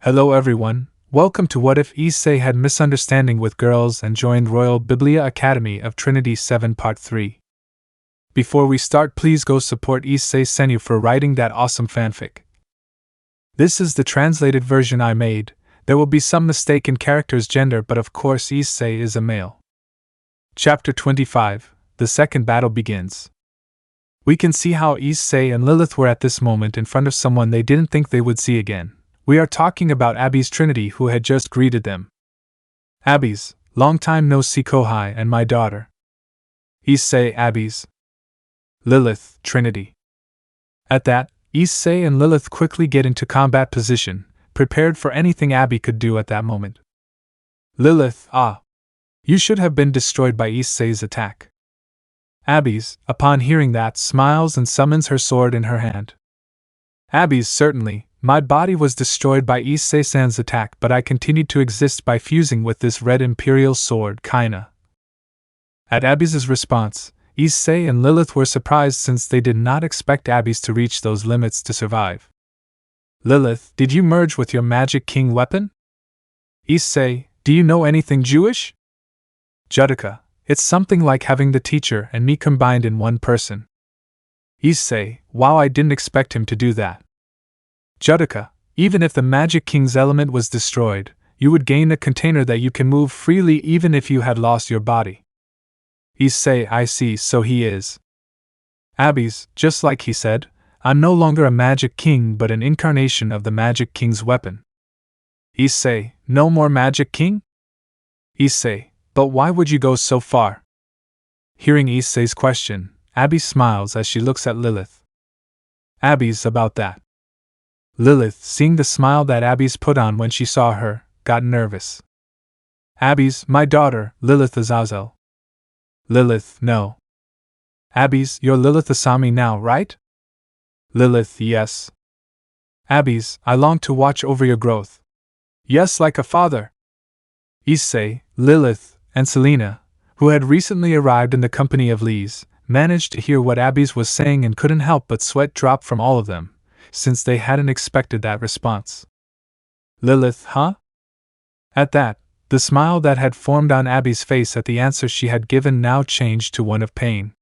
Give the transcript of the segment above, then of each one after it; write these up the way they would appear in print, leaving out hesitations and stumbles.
Hello everyone, welcome to What If Issei had Misunderstanding with Girls and joined Royal Biblia Academy of Trinity 7 Part 3. Before we start, please go support issei-senyu for writing that awesome fanfic. This is the translated version I made. There will be some mistake in character's gender, but of course Issei is a male. Chapter 25, the second battle begins. We can see how Issei and Lilith were at this moment in front of someone they didn't think they would see again. We are talking about Abby's Trinity, who had just greeted them. Abby's, long time no see Kohai and my daughter. Issei, Abby's. Lilith, Trinity. At that, Issei and Lilith quickly get into combat position, prepared for anything Abby could do at that moment. Lilith, you should have been destroyed by Issei's attack. Abby's, upon hearing that, smiles and summons her sword in her hand. Abby's, certainly. My body was destroyed by Issei-san's attack, but I continued to exist by fusing with this red imperial sword, kinda. At Abby's response, Issei and Lilith were surprised since they did not expect Abby's to reach those limits to survive. Lilith, did you merge with your magic king weapon? Issei, do you know anything Jewish? Judica, it's something like having the teacher and me combined in one person. Issei, wow, I didn't expect him to do that. Judica, even if the Magic King's element was destroyed, you would gain a container that you can move freely even if you had lost your body. Issei, I see, so he is. Abby's, just like he said, I'm no longer a Magic King but an incarnation of the Magic King's weapon. Issei, no more Magic King? Issei, but why would you go so far? Hearing Issei's question, Abby smiles as she looks at Lilith. Abby's, about that. Lilith, seeing the smile that Abby's put on when she saw her, got nervous. Abby's, my daughter, Lilith Azazel. Lilith, no. Abby's, you're Lilith Asami now, right? Lilith, yes. Abby's, I long to watch over your growth. Yes, like a father. Issei, Lilith, and Selena, who had recently arrived in the company of Lees, managed to hear what Abby's was saying and couldn't help but sweat drop from all of them, since they hadn't expected that response. Lilith, huh? At that, the smile that had formed on Abby's face at the answer she had given now changed to one of pain.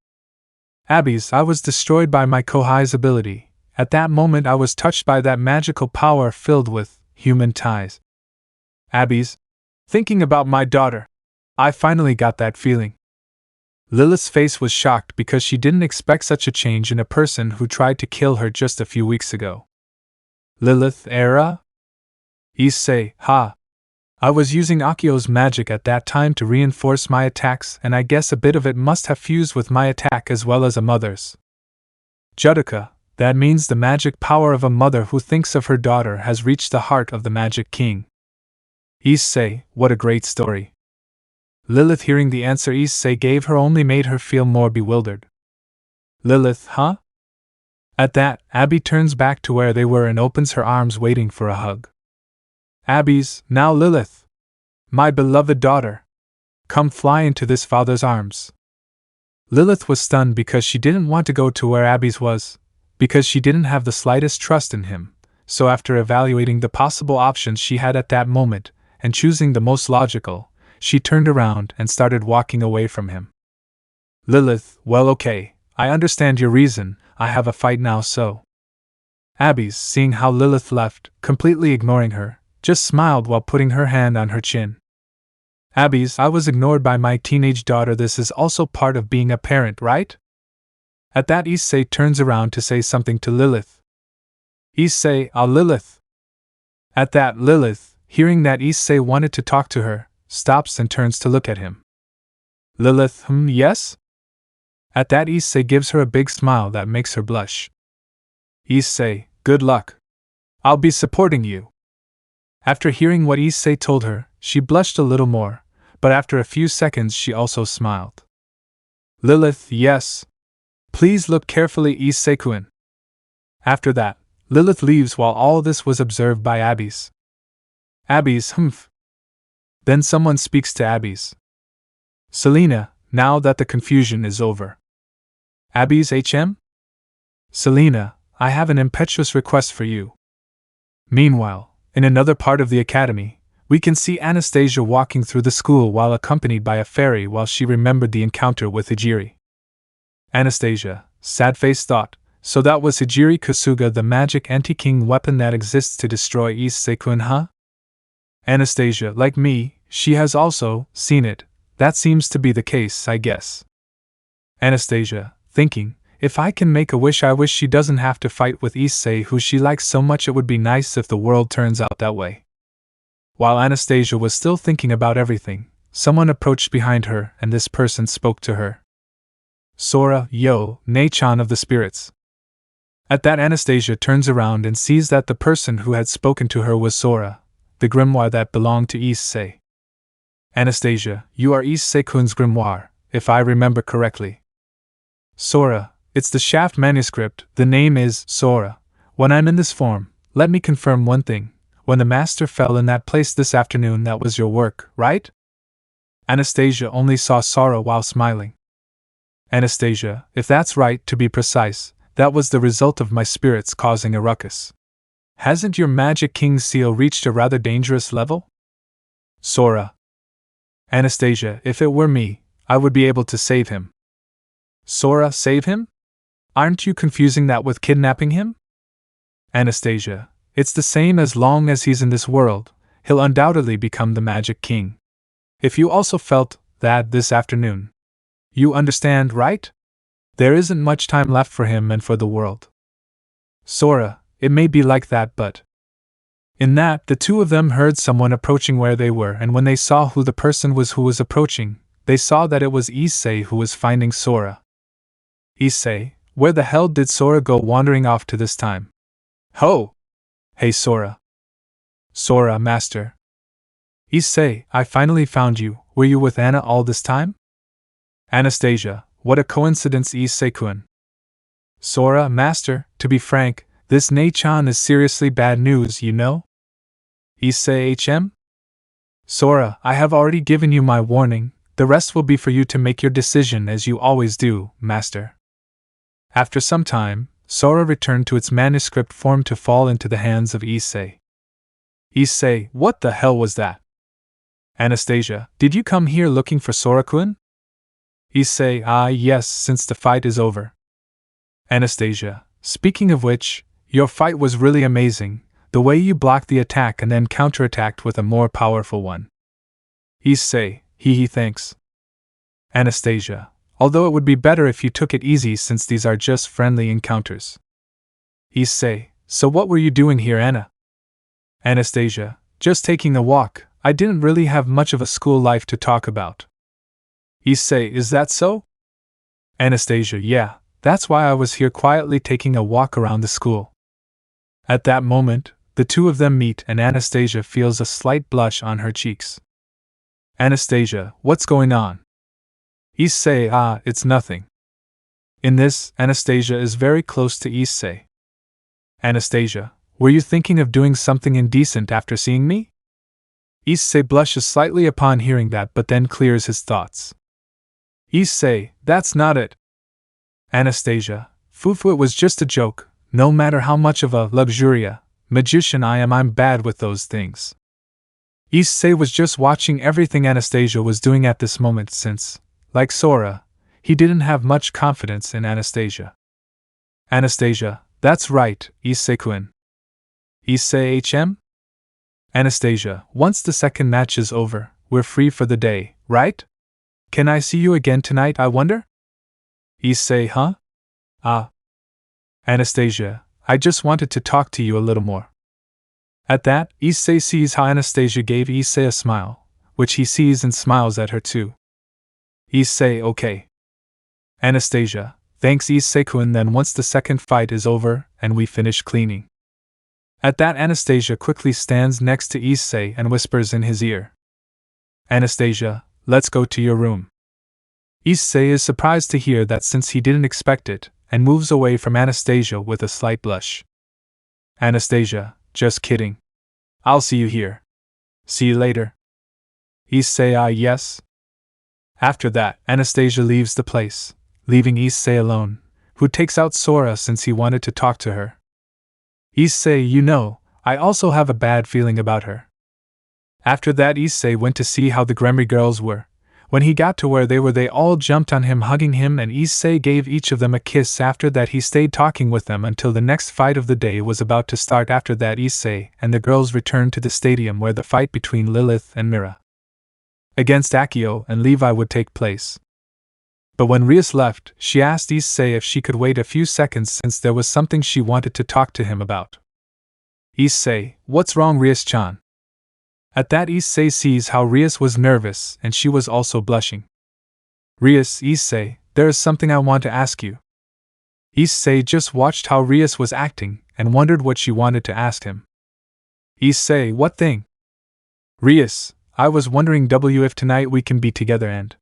Abby's, I was destroyed by my Kohai's ability. At that moment I was touched by that magical power filled with human ties. Abby's, thinking about my daughter. I finally got that feeling. Lilith's face was shocked because she didn't expect such a change in a person who tried to kill her just a few weeks ago. Lilith, era? Issei, ha. I was using Akio's magic at that time to reinforce my attacks, and I guess a bit of it must have fused with my attack as well as a mother's. Judica, that means the magic power of a mother who thinks of her daughter has reached the heart of the Magic King. Issei, what a great story. Lilith, hearing the answer Issei gave her, only made her feel more bewildered. Lilith, huh? At that, Abby turns back to where they were and opens her arms waiting for a hug. Abby's, now Lilith. My beloved daughter. Come fly into this father's arms. Lilith was stunned because she didn't want to go to where Abby's was, because she didn't have the slightest trust in him, so after evaluating the possible options she had at that moment, and choosing the most logical, she turned around and started walking away from him. Lilith, well, okay, I understand your reason, I have a fight now, so. Abby's, seeing how Lilith left, completely ignoring her, just smiled while putting her hand on her chin. Abby's, I was ignored by my teenage daughter. This is also part of being a parent, right? At that, Issei turns around to say something to Lilith. Issei, Lilith. At that, Lilith, hearing that Issei wanted to talk to her, stops and turns to look at him. Lilith, yes? At that, Issei gives her a big smile that makes her blush. Issei, good luck. I'll be supporting you. After hearing what Issei told her, she blushed a little more, but after a few seconds she also smiled. Lilith, yes. Please look carefully, Issei-kun. After that, Lilith leaves while all this was observed by Abby's. Abby's, humph. Then someone speaks to Abby's. Selena, now that the confusion is over. Abby's HM? Selena, I have an impetuous request for you. Meanwhile, In another part of the academy, we can see Anastasia walking through the school while accompanied by a fairy while she remembered the encounter with Hijiri. Anastasia, sad-faced thought, so that was Hijiri Kasuga, the magic anti-king weapon that exists to destroy issei-senyu, huh? Anastasia, like me, she has also seen it. That seems to be the case, I guess. Anastasia, thinking, if I can make a wish, I wish she doesn't have to fight with Issei, who she likes so much. It would be nice if the world turns out that way. While Anastasia was still thinking about everything, someone approached behind her, and this person spoke to her. Sora, yo, Nei-chan of the spirits. At that, Anastasia turns around and sees that the person who had spoken to her was Sora, the grimoire that belonged to Issei. Anastasia, you are Issei-kun's grimoire, if I remember correctly. Sora, it's the Shaft manuscript. The name is Sora. When I'm in this form, let me confirm one thing. When the master fell in that place this afternoon, that was your work, right? Anastasia only saw Sora while smiling. Anastasia, if that's right, to be precise, that was the result of my spirits causing a ruckus. Hasn't your Magic King seal reached a rather dangerous level? Sora. Anastasia, if it were me, I would be able to save him. Sora, save him? Aren't you confusing that with kidnapping him? Anastasia, it's the same. As long as he's in this world, he'll undoubtedly become the Magic King. If you also felt that this afternoon. You understand, right? There isn't much time left for him and for the world. Sora, it may be like that, but... In that, the two of them heard someone approaching where they were, and when they saw who the person was who was approaching, they saw that it was Issei who was finding Sora. Issei, where the hell did Sora go wandering off to this time? Ho! Hey Sora. Sora, master. Issei, I finally found you. Were you with Anna all this time? Anastasia, what a coincidence, Issei-kun. Sora, master, to be frank, this Nei-chan is seriously bad news, you know? Issei-hm? Sora, I have already given you my warning. The rest will be for you to make your decision as you always do, master. After some time, Sora returned to its manuscript form to fall into the hands of Issei. Issei, what the hell was that? Anastasia, did you come here looking for Sora-kun? Issei, ah yes, since the fight is over. Anastasia, speaking of which, your fight was really amazing, the way you blocked the attack and then counterattacked with a more powerful one. Issei, thanks. Anastasia, although it would be better if you took it easy since these are just friendly encounters. Issei, so what were you doing here, Anna? Anastasia, just taking a walk. I didn't really have much of a school life to talk about. Issei, is that so? Anastasia, yeah, that's why I was here quietly taking a walk around the school. At that moment, the two of them meet and Anastasia feels a slight blush on her cheeks. Anastasia, what's going on? Issei, ah, it's nothing. In this, Anastasia is very close to Issei. Anastasia, were you thinking of doing something indecent after seeing me? Issei blushes slightly upon hearing that but then clears his thoughts. Issei, that's not it. Anastasia, Fufu, it was just a joke. No matter how much of a luxuria magician I am, I'm bad with those things. Issei was just watching everything Anastasia was doing at this moment since, like Sora, he didn't have much confidence in Anastasia. Anastasia, that's right, Issei-kun. Issei-hm? Anastasia, once the second match is over, we're free for the day, right? Can I see you again tonight, I wonder? Issei, huh? Ah. Anastasia, I just wanted to talk to you a little more. At that, Issei sees how Anastasia gave Issei a smile, which he sees and smiles at her too. Issei, okay. Anastasia, thanks Issei-kun. Then once the second fight is over and we finish cleaning. At that, Anastasia quickly stands next to Issei and whispers in his ear. Anastasia, let's go to your room. Issei is surprised to hear that since he didn't expect it, and moves away from Anastasia with a slight blush. Anastasia, just kidding. I'll see you here. See you later. Issei, ah yes. After that, Anastasia leaves the place, leaving Issei alone, who takes out Sora since he wanted to talk to her. Issei, you know, I also have a bad feeling about her. After that, Issei went to see how the Gremry girls were. When he got to where they were, they all jumped on him, hugging him, and Issei gave each of them a kiss. After that, he stayed talking with them until the next fight of the day was about to start. After that, Issei and the girls returned to the stadium where the fight between Lilith and Mera against Akeno and Levi would take place. But when Rias left, she asked Issei if she could wait a few seconds since there was something she wanted to talk to him about. Issei, what's wrong, Rias-chan? At that, Issei sees how Rias was nervous and she was also blushing. Rias, Issei, there is something I want to ask you. Issei just watched how Rias was acting and wondered what she wanted to ask him. Issei, what thing? Rias, I was wondering if tonight we can be together and…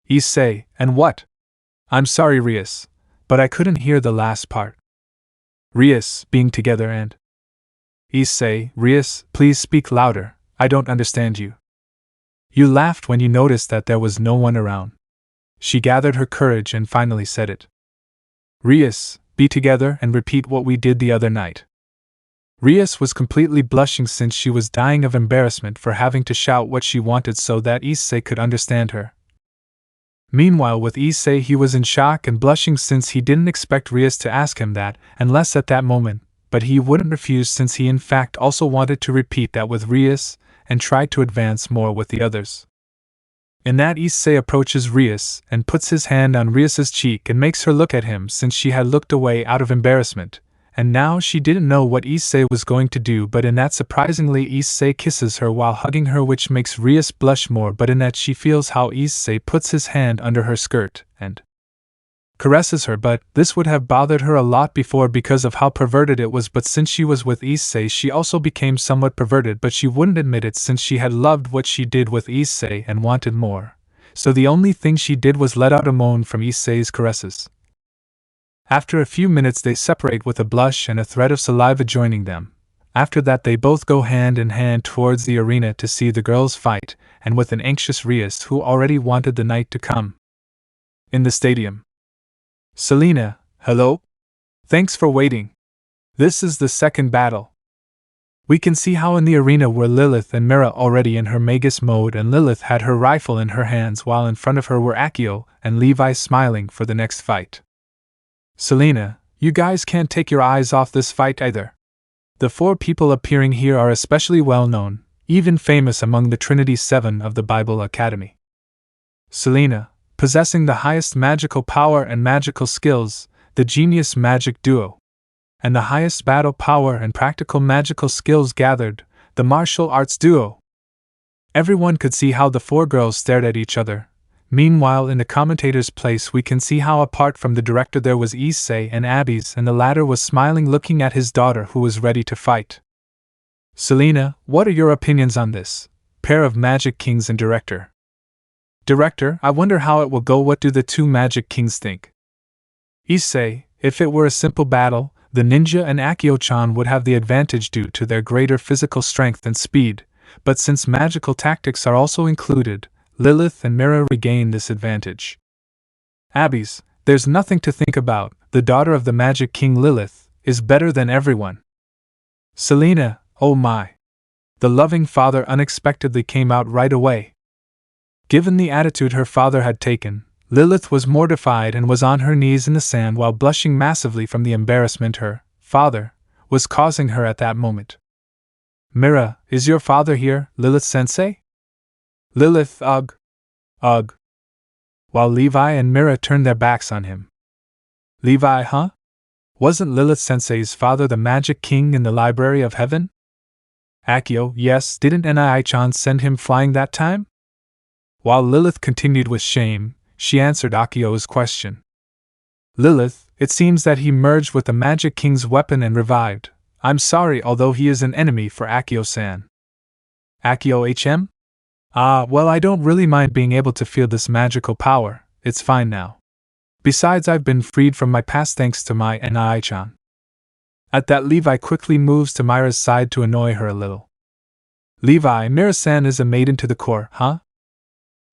Issei, and what? I'm sorry, Rias, but I couldn't hear the last part. Rias, being together and… Issei, Rias, please speak louder, I don't understand you. You laughed when you noticed that there was no one around. She gathered her courage and finally said it. Rias, be together and repeat what we did the other night. Rias was completely blushing since she was dying of embarrassment for having to shout what she wanted so that Issei could understand her. Meanwhile, with Issei, he was in shock and blushing since he didn't expect Rias to ask him that, unless at that moment, but he wouldn't refuse since he in fact also wanted to repeat that with Rias and tried to advance more with the others. In that, Issei approaches Rias and puts his hand on Rias's cheek and makes her look at him since she had looked away out of embarrassment, and now she didn't know what Issei was going to do, but in that surprisingly Issei kisses her while hugging her, which makes Rias blush more, but in that she feels how Issei puts his hand under her skirt and caresses her, but this would have bothered her a lot before because of how perverted it was, but since she was with Issei she also became somewhat perverted, but she wouldn't admit it since she had loved what she did with Issei and wanted more, so the only thing she did was let out a moan from Issei's caresses. After a few minutes they separate with a blush and a thread of saliva joining them. After that they both go hand in hand towards the arena to see the girls fight, and with an anxious Rias who already wanted the night to come. In the stadium. Selena, hello? Thanks for waiting. This is the second battle. We can see how in the arena were Lilith and Mera already in her Magus mode, and Lilith had her rifle in her hands while in front of her were Akeno and Levi smiling for the next fight. Selena, you guys can't take your eyes off this fight either. The 4 people appearing here are especially well known, even famous among the Trinity 7 of the Bible Academy. Selena, possessing the highest magical power and magical skills, the genius magic duo, and the highest battle power and practical magical skills gathered, the martial arts duo. Everyone could see how the 4 girls stared at each other. Meanwhile, in the commentator's place we can see how apart from the director there was Issei and Abby's, and the latter was smiling looking at his daughter who was ready to fight. Selena, what are your opinions on this pair of magic kings and director? Director, I wonder how it will go. What do the 2 magic kings think? Issei, if it were a simple battle, the ninja and Akeno-chan would have the advantage due to their greater physical strength and speed, but since magical tactics are also included, Lilith and Mera regain this advantage. Abby's, there's nothing to think about, the daughter of the Magic King Lilith is better than everyone. Selena, oh my. The loving father unexpectedly came out right away. Given the attitude her father had taken, Lilith was mortified and was on her knees in the sand while blushing massively from the embarrassment her father was causing her at that moment. Mera, is your father here, Lilith-sensei? Lilith, ugh. Ugh. While Levi and Mera turned their backs on him. Levi, huh? Wasn't Lilith-sensei's father the Magic King in the Library of Heaven? Akeno, yes, didn't Eay-chan send him flying that time? While Lilith continued with shame, she answered Akeno's question. Lilith, it seems that he merged with the Magic King's weapon and revived. I'm sorry, although he is an enemy for Akeno-san. Akeno-hm? Ah, well, I don't really mind being able to feel this magical power, it's fine now. Besides, I've been freed from my past thanks to my Eay-chan. At that, Levi quickly moves to Mera's side to annoy her a little. Levi, Mera-san is a maiden to the core, huh?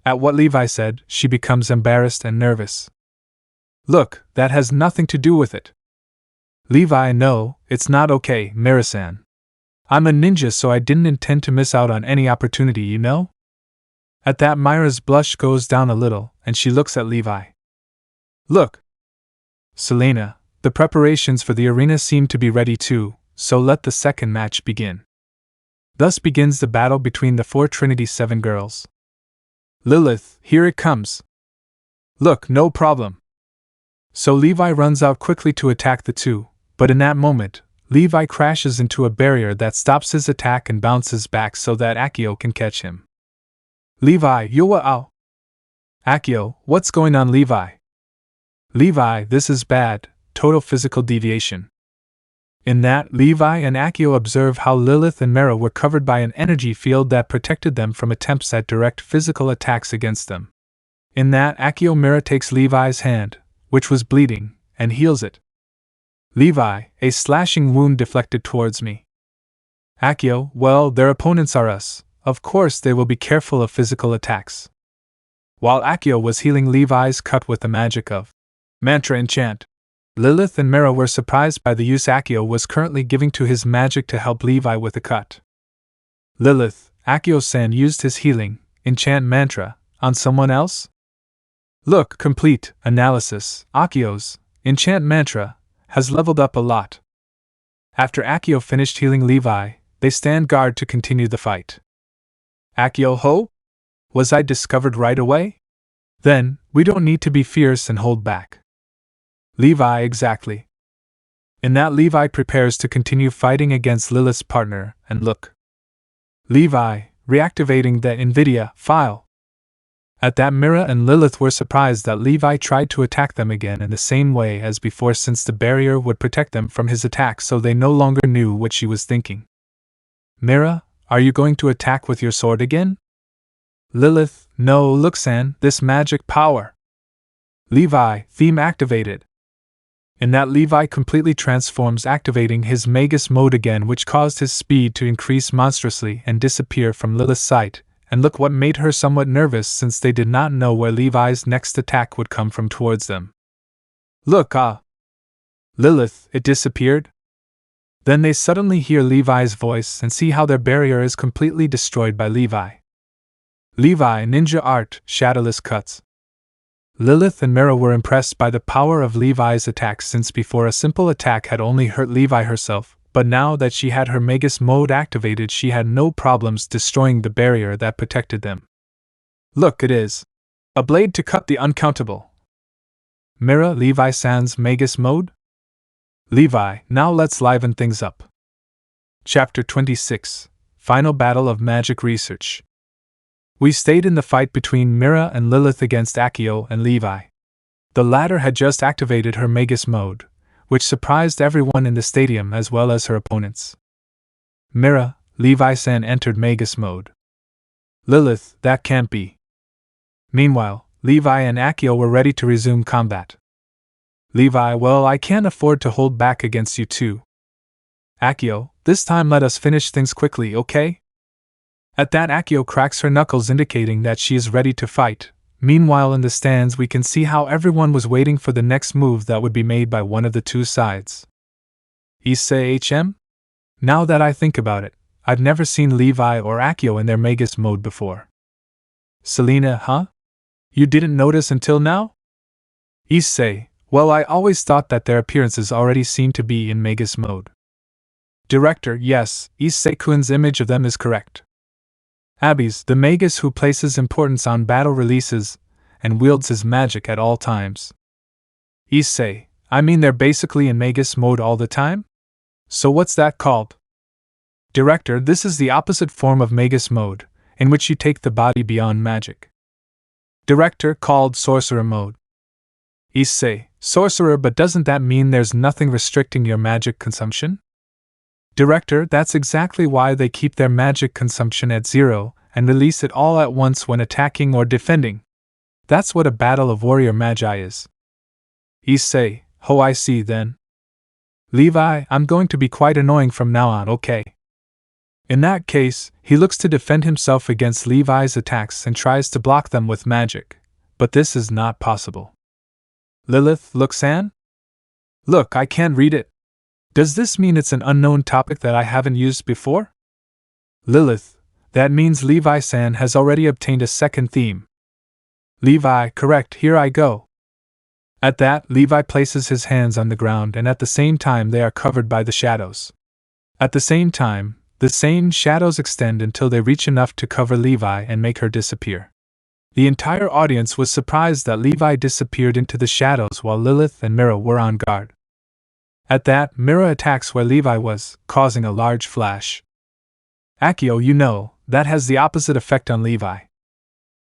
At what Levi said, she becomes embarrassed and nervous. Look, that has nothing to do with it. Levi, no, it's not okay, Mera-san. I'm a ninja, so I didn't intend to miss out on any opportunity, you know? At that, Mera's blush goes down a little, and she looks at Levi. Look, Selena, the preparations for the arena seem to be ready too, so let the second match begin. Thus begins the battle between the four Trinity 7 girls. Lilith, here it comes. Look, no problem. So Levi runs out quickly to attack the two, but in that moment, Levi crashes into a barrier that stops his attack and bounces back so that Akeno can catch him. Levi, ow! Akeno, what's going on, Levi? Levi, this is bad, total physical deviation. In that, Levi and Akeno observe how Lilith and Mera were covered by an energy field that protected them from attempts at direct physical attacks against them. In that, Mera takes Levi's hand, which was bleeding, and heals it. Levi, a slashing wound deflected towards me. Akeno, well, their opponents are us. Of course they will be careful of physical attacks. While Akeno was healing Levi's cut with the magic of mantra enchant, Lilith and Mera were surprised by the use Akeno was currently giving to his magic to help Levi with the cut. Lilith, Akeno-san used his healing enchant mantra on someone else? Look, complete analysis. Akeo's enchant mantra has leveled up a lot. After Akeno finished healing Levi, they stand guard to continue the fight. Akeno ho? Was I discovered right away? Then, we don't need to be fierce and hold back. Levi, exactly. In that, Levi prepares to continue fighting against Lilith's partner, and look. Levi, reactivating the NVIDIA file. At that, Mera and Lilith were surprised that Levi tried to attack them again in the same way as before, since the barrier would protect them from his attack, so they no longer knew what she was thinking. Mera, are you going to attack with your sword again? Lilith, no, look San, this magic power. Levi, theme activated. In that, Levi completely transforms, activating his Magus mode again, which caused his speed to increase monstrously and disappear from Lilith's sight, and look what made her somewhat nervous since they did not know where Levi's next attack would come from towards them. Look, Lilith, it disappeared? Then they suddenly hear Levi's voice and see how their barrier is completely destroyed by Levi. Levi, ninja art, shadowless cuts. Lilith and Mera were impressed by the power of Levi's attack, since before a simple attack had only hurt Levi herself, but now that she had her Magus mode activated, she had no problems destroying the barrier that protected them. Look, it is a blade to cut the uncountable. Mera, Levi-san's Magus mode? Levi, now let's liven things up. Chapter 26, Final Battle of Magic Research. We stayed in the fight between Mera and Lilith against Akeno and Levi. The latter had just activated her Magus mode, which surprised everyone in the stadium as well as her opponents. Mera, Levi-san entered Magus mode. Lilith, that can't be. Meanwhile, Levi and Akeno were ready to resume combat. Levi, well, I can't afford to hold back against you two. Akeno, this time let us finish things quickly, okay? At that, Akeno cracks her knuckles, indicating that she is ready to fight. Meanwhile, in the stands, we can see how everyone was waiting for the next move that would be made by one of the two sides. Issei-senyu? Now that I think about it, I've never seen Levi or Akeno in their Magus mode before. Selena, huh? You didn't notice until now? Issei, well, I always thought that their appearances already seemed to be in Magus mode. Director, yes, Issei-kun's image of them is correct. Abby's the Magus who places importance on battle releases and wields his magic at all times. Issei, I mean they're basically in Magus mode all the time? So what's that called? Director, this is the opposite form of Magus mode, in which you take the body beyond magic. Director, called Sorcerer mode. Issei, Sorcerer, but doesn't that mean there's nothing restricting your magic consumption? Director, that's exactly why they keep their magic consumption at 0 and release it all at once when attacking or defending. That's what a battle of warrior magi is. Issei, oh, I see then. Levi, I'm going to be quite annoying from now on, okay? In that case, he looks to defend himself against Levi's attacks and tries to block them with magic, but this is not possible. Lilith, look San? Look, I can't read it. Does this mean it's an unknown topic that I haven't used before? Lilith, that means Levi-san has already obtained a second theme. Levi, correct, here I go. At that, Levi places his hands on the ground and at the same time they are covered by the shadows. At the same time, the same shadows extend until they reach enough to cover Levi and make her disappear. The entire audience was surprised that Levi disappeared into the shadows while Lilith and Mera were on guard. At that, Mera attacks where Levi was, causing a large flash. Akeno, you know, that has the opposite effect on Levi.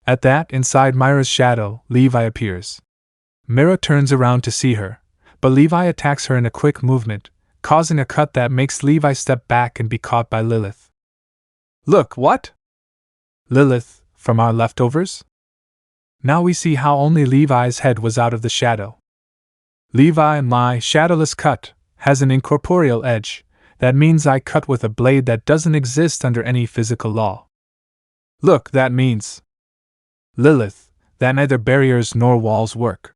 At that, inside Mera's shadow, Levi appears. Mera turns around to see her, but Levi attacks her in a quick movement, causing a cut that makes Levi step back and be caught by Lilith. Look, what? Lilith, from our leftovers? Now we see how only Levi's head was out of the shadow. Levi, my shadowless cut, has an incorporeal edge. That means I cut with a blade that doesn't exist under any physical law. Look, that means Lilith, that neither barriers nor walls work.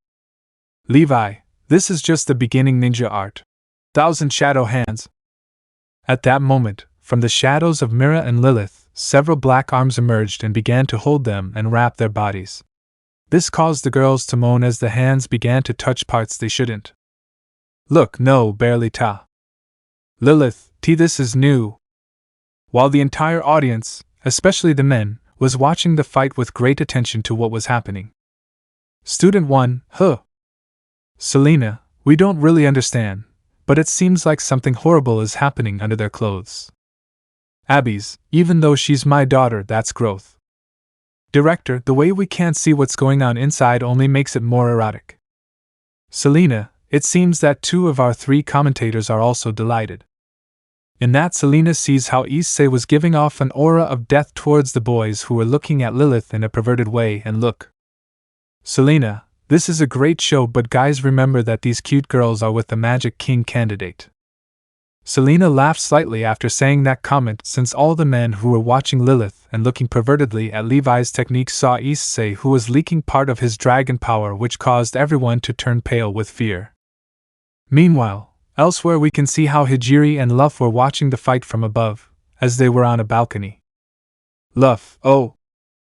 Levi, this is just the beginning ninja art. 1,000 shadow hands. At that moment, from the shadows of Mera and Lilith, several black arms emerged and began to hold them and wrap their bodies. This caused the girls to moan as the hands began to touch parts they shouldn't. Look, no, barely ta. Lilith, this is new. While the entire audience, especially the men, was watching the fight with great attention to what was happening. Student 1, Selena, we don't really understand, but it seems like something horrible is happening under their clothes. Abby's, even though she's my daughter, that's growth. Director, the way we can't see what's going on inside only makes it more erotic. Selena, it seems that 2 of our 3 commentators are also delighted. In that, Selena sees how Issei was giving off an aura of death towards the boys who were looking at Lilith in a perverted way and look. Selena, this is a great show, but guys, remember that these cute girls are with the Magic King candidate. Selena laughed slightly after saying that comment, since all the men who were watching Lilith and looking pervertedly at Levi's technique saw Issei, who was leaking part of his dragon power, which caused everyone to turn pale with fear. Meanwhile, elsewhere we can see how Hijiri and Luff were watching the fight from above, as they were on a balcony. Luff, oh!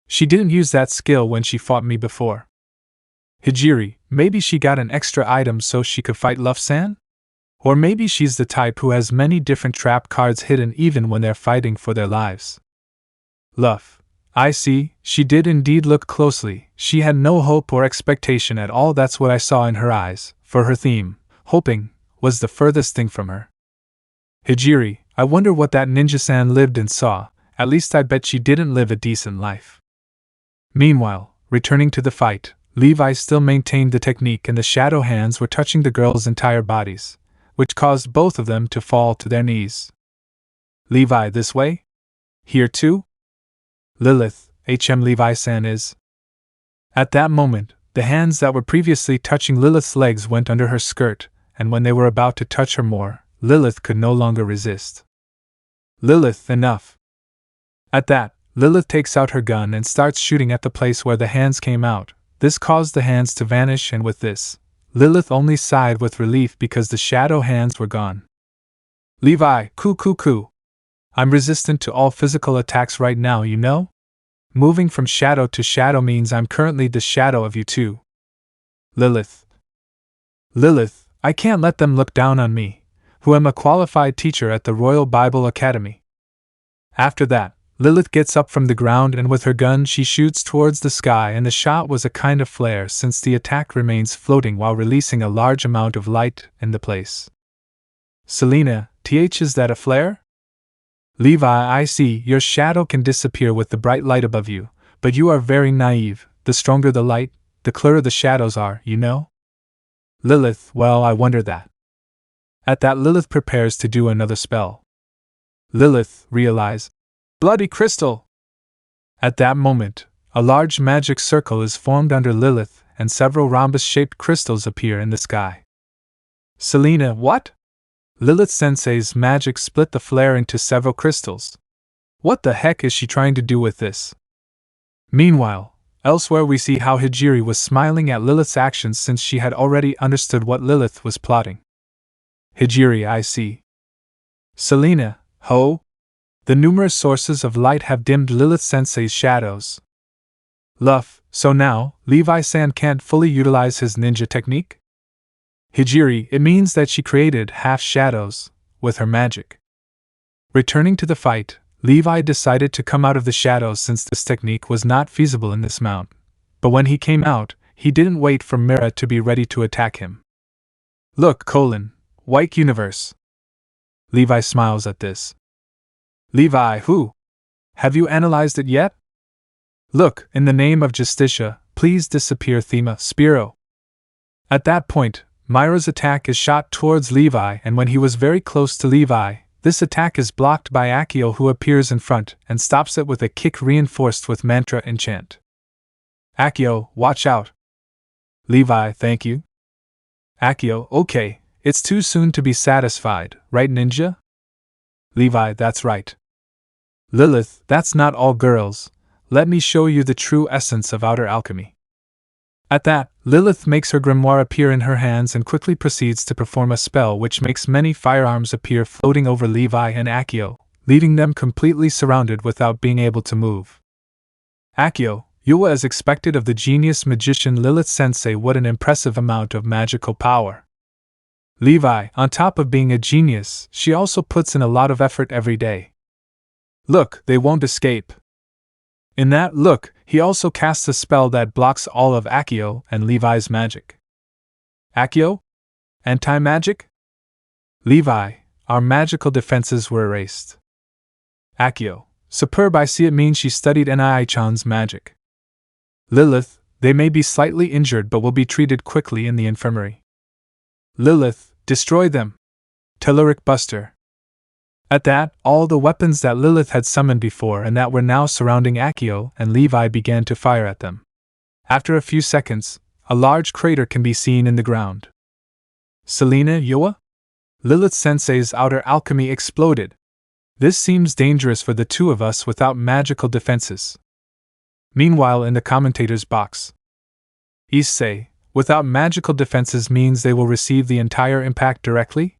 She didn't use that skill when she fought me before. Hijiri, maybe she got an extra item so she could fight Luff-san? Or maybe she's the type who has many different trap cards hidden even when they're fighting for their lives. Luff, I see, she did indeed look closely, she had no hope or expectation at all, that's what I saw in her eyes, for her theme, hoping, was the furthest thing from her. Hijiri, I wonder what that ninja-san lived and saw, at least I bet she didn't live a decent life. Meanwhile, returning to the fight, Levi still maintained the technique and the shadow hands were touching the girls' entire bodies, which caused both of them to fall to their knees. Levi, this way? Here too? Lilith, Levi-san is. At that moment, the hands that were previously touching Lilith's legs went under her skirt, and when they were about to touch her more, Lilith could no longer resist. Lilith, enough. At that, Lilith takes out her gun and starts shooting at the place where the hands came out. This caused the hands to vanish, and with this, Lilith only sighed with relief because the shadow hands were gone. Levi, coo. I'm resistant to all physical attacks right now, you know? Moving from shadow to shadow means I'm currently the shadow of you too. Lilith, I can't let them look down on me, who am a qualified teacher at the Royal Bible Academy. After that, Lilith gets up from the ground and with her gun she shoots towards the sky, and the shot was a kind of flare since the attack remains floating while releasing a large amount of light in the place. Selena, is that a flare? Levi, I see, your shadow can disappear with the bright light above you, but you are very naive, the stronger the light, the clearer the shadows are, you know? Lilith, well, I wonder that. At that, Lilith prepares to do another spell. Lilith, realize. Bloody crystal! At that moment, a large magic circle is formed under Lilith, and several rhombus-shaped crystals appear in the sky. Selena, what? Lilith-sensei's magic split the flare into several crystals. What the heck is she trying to do with this? Meanwhile, elsewhere we see how Hijiri was smiling at Lilith's actions since she had already understood what Lilith was plotting. Hijiri, I see. Selena, ho? The numerous sources of light have dimmed Lilith-sensei's shadows. Luff, so now, Levi-san can't fully utilize his ninja technique? Hijiri, it means that she created half-shadows with her magic. Returning to the fight, Levi decided to come out of the shadows since this technique was not feasible in this mount. But when he came out, he didn't wait for Mera to be ready to attack him. Look, White Universe. Levi smiles at this. Levi, who? Have you analyzed it yet? Look, in the name of Justicia, please disappear Thema, Spiro. At that point, Mera's attack is shot towards Levi, and when he was very close to Levi, this attack is blocked by Akeno, who appears in front and stops it with a kick reinforced with mantra enchant. Akeno, watch out. Levi, thank you. Akeno, okay, it's too soon to be satisfied, right ninja? Levi, that's right. Lilith, that's not all girls. Let me show you the true essence of outer alchemy. At that, Lilith makes her grimoire appear in her hands and quickly proceeds to perform a spell which makes many firearms appear floating over Levi and Akeno, leaving them completely surrounded without being able to move. Akeno, you were as expected of the genius magician Lilith-sensei. What an impressive amount of magical power. Levi, on top of being a genius, she also puts in a lot of effort every day. Look, they won't escape. In that look, he also casts a spell that blocks all of Akeno and Levi's magic. Akeno? Anti-magic? Levi, our magical defenses were erased. Akeno, superb, I see, it means she studied Eay-chan's magic. Lilith, they may be slightly injured but will be treated quickly in the infirmary. Lilith, destroy them. Telluric Buster. At that, all the weapons that Lilith had summoned before and that were now surrounding Akeno and Levi began to fire at them. After a few seconds, a large crater can be seen in the ground. Selena, Yoa? Lilith-sensei's outer alchemy exploded. This seems dangerous for the two of us without magical defenses. Meanwhile, in the commentator's box, Issei, without magical defenses means they will receive the entire impact directly?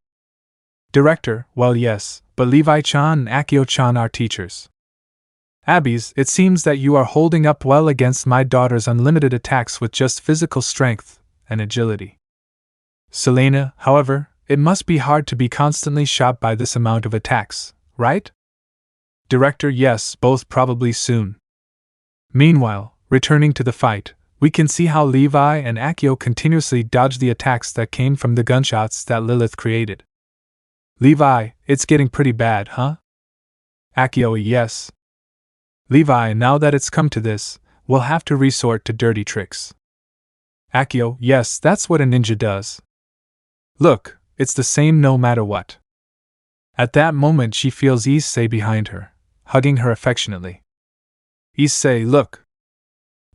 Director, well, yes, but Levi-chan and Akeno-chan are teachers. Abby's, it seems that you are holding up well against my daughter's unlimited attacks with just physical strength and agility. Selena, however, it must be hard to be constantly shot by this amount of attacks, right? Director, yes, both probably soon. Meanwhile, returning to the fight, we can see how Levi and Akeno continuously dodge the attacks that came from the gunshots that Lilith created. Levi, it's getting pretty bad, huh? Akeno, yes. Levi, now that it's come to this, we'll have to resort to dirty tricks. Akeno, yes, that's what a ninja does. Look, it's the same no matter what. At that moment she feels Issei behind her, hugging her affectionately. Issei, look.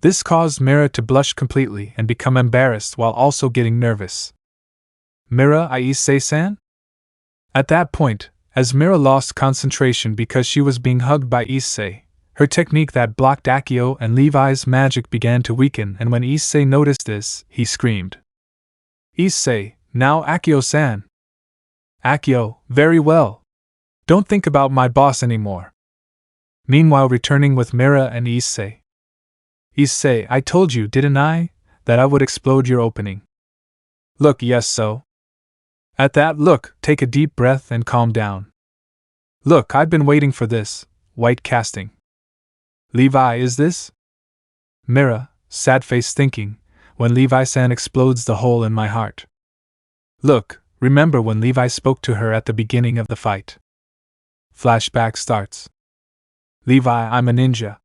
This caused Mera to blush completely and become embarrassed while also getting nervous. Mera, Issei-san? At that point, as Mera lost concentration because she was being hugged by Issei, her technique that blocked Akeno and Levi's magic began to weaken, and when Issei noticed this, he screamed. Issei, now Akeno-san. Akeno, very well. Don't think about my boss anymore. Meanwhile, returning with Mera and Issei. Issei, I told you, didn't I, that I would explode your opening? Look, yes, so. At that, look, take a deep breath and calm down. Look, I've been waiting for this, white casting. Levi, is this? Mera, sad face thinking, when Levi-san explodes the hole in my heart. Look, remember when Levi spoke to her at the beginning of the fight. Flashback starts. Levi, I'm a ninja.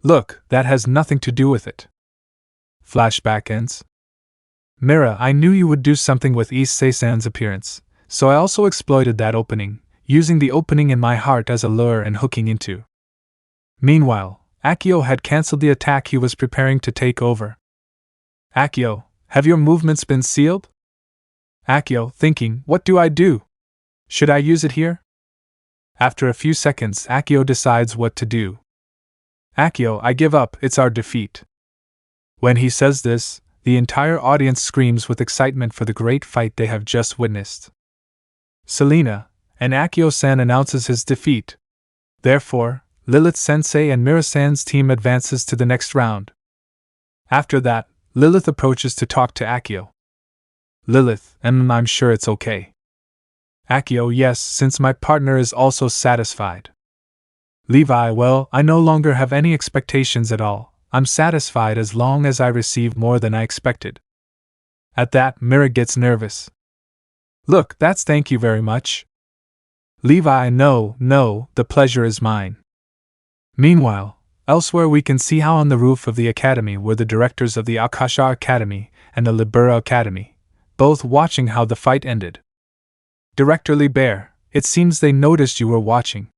Look, that has nothing to do with it. Flashback ends. Mera, I knew you would do something with Issei-san's appearance, so I also exploited that opening, using the opening in my heart as a lure and hooking into. Meanwhile, Akeno had cancelled the attack he was preparing to take over. Akeno, have your movements been sealed? Akeno, thinking, what do I do? Should I use it here? After a few seconds, Akeno decides what to do. Akeno, I give up, it's our defeat. When he says this, the entire audience screams with excitement for the great fight they have just witnessed. Selena, and Akio-san announces his defeat. Therefore, Lilith-sensei and Mera-san's team advances to the next round. After that, Lilith approaches to talk to Akio. Lilith, I'm sure it's okay. Akio, yes, since my partner is also satisfied. Levi, well, I no longer have any expectations at all. I'm satisfied as long as I receive more than I expected. At that, Mera gets nervous. Look, that's thank you very much. Levi, no, the pleasure is mine. Meanwhile, elsewhere we can see how on the roof of the academy were the directors of the Akasha Academy and the Libera Academy, both watching how the fight ended. Director Liber, it seems they noticed you were watching.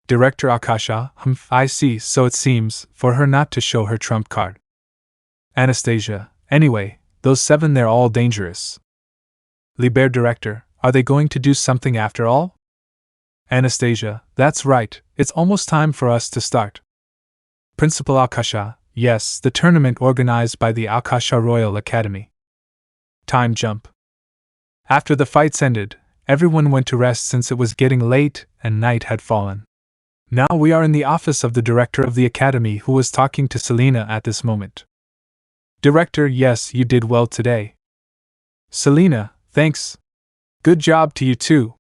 Director Akasha, I see, so it seems, for her not to show her trump card. Anastasia, anyway, those 7 they're all dangerous. Liber Director, are they going to do something after all? Anastasia, that's right, it's almost time for us to start. Principal Akasha, yes, the tournament organized by the Akasha Royal Academy. Time jump. After the fights ended, everyone went to rest since it was getting late and night had fallen. Now we are in the office of the director of the academy who was talking to Selena at this moment. Director, yes, you did well today. Selena, thanks. Good job to you too.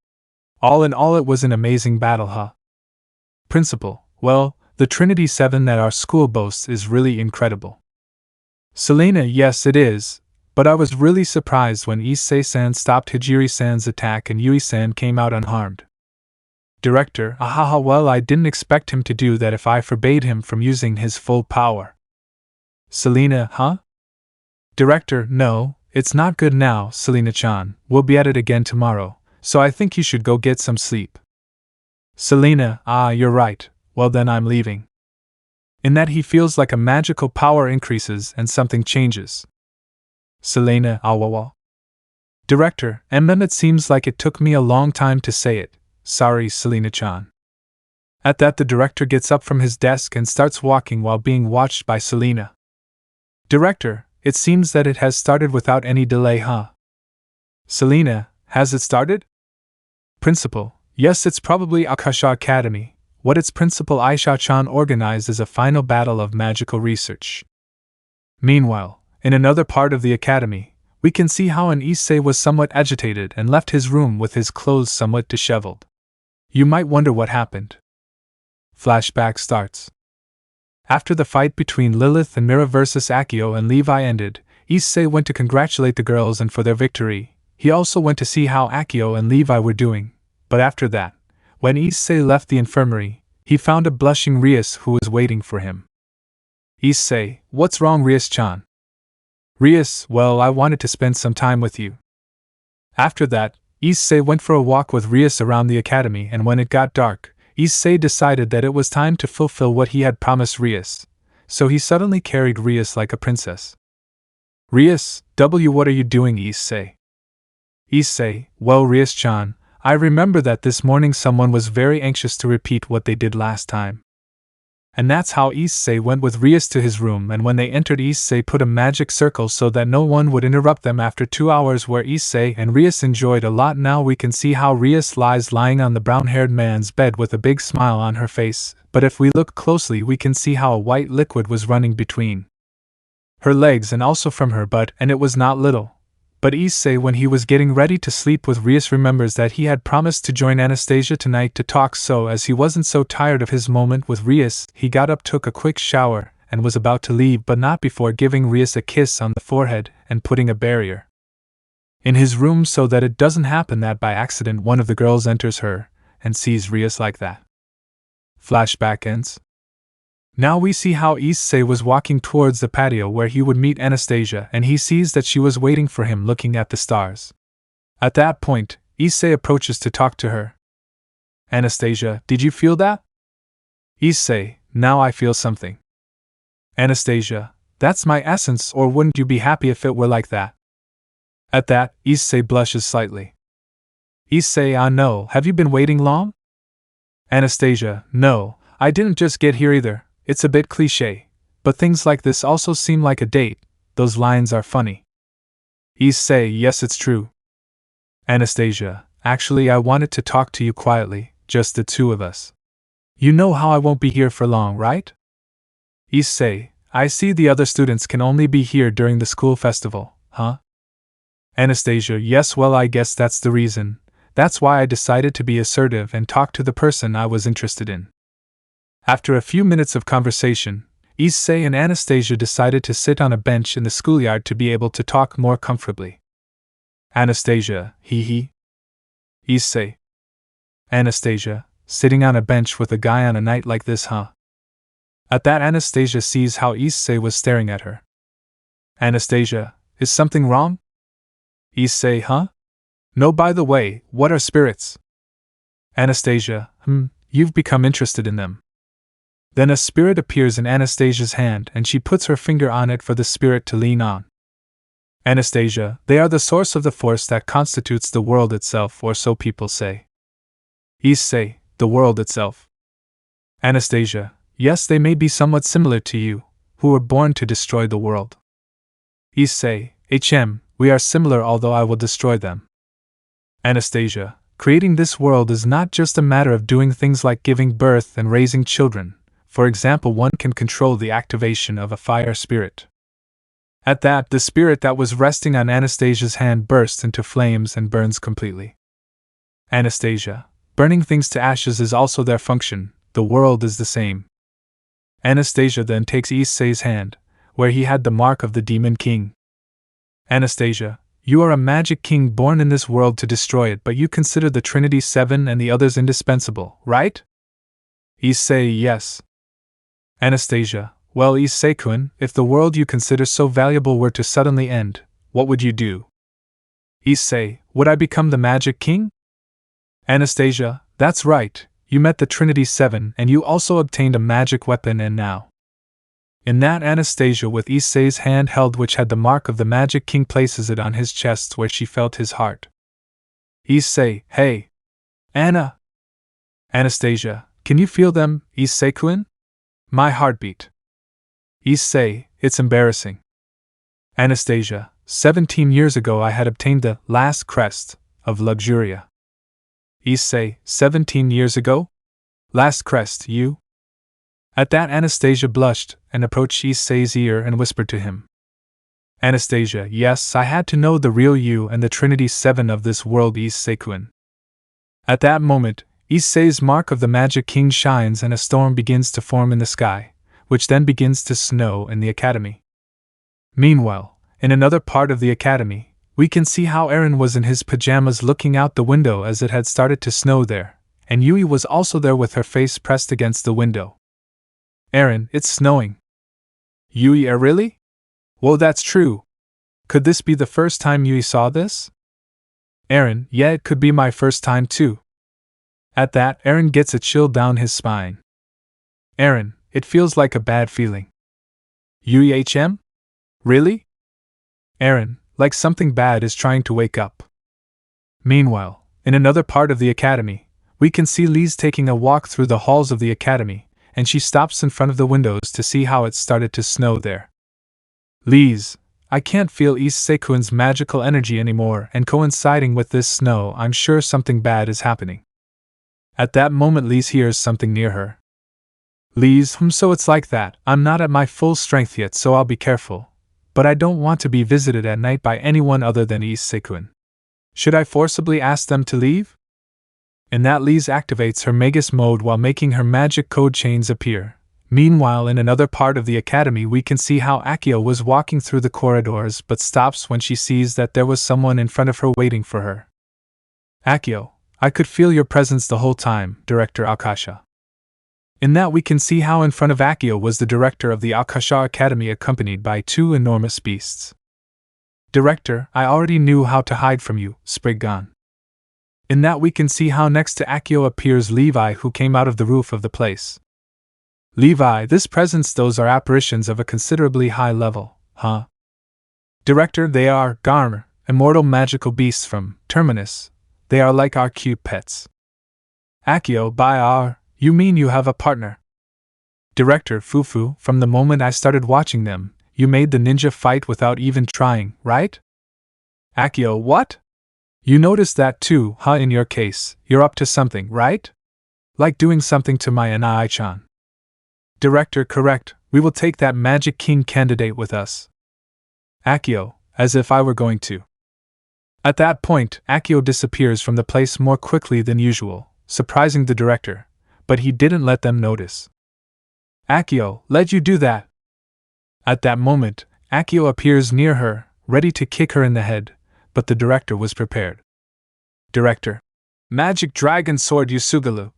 All in all, it was an amazing battle, huh? Principal, well, the Trinity 7 that our school boasts is really incredible. Selena, yes it is, but I was really surprised when Issei-san stopped Hijiri-san's attack and Yui-san came out unharmed. Director, well, I didn't expect him to do that if I forbade him from using his full power. Selena, huh? Director, no, it's not good now, Selena-chan, we'll be at it again tomorrow, so I think you should go get some sleep. Selena, you're right, well then I'm leaving. In that he feels like a magical power increases and something changes. Selena, Director, it seems like it took me a long time to say it. Sorry, Selena-chan. At that, the director gets up from his desk and starts walking while being watched by Selena. Director, it seems that it has started without any delay, huh? Selena, has it started? Principal, yes, it's probably Akasha Academy. What its principal Aisha-chan organized is a final battle of magical research. Meanwhile, in another part of the academy, we can see how an Issei was somewhat agitated and left his room with his clothes somewhat disheveled. You might wonder what happened. Flashback starts. After the fight between Lilith and Mera versus Akio and Levi ended, Issei went to congratulate the girls and for their victory. He also went to see how Akio and Levi were doing, but after that, when Issei left the infirmary, he found a blushing Rias who was waiting for him. Issei, what's wrong, Rias-chan? Rias, well, I wanted to spend some time with you. After that, Issei went for a walk with Rias around the academy, and when it got dark, Issei decided that it was time to fulfill what he had promised Rias, so he suddenly carried Rias like a princess. Rias, what are you doing, Issei? Issei, well, Rias-chan, I remember that this morning someone was very anxious to repeat what they did last time. And that's how Issei went with Rias to his room, and when they entered, Issei put a magic circle so that no one would interrupt them. After 2 hours where Issei and Rias enjoyed a lot, now we can see how Rias lies lying on the brown-haired man's bed with a big smile on her face, but if we look closely we can see how a white liquid was running between her legs and also from her butt, and it was not little. But Issei, when he was getting ready to sleep with Rias, remembers that he had promised to join Anastasia tonight to talk, so as he wasn't so tired of his moment with Rias, he got up, took a quick shower, and was about to leave, but not before giving Rias a kiss on the forehead and putting a barrier in his room so that it doesn't happen that by accident one of the girls enters her and sees Rias like that. Flashback ends. Now we see how Issei was walking towards the patio where he would meet Anastasia, and he sees that she was waiting for him looking at the stars. At that point, Issei approaches to talk to her. Anastasia, did you feel that? Issei, now I feel something. Anastasia, that's my essence, or wouldn't you be happy if it were like that? At that, Issei blushes slightly. Issei, no, have you been waiting long? Anastasia, no, I didn't just get here either. It's a bit cliché, but things like this also seem like a date. Those lines are funny. Issei, yes, it's true. Anastasia, Actually, I wanted to talk to you quietly, just the two of us. You know how I won't be here for long, right? Issei, I see the other students can only be here during the school festival, huh? Anastasia, yes, well, I guess that's the reason. That's why I decided to be assertive and talk to the person I was interested in. After a few minutes of conversation, Issei and Anastasia decided to sit on a bench in the schoolyard to be able to talk more comfortably. Anastasia, hee. Issei. Anastasia, sitting on a bench with a guy on a night like this, huh? At that, Anastasia sees how Issei was staring at her. Anastasia, is something wrong? Issei, huh? No, by the way, what are spirits? Anastasia, you've become interested in them. Then a spirit appears in Anastasia's hand and she puts her finger on it for the spirit to lean on. Anastasia, they are the source of the force that constitutes the world itself, or so people say. Issei, the world itself. Anastasia, yes, they may be somewhat similar to you, who were born to destroy the world. Issei, we are similar, although I will destroy them. Anastasia, creating this world is not just a matter of doing things like giving birth and raising children. For example, one can control the activation of a fire spirit. At that, the spirit that was resting on Anastasia's hand bursts into flames and burns completely. Anastasia, burning things to ashes is also their function, the world is the same. Anastasia then takes Issei's hand, where he had the mark of the Demon King. Anastasia, you are a magic king born in this world to destroy it, but you consider the Trinity 7 and the others indispensable, right? Issei, yes. Anastasia, well, Issei-kun, if the world you consider so valuable were to suddenly end, what would you do? Issei, would I become the magic king? Anastasia, that's right, you met the Trinity 7 and you also obtained a magic weapon, and now. In that, Anastasia, with Issei's hand held which had the mark of the magic king, places it on his chest where she felt his heart. Issei, hey! Anna! Anastasia, can you feel them, Issei-kun? My heartbeat. Issei, it's embarrassing. Anastasia, 17 years ago I had obtained the last crest of Luxuria. Issei, 17 years ago? Last crest, you? At that, Anastasia blushed and approached Issei's ear and whispered to him. Anastasia, yes, I had to know the real you and the Trinity 7 of this world, Issei-kun. At that moment, Issei's mark of the Magic King shines and a storm begins to form in the sky, which then begins to snow in the academy. Meanwhile, in another part of the academy, we can see how Eren was in his pajamas looking out the window as it had started to snow there, and Yui was also there with her face pressed against the window. Eren, it's snowing. Yui, really? Whoa, that's true. Could this be the first time Yui saw this? Eren, yeah, it could be my first time too. At that, Eren gets a chill down his spine. Eren, it feels like a bad feeling. Yui, really? Eren, like something bad is trying to wake up. Meanwhile, in another part of the academy, we can see Lise taking a walk through the halls of the academy, and she stops in front of the windows to see how it started to snow there. Lise, I can't feel Issei-kun's magical energy anymore, and coinciding with this snow, I'm sure something bad is happening. At that moment, Lise hears something near her. Lise, so it's like that. I'm not at my full strength yet, so I'll be careful. But I don't want to be visited at night by anyone other than Issei-kun. Should I forcibly ask them to leave? In that, Lise activates her Magus mode while making her magic code chains appear. Meanwhile, in another part of the academy, we can see how Akeno was walking through the corridors but stops when she sees that there was someone in front of her waiting for her. Akeno, I could feel your presence the whole time, Director Akasha. In that, we can see how in front of Akeno was the director of the Akasha Academy accompanied by two enormous beasts. Director, I already knew how to hide from you, Spriggan. In that, we can see how next to Akeno appears Levi, who came out of the roof of the place. Levi, this presence, those are apparitions of a considerably high level, huh? Director, they are, Garm, immortal magical beasts from Terminus. They are like our cute pets. Akeno, by our, you mean you have a partner? Director, Fufu, from the moment I started watching them, you made the ninja fight without even trying, right? Akeno, what? You noticed that too, huh? In your case, you're up to something, right? Like doing something to my Eay-chan. Director, correct, we will take that Magic King candidate with us. Akeno, as if I were going to. At that point, Akeno disappears from the place more quickly than usual, surprising the director, but he didn't let them notice. Akeno, let you do that? At that moment, Akeno appears near her, ready to kick her in the head, but the director was prepared. Director. Magic Dragon Sword Yusugalu.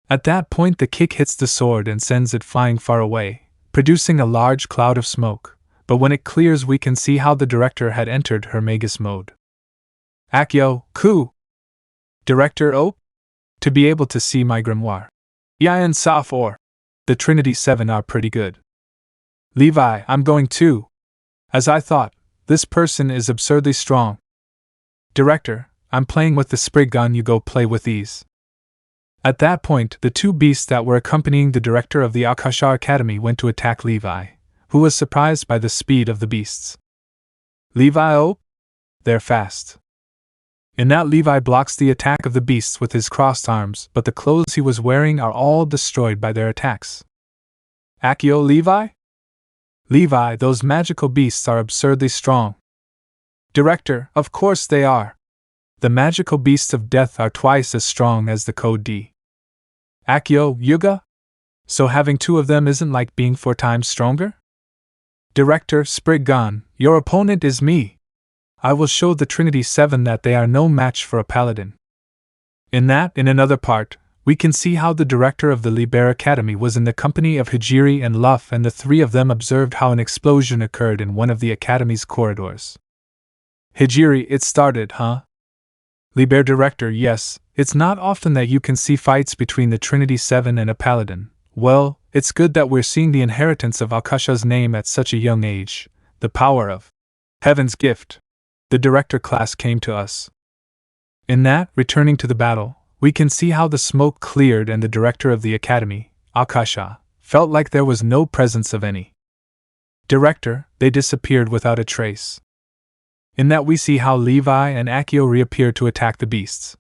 At that point the kick hits the sword and sends it flying far away, producing a large cloud of smoke, but when it clears we can see how the director had entered her Magus mode. Akeno, ku! Director, oh? To be able to see my grimoire. Eay and Saf or the Trinity 7 are pretty good. Levi, I'm going too. As I thought, this person is absurdly strong. Director, I'm playing with the sprig gun, you go play with these. At that point, the two beasts that were accompanying the director of the Akasha Academy went to attack Levi, who was surprised by the speed of the beasts. Levi, oh? They're fast. In that, Levi blocks the attack of the beasts with his crossed arms, but the clothes he was wearing are all destroyed by their attacks. Akeno, Levi? Levi, those magical beasts are absurdly strong. Director, of course they are. The magical beasts of death are twice as strong as the Code D. Akeno, Yuga? So having two of them isn't like being 4 times stronger? Director, Spriggan, your opponent is me. I will show the Trinity 7 that they are no match for a paladin. In another part, we can see how the director of the Liber Academy was in the company of Hijiri and Luff, and the three of them observed how an explosion occurred in one of the Academy's corridors. Hijiri, it started, huh? Liber Director, yes, it's not often that you can see fights between the Trinity 7 and a paladin. Well, it's good that we're seeing the inheritance of Akasha's name at such a young age, the power of Heaven's gift. The director class came to us. In that, returning to the battle, we can see how the smoke cleared and the director of the academy, Akasha, felt like there was no presence of any director, they disappeared without a trace. In that we see how Levi and Akeno reappear to attack the beasts.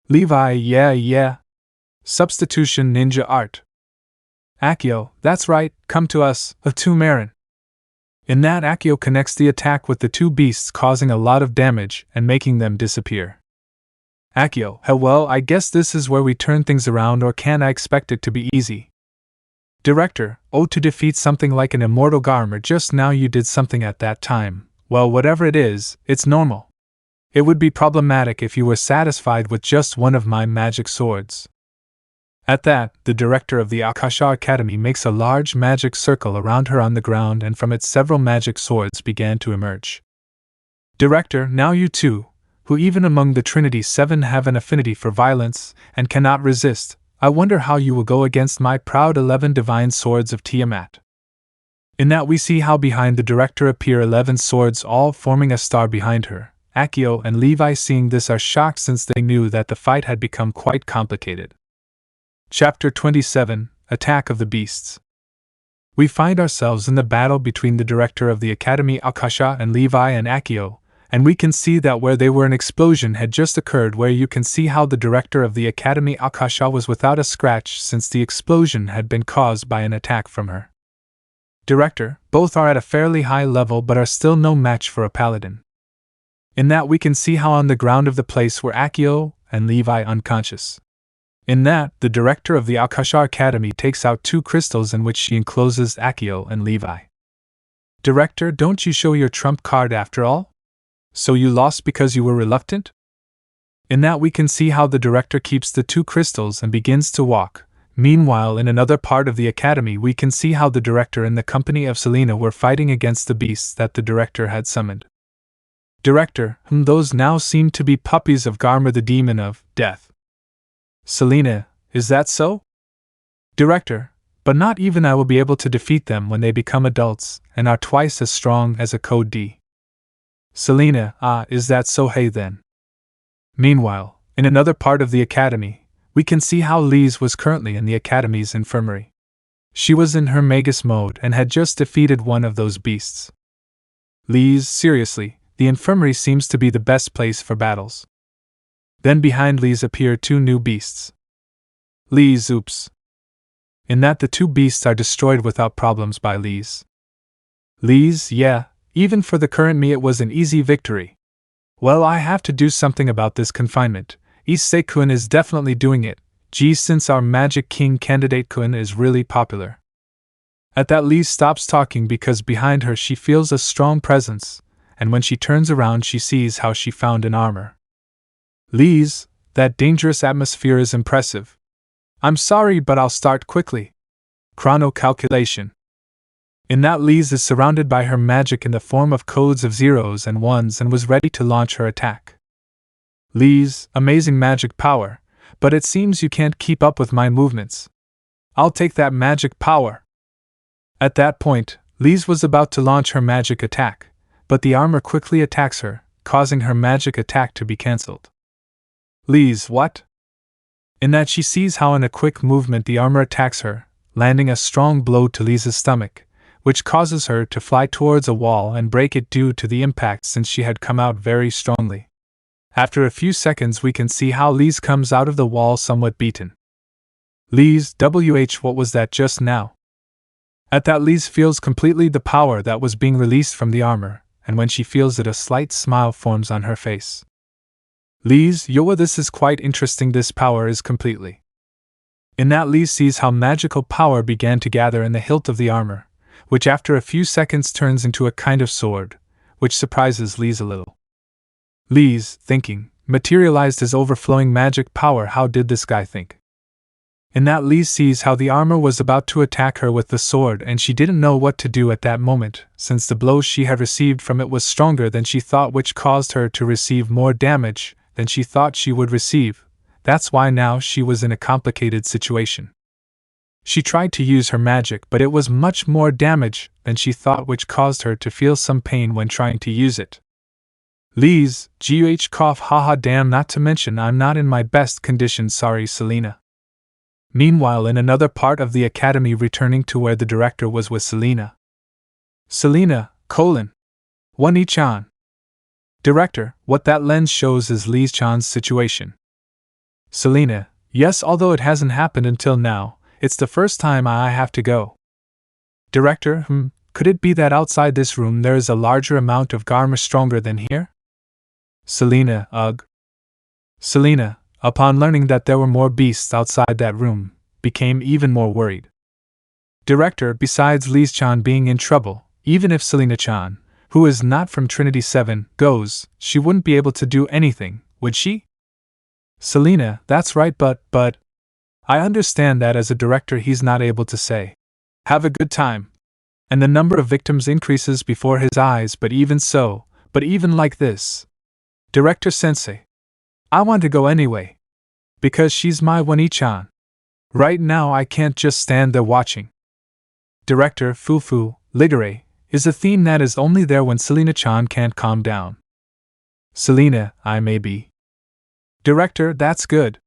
Levi, yeah. Substitution ninja art. Akeno, that's right, come to us, to Marin. In that, Akeno connects the attack with the two beasts, causing a lot of damage and making them disappear. Akeno, well, I guess this is where we turn things around, or can I expect it to be easy? Director, to defeat something like an immortal Garmer just now you did something at that time. Well, whatever it is, it's normal. It would be problematic if you were satisfied with just one of my magic swords. At that, the director of the Akasha Academy makes a large magic circle around her on the ground, and from it several magic swords began to emerge. Director, now you too, who even among the Trinity 7 have an affinity for violence and cannot resist, I wonder how you will go against my proud 11 divine swords of Tiamat. In that we see how behind the director appear 11 swords, all forming a star behind her. Akeno and Levi, seeing this, are shocked since they knew that the fight had become quite complicated. Chapter 27, Attack of the Beasts. We find ourselves in the battle between the director of the Academy Akasha and Levi and Akeno, and we can see that where they were an explosion had just occurred, where you can see how the director of the Academy Akasha was without a scratch since the explosion had been caused by an attack from her director. Both are at a fairly high level but are still no match for a paladin. In that we can see how on the ground of the place were Akeno and Levi unconscious. In that, the director of the Akasha Academy takes out 2 crystals in which she encloses Akeno and Levi. Director, don't you show your trump card after all? So you lost because you were reluctant? In that we can see how the director keeps the 2 crystals and begins to walk. Meanwhile, in another part of the academy we can see how the director and the company of Selena were fighting against the beasts that the director had summoned. Director, those now seem to be puppies of Garmer, the demon of death. Selena, is that so? Director, but not even I will be able to defeat them when they become adults, and are twice as strong as a Code D. Selena, is that so? Hey then. Meanwhile, in another part of the academy, we can see how Lise was currently in the academy's infirmary. She was in her Magus mode and had just defeated one of those beasts. Lise, seriously, the infirmary seems to be the best place for battles. Then behind Lee's appear two new beasts. Lee's oops. In that the two beasts are destroyed without problems by Lee's. Lee's, yeah, even for the current me it was an easy victory. Well, I have to do something about this confinement. Issei-kun is definitely doing it, since our Magic King candidate-kun is really popular. At that Lee stops talking because behind her she feels a strong presence, and when she turns around she sees how she found an armor. Lee's, that dangerous atmosphere is impressive. I'm sorry but I'll start quickly. Chrono calculation. In that Lee's is surrounded by her magic in the form of codes of zeros and ones and was ready to launch her attack. Lee's, amazing magic power, but it seems you can't keep up with my movements. I'll take that magic power. At that point, Lee's was about to launch her magic attack, but the armor quickly attacks her, causing her magic attack to be cancelled. Lee's, what? In that she sees how in a quick movement the armor attacks her, landing a strong blow to Lee's stomach, which causes her to fly towards a wall and break it due to the impact since she had come out very strongly. After a few seconds we can see how Lee's comes out of the wall somewhat beaten. Lee's, what was that just now? At that Lee's feels completely the power that was being released from the armor, and when she feels it a slight smile forms on her face. Lee's, this is quite interesting, this power is completely. In that Lee sees how magical power began to gather in the hilt of the armor, which after a few seconds turns into a kind of sword, which surprises Lee's a little. Lee's, thinking, materialized his overflowing magic power. How did this guy think? In that Lee sees how the armor was about to attack her with the sword and she didn't know what to do at that moment, since the blow she had received from it was stronger than she thought, which caused her to receive more damage than she thought she would receive. That's why now she was in a complicated situation. She tried to use her magic, but it was much more damage than she thought, which caused her to feel some pain when trying to use it. Lee's, cough, haha, damn, not to mention I'm not in my best condition, sorry, Selena. Meanwhile, in another part of the academy, returning to where the director was with Selena. Selena, 1E-chan. Director, what that lens shows is Lee's-chan's situation. Selena, yes, although it hasn't happened until now, it's the first time I have to go. Director, could it be that outside this room there is a larger amount of armor stronger than here? Selena, ugh. Selena, upon learning that there were more beasts outside that room, became even more worried. Director, besides Lee's-chan being in trouble, even if Selena-chan, who is not from Trinity 7, goes, she wouldn't be able to do anything, would she? Selena, that's right, but, I understand that as a director he's not able to say, have a good time. And the number of victims increases before his eyes, but even so, but even like this. Director Sensei, I want to go anyway. Because she's my 1E-chan. Right now I can't just stand there watching. Director Fufu, Ligure, is a theme that is only there when Selena-chan can't calm down. Selena, I may be. Director, that's good.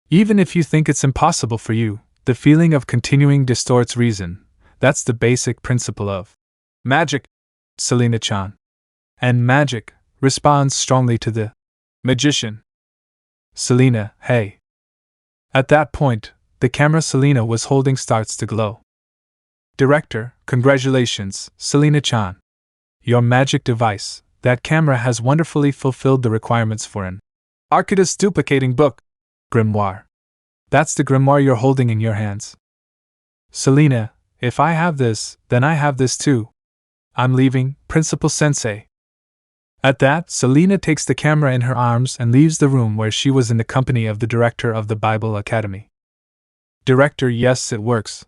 Even if you think it's impossible for you, the feeling of continuing distorts reason. That's the basic principle of magic, Selena-chan. And magic responds strongly to the magician. Selena, hey. At that point, the camera Selena was holding starts to glow. Director, congratulations, Selena-chan. Your magic device, that camera has wonderfully fulfilled the requirements for an Arcadus duplicating book. Grimoire. That's the grimoire you're holding in your hands. Selena, if I have this, then I have this too. I'm leaving, Principal Sensei. At that, Selena takes the camera in her arms and leaves the room where she was in the company of the director of the Bible Academy. Director, yes, it works.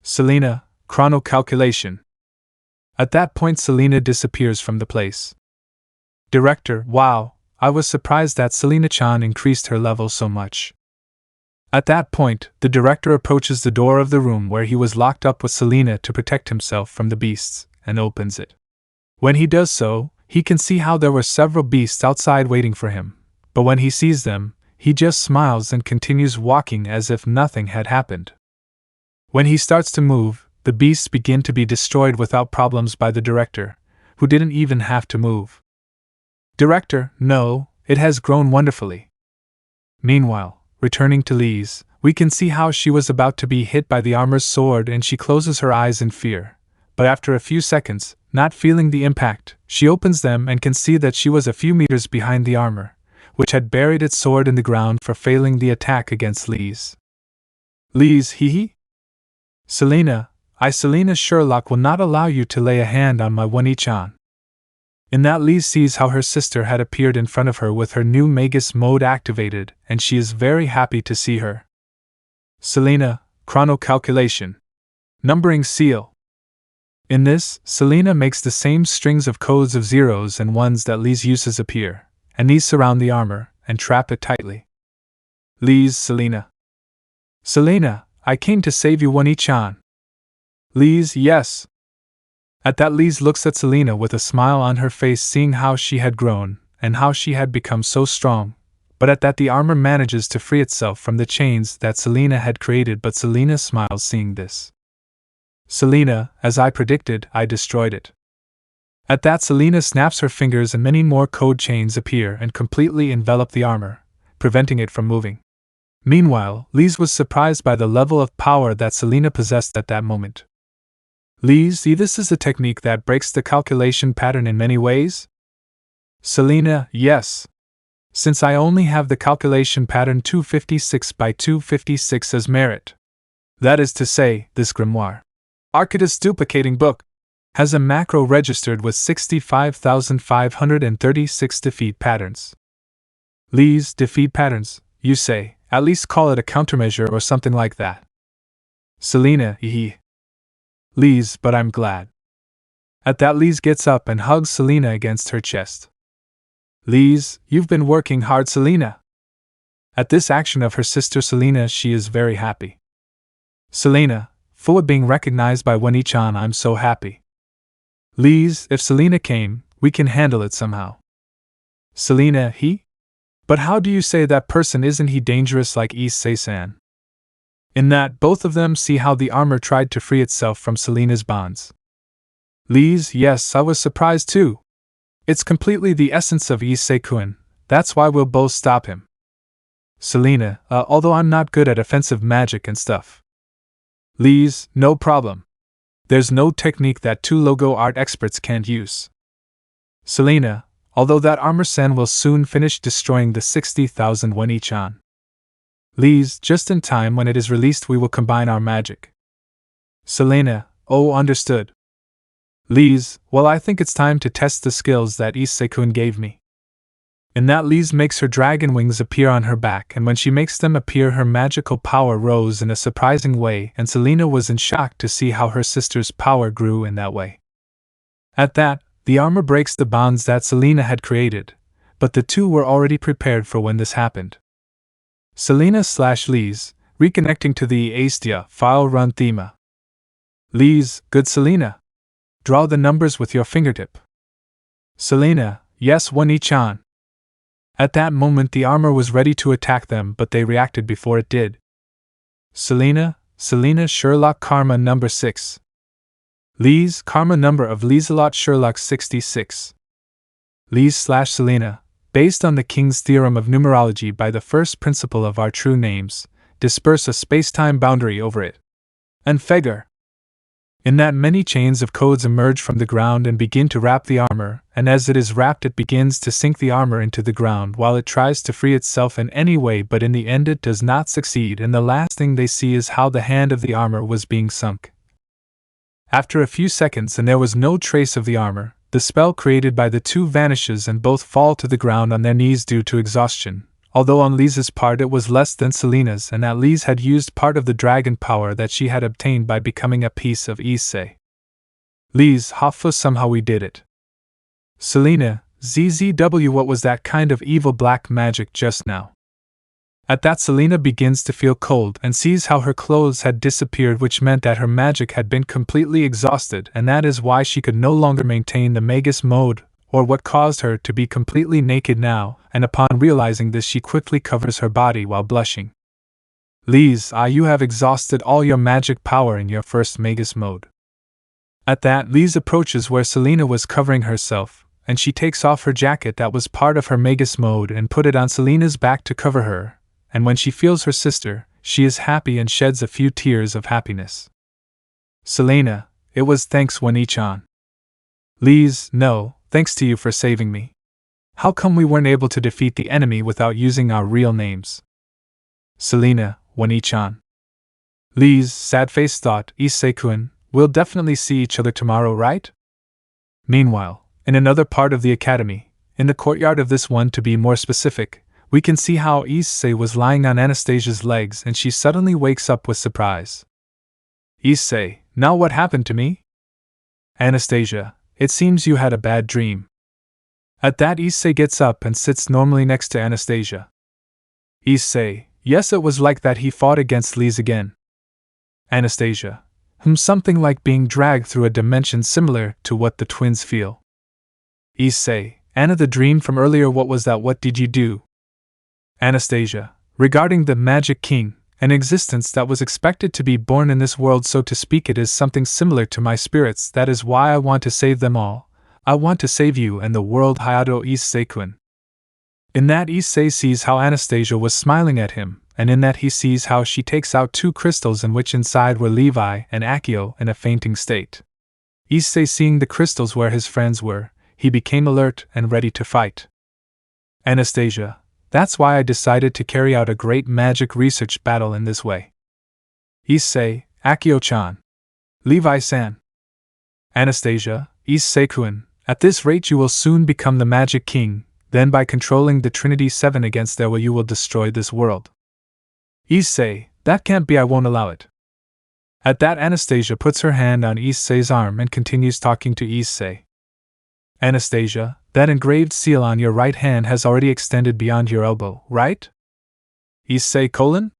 Selena, chrono calculation. At that point, Selena disappears from the place. Director, wow, I was surprised that Selena-chan increased her level so much. At that point, the director approaches the door of the room where he was locked up with Selena to protect himself from the beasts, and opens it. When he does so, he can see how there were several beasts outside waiting for him, but when he sees them, he just smiles and continues walking as if nothing had happened. When he starts to move, the beasts begin to be destroyed without problems by the director, who didn't even have to move. Director, no, it has grown wonderfully. Meanwhile, returning to Lise, we can see how she was about to be hit by the armor's sword and she closes her eyes in fear. But after a few seconds, not feeling the impact, she opens them and can see that she was a few meters behind the armor, which had buried its sword in the ground for failing the attack against Lise. Lise, hee. Selena, Selena Sherlock will not allow you to lay a hand on my One-chan. In that Lise sees how her sister had appeared in front of her with her new Magus mode activated, and she is very happy to see her. Selena, chrono calculation. Numbering seal. In this, Selena makes the same strings of codes of zeros and ones that Lise uses appear, and these surround the armor and trap it tightly. Lise, Selena. Selena, I came to save you, One-chan. Lise, yes. At that, Lise looks at Selena with a smile on her face, seeing how she had grown and how she had become so strong. But at that, the armor manages to free itself from the chains that Selena had created, but Selena smiles seeing this. Selena, as I predicted, I destroyed it. At that, Selena snaps her fingers and many more code chains appear and completely envelop the armor, preventing it from moving. Meanwhile, Lise was surprised by the level of power that Selena possessed at that moment. Lise, this is a technique that breaks the calculation pattern in many ways? Selena, yes. Since I only have the calculation pattern 256 by 256 as merit. That is to say, this grimoire, Arcadus duplicating book, has a macro registered with 65,536 defeat patterns. Lise, defeat patterns, you say, at least call it a countermeasure or something like that. Selena, Lise, but I'm glad. At that, Lise gets up and hugs Selena against her chest. Lise, you've been working hard, Selena. At this action of her sister Selena, she is very happy. Selena, full of being recognized by One-chan, I'm so happy. Lise, if Selena came, we can handle it somehow. Selena, But how do you say that person isn't dangerous like Issei-san? In that, both of them see how the armor tried to free itself from Selena's bonds. Lise, yes, I was surprised too. It's completely the essence of Issei-kun, that's why we'll both stop him. Selena, although I'm not good at offensive magic and stuff. Lise, no problem. There's no technique that two logo art experts can't use. Selena, although that armor-sen will soon finish destroying the 60,000 One-chan. Lise, just in time, when it is released we will combine our magic. Selena, oh, understood. Lise, well, I think it's time to test the skills that Issei-kun gave me. In that, Lise makes her dragon wings appear on her back, and when she makes them appear her magical power rose in a surprising way, and Selena was in shock to see how her sister's power grew in that way. At that, the armor breaks the bonds that Selena had created, but the two were already prepared for when this happened. Selena/Lise, reconnecting to the Astia file run thema. Lise, good Selena. Draw the numbers with your fingertip. Selena, yes, One-chan. At that moment the armor was ready to attack them, but they reacted before it did. Selena Sherlock Karma number 6. Lise, Karma number of Liselot Sherlock 66. Lise/Selena, based on the King's theorem of numerology by the first principle of our true names, disperse a space-time boundary over it. And figure. In that, many chains of codes emerge from the ground and begin to wrap the armor, and as it is wrapped it begins to sink the armor into the ground while it tries to free itself in any way, but in the end it does not succeed, and the last thing they see is how the hand of the armor was being sunk. After a few seconds and there was no trace of the armor, the spell created by the two vanishes and both fall to the ground on their knees due to exhaustion, although on Lise's part it was less than Selena's, and that Lise had used part of the dragon power that she had obtained by becoming a piece of Issei. Lise, Hoffa, somehow we did it. Selena, ZZW, what was that kind of evil black magic just now? At that, Selena begins to feel cold and sees how her clothes had disappeared, which meant that her magic had been completely exhausted, and that is why she could no longer maintain the Magus mode, or what caused her to be completely naked now, and upon realizing this she quickly covers her body while blushing. Lise, you have exhausted all your magic power in your first Magus mode. At that, Lise approaches where Selena was covering herself, and she takes off her jacket that was part of her Magus mode and put it on Selena's back to cover her, and when she feels her sister, she is happy and sheds a few tears of happiness. Selena, it was thanks when Ichan. Lees, no, thanks to you for saving me. How come we weren't able to defeat the enemy without using our real names? Selena, when Ichan. Lees, sad-faced thought, Issei-kun, we'll definitely see each other tomorrow, right? Meanwhile, in another part of the academy, in the courtyard of this one to be more specific, we can see how Issei was lying on Anastasia's legs and she suddenly wakes up with surprise. Issei, now what happened to me? Anastasia, it seems you had a bad dream. At that, Issei gets up and sits normally next to Anastasia. Issei, yes, it was like that he fought against Lees again. Anastasia, something like being dragged through a dimension similar to what the twins feel. Issei, Anna, the dream from earlier, what was that? What did you do? Anastasia, regarding the Magic King, an existence that was expected to be born in this world, so to speak, it is something similar to my spirits. That is why I want to save them all. I want to save you and the world. Hayato Issei-kun. In that, Issei sees how Anastasia was smiling at him, and in that he sees how she takes out 2 crystals in which inside were Levi and Akeno in a fainting state. Issei, seeing the crystals where his friends were, he became alert and ready to fight. Anastasia, that's why I decided to carry out a great magic research battle in this way. Issei, Akeno-chan. Levi-san. Anastasia, Issei-kun, at this rate you will soon become the Magic King, then by controlling the Trinity 7 against their will you will destroy this world. Issei, that can't be, I won't allow it. At that, Anastasia puts her hand on Issei's arm and continues talking to Issei. Anastasia, that engraved seal on your right hand has already extended beyond your elbow, right? Issei :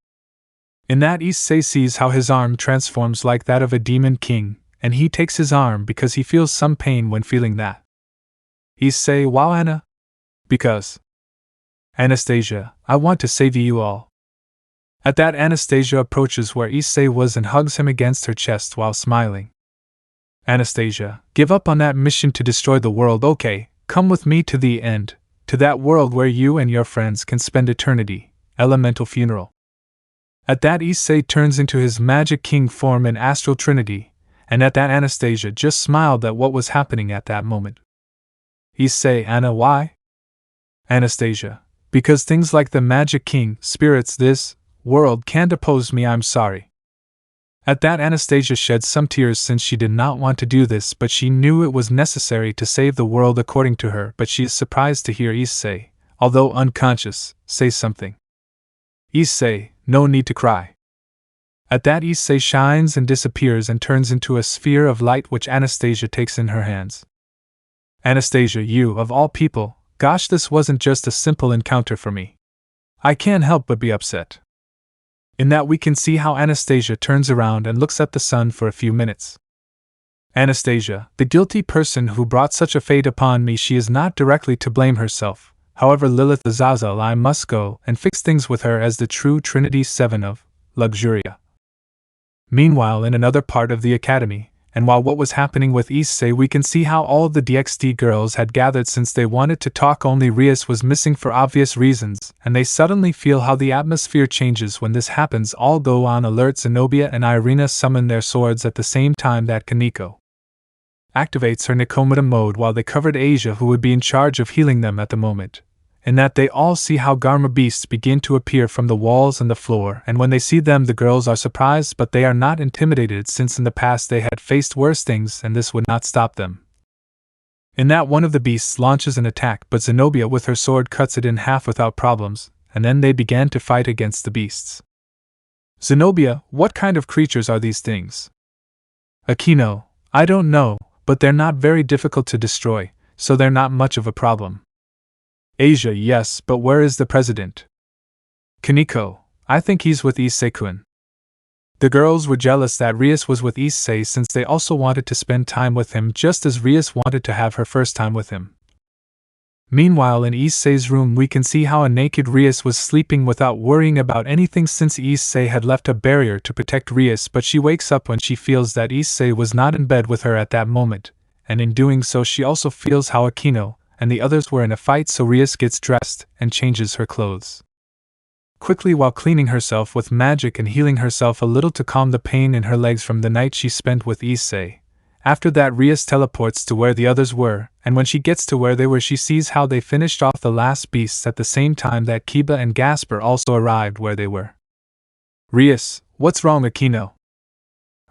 In that, Issei sees how his arm transforms like that of a demon king, and he takes his arm because he feels some pain when feeling that. Issei: wow, Anna? Because. Anastasia, I want to save you all. At that, Anastasia approaches where Issei was and hugs him against her chest while smiling. Anastasia, give up on that mission to destroy the world, okay? Come with me to the end, to that world where you and your friends can spend eternity, elemental funeral. At that, Issei turns into his Magic King form in Astral Trinity, and at that, Anastasia just smiled at what was happening at that moment. Issei: Anna, why? Anastasia: because things like the Magic King, spirits, this world can't oppose me, I'm sorry. At that, Anastasia shed some tears since she did not want to do this, but she knew it was necessary to save the world according to her. But she is surprised to hear Issei, although unconscious, say something. Issei: no need to cry. At that, Issei shines and disappears and turns into a sphere of light which Anastasia takes in her hands. Anastasia, you, of all people, gosh, this wasn't just a simple encounter for me. I can't help but be upset. In that, we can see how Anastasia turns around and looks at the sun for a few minutes. Anastasia, the guilty person who brought such a fate upon me, she is not directly to blame herself. However, Lilith Azazel, I must go and fix things with her as the true Trinity 7 of Luxuria. Meanwhile, in another part of the academy, and while what was happening with Issei, we can see how all the DxD girls had gathered since they wanted to talk. Only Rias was missing for obvious reasons, and they suddenly feel how the atmosphere changes when this happens. All go on alert. Zenobia and Irina summon their swords at the same time that Kaneko activates her Nikomata mode while they covered Asia, who would be in charge of healing them at the moment. In that, they all see how Garma beasts begin to appear from the walls and the floor, and when they see them, the girls are surprised, but they are not intimidated since in the past they had faced worse things and this would not stop them. In that, one of the beasts launches an attack, but Zenobia with her sword cuts it in half without problems, and then they began to fight against the beasts. Zenobia: what kind of creatures are these things? Akeno: I don't know, but they're not very difficult to destroy, so they're not much of a problem. Asia: yes, but where is the president? Kaneko: I think he's with Issei-kun. The girls were jealous that Rias was with Issei since they also wanted to spend time with him, just as Rias wanted to have her first time with him. Meanwhile, in Issei's room, we can see how a naked Rias was sleeping without worrying about anything since Issei had left a barrier to protect Rias, but she wakes up when she feels that Issei was not in bed with her at that moment, and in doing so she also feels how Akeno, and the others were in a fight, so Rias gets dressed and changes her clothes quickly while cleaning herself with magic and healing herself a little to calm the pain in her legs from the night she spent with Issei. After that, Rias teleports to where the others were, and when she gets to where they were, she sees how they finished off the last beasts at the same time that Kiba and Gasper also arrived where they were. Rias, what's wrong, Akeno?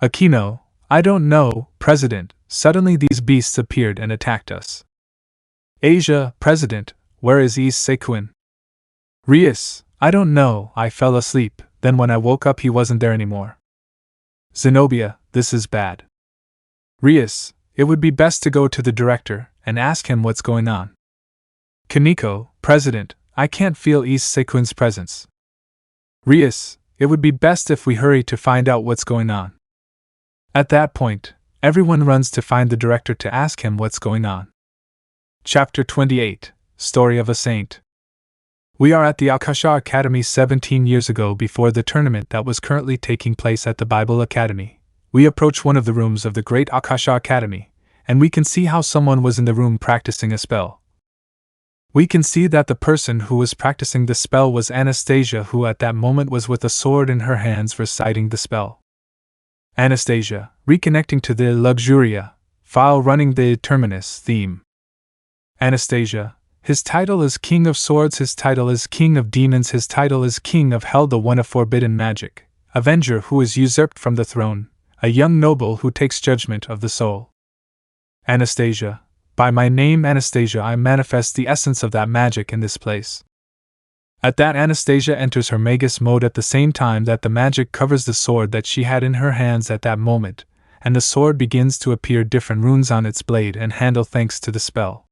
Akeno, I don't know, President. Suddenly these beasts appeared and attacked us. Asia, President, where is Issei-kun? Rias, I don't know, I fell asleep, then when I woke up he wasn't there anymore. Zenobia, this is bad. Rias, it would be best to go to the director and ask him what's going on. Kaneko, President, I can't feel Issei-kun's presence. Rias, it would be best if we hurry to find out what's going on. At that point, everyone runs to find the director to ask him what's going on. Chapter 28, Story of a Saint. We are at the Akasha Academy 17 years ago before the tournament that was currently taking place at the Bible Academy. We approach one of the rooms of the great Akasha Academy, and we can see how someone was in the room practicing a spell. We can see that the person who was practicing the spell was Anastasia, who at that moment was with a sword in her hands reciting the spell. Anastasia, reconnecting to the Luxuria file running the Terminus theme. Anastasia, his title is King of Swords, his title is King of Demons, his title is King of Hell, the one of forbidden magic, Avenger who is usurped from the throne, a young noble who takes judgment of the soul. Anastasia, by my name Anastasia I manifest the essence of that magic in this place. At that, Anastasia enters her Magus mode at the same time that the magic covers the sword that she had in her hands at that moment, and the sword begins to appear different runes on its blade and handle thanks to the spell.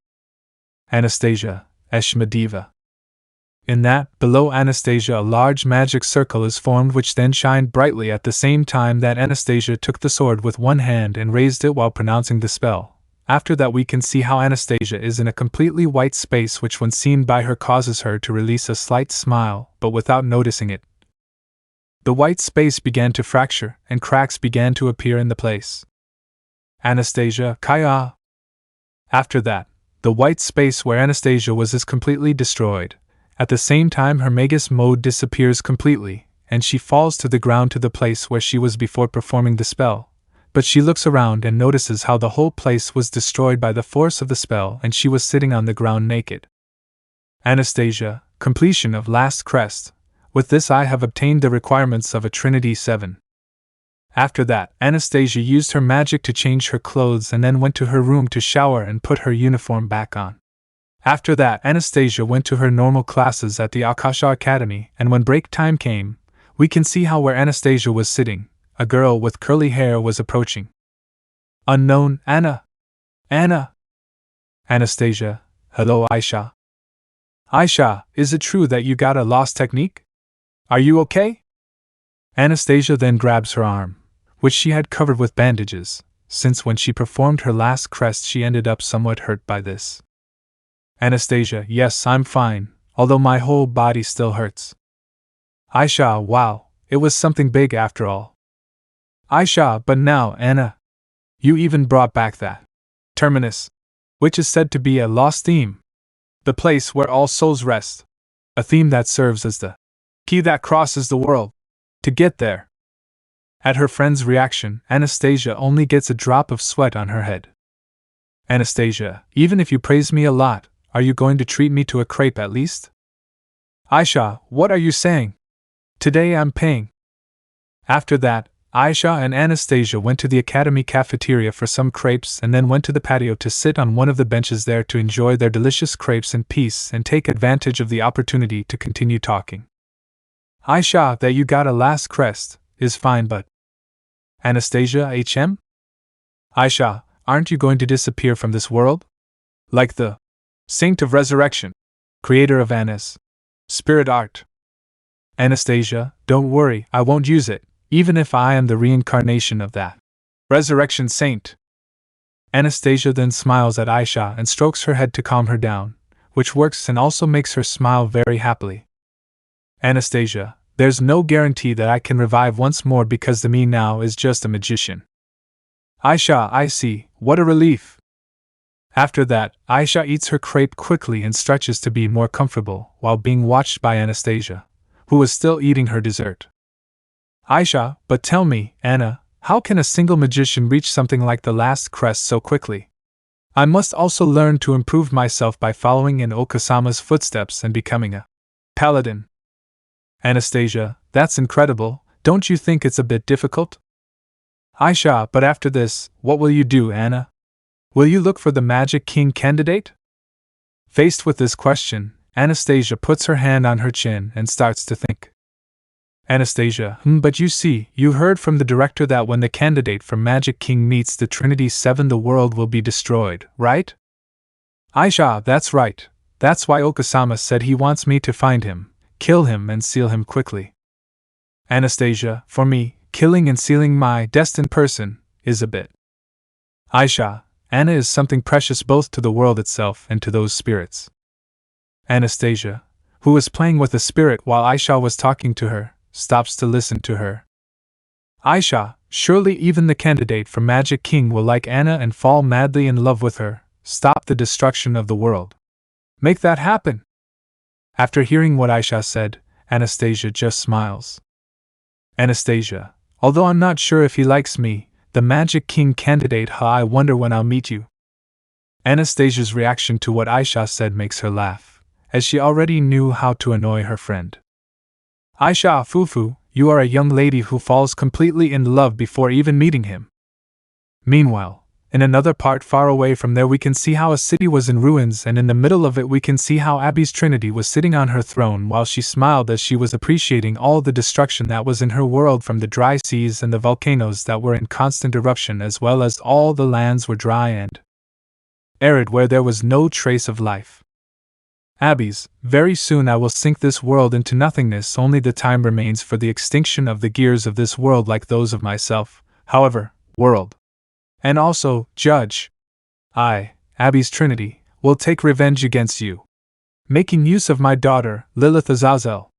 Anastasia, Eshmadiva. In that, below Anastasia a large magic circle is formed which then shined brightly at the same time that Anastasia took the sword with one hand and raised it while pronouncing the spell. After that we can see how Anastasia is in a completely white space which when seen by her causes her to release a slight smile, but without noticing it. The white space began to fracture and cracks began to appear in the place. Anastasia, Kaya. After that, the white space where Anastasia was is completely destroyed. At the same time her Magus mode disappears completely, and she falls to the ground to the place where she was before performing the spell. But she looks around and notices how the whole place was destroyed by the force of the spell and she was sitting on the ground naked. Anastasia, completion of last crest. With this I have obtained the requirements of a Trinity 7. After that, Anastasia used her magic to change her clothes and then went to her room to shower and put her uniform back on. After that, Anastasia went to her normal classes at the Akasha Academy, and when break time came, we can see how where Anastasia was sitting, a girl with curly hair was approaching. Unknown, Anna. Anna. Anastasia, hello Aisha. Aisha, is it true that you got a lost technique? Are you okay? Anastasia then grabs her arm, which she had covered with bandages, since when she performed her last crest she ended up somewhat hurt by this. Anastasia, yes, I'm fine, although my whole body still hurts. Aisha, wow, it was something big after all. Aisha, but now, Anna, you even brought back that Terminus, which is said to be a lost theme. The place where all souls rest. A theme that serves as the key that crosses the world. To get there. At her friend's reaction, Anastasia only gets a drop of sweat on her head. Anastasia, even if you praise me a lot, are you going to treat me to a crepe at least? Aisha, what are you saying? Today I'm paying. After that, Aisha and Anastasia went to the academy cafeteria for some crepes and then went to the patio to sit on one of the benches there to enjoy their delicious crepes in peace and take advantage of the opportunity to continue talking. Aisha, that you got a last crest, is fine, but Anastasia, HM? Aisha, aren't you going to disappear from this world? Like the Saint of Resurrection, creator of Anas, spirit art. Anastasia, don't worry, I won't use it, even if I am the reincarnation of that resurrection saint. Anastasia then smiles at Aisha and strokes her head to calm her down, which works and also makes her smile very happily. Anastasia, there's no guarantee that I can revive once more because the me now is just a magician. Aisha, I see, what a relief. After that, Aisha eats her crepe quickly and stretches to be more comfortable, while being watched by Anastasia, who was still eating her dessert. Aisha, but tell me, Anna, how can a single magician reach something like the last crest so quickly? I must also learn to improve myself by following in Okasama's footsteps and becoming a paladin. Anastasia, that's incredible, don't you think it's a bit difficult? Aisha, but after this, what will you do, Anna? Will you look for the Magic King candidate? Faced with this question, Anastasia puts her hand on her chin and starts to think. Anastasia, but you see, you heard from the director that when the candidate for Magic King meets the Trinity 7 the world will be destroyed, right? Aisha, that's right. That's why Okasama said he wants me to find him, kill him and seal him quickly. Anastasia, for me, killing and sealing my destined person is a bit. Aisha, Anna is something precious both to the world itself and to those spirits. Anastasia, who was playing with a spirit while Aisha was talking to her, stops to listen to her. Aisha, surely even the candidate for Magic King will like Anna and fall madly in love with her. Stop the destruction of the world. Make that happen. After hearing what Aisha said, Anastasia just smiles. Anastasia, although I'm not sure if he likes me, the Magic King candidate, I wonder when I'll meet you. Anastasia's reaction to what Aisha said makes her laugh, as she already knew how to annoy her friend. Aisha Fufu, you are a young lady who falls completely in love before even meeting him. Meanwhile, in another part far away from there we can see how a city was in ruins, and in the middle of it we can see how Abby's Trinity was sitting on her throne while she smiled as she was appreciating all the destruction that was in her world, from the dry seas and the volcanoes that were in constant eruption, as well as all the lands were dry and arid where there was no trace of life. Abby's, very soon I will sink this world into nothingness, only the time remains for the extinction of the gears of this world like those of myself, however, world. And also, Judge. I, Abby's Trinity, will take revenge against you. Making use of my daughter, Lilith Azazel.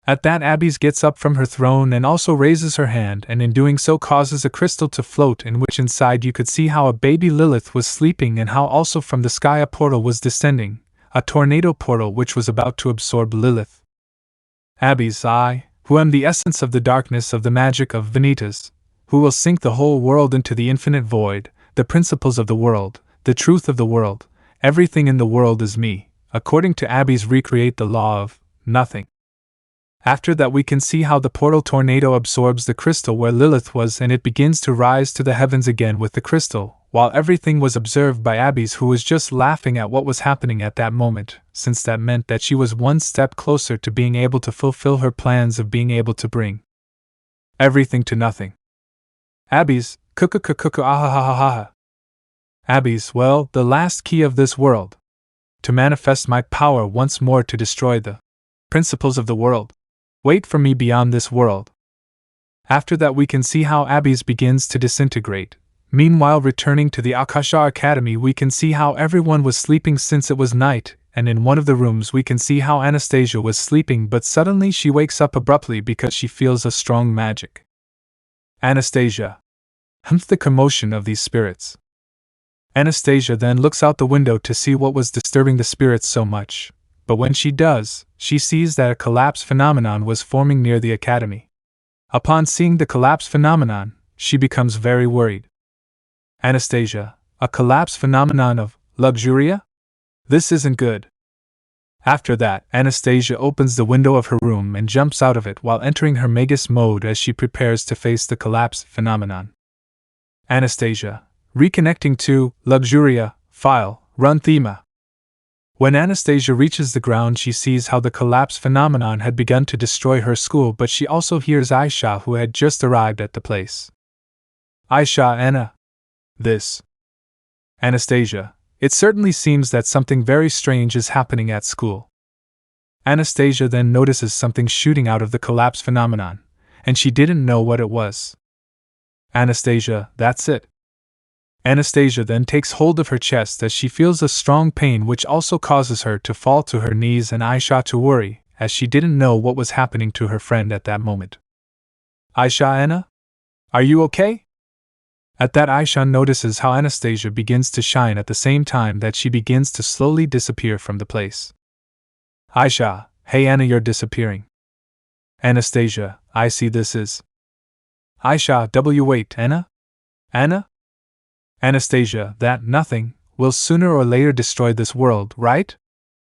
At that Abby's gets up from her throne and also raises her hand, and in doing so causes a crystal to float, in which inside you could see how a baby Lilith was sleeping and how also from the sky a portal was descending. A tornado portal which was about to absorb Lilith. Abby's, I, who am the essence of the darkness of the magic of Vanitas, who will sink the whole world into the infinite void, the principles of the world, the truth of the world, everything in the world is me, according to Abby's recreate the law of nothing. After that we can see how the portal tornado absorbs the crystal where Lilith was, and it begins to rise to the heavens again with the crystal, while everything was observed by Abby's, who was just laughing at what was happening at that moment, since that meant that she was one step closer to being able to fulfill her plans of being able to bring everything to nothing. Abby's, ahahahaha. Abby's, well, the last key of this world. To manifest my power once more to destroy the principles of the world. Wait for me beyond this world. After that we can see how Abby's begins to disintegrate. Meanwhile, returning to the Akasha Academy, we can see how everyone was sleeping since it was night, and in one of the rooms we can see how Anastasia was sleeping, but suddenly she wakes up abruptly because she feels a strong magic. Anastasia. The commotion of these spirits. Anastasia then looks out the window to see what was disturbing the spirits so much, but when she does, she sees that a collapse phenomenon was forming near the academy. Upon seeing the collapse phenomenon, she becomes very worried. Anastasia, a collapse phenomenon of luxuria? This isn't good. After that, Anastasia opens the window of her room and jumps out of it while entering her Magus mode as she prepares to face the collapse phenomenon. Anastasia, reconnecting to luxuria, file, run thema. When Anastasia reaches the ground, she sees how the collapse phenomenon had begun to destroy her school, but she also hears Aisha, who had just arrived at the place. Aisha, Anna. This. Anastasia, it certainly seems that something very strange is happening at school. Anastasia then notices something shooting out of the collapse phenomenon, and she didn't know what it was. Anastasia, that's it. Anastasia then takes hold of her chest as she feels a strong pain, which also causes her to fall to her knees, and Aisha to worry, as she didn't know what was happening to her friend at that moment. Aisha, Anna? Are you okay? At that, Aisha notices how Anastasia begins to shine at the same time that she begins to slowly disappear from the place. Aisha, hey Anna, you're disappearing. Anastasia, I see this is. Aisha, wait, Anna? Anna? Anastasia, that nothing will sooner or later destroy this world, right?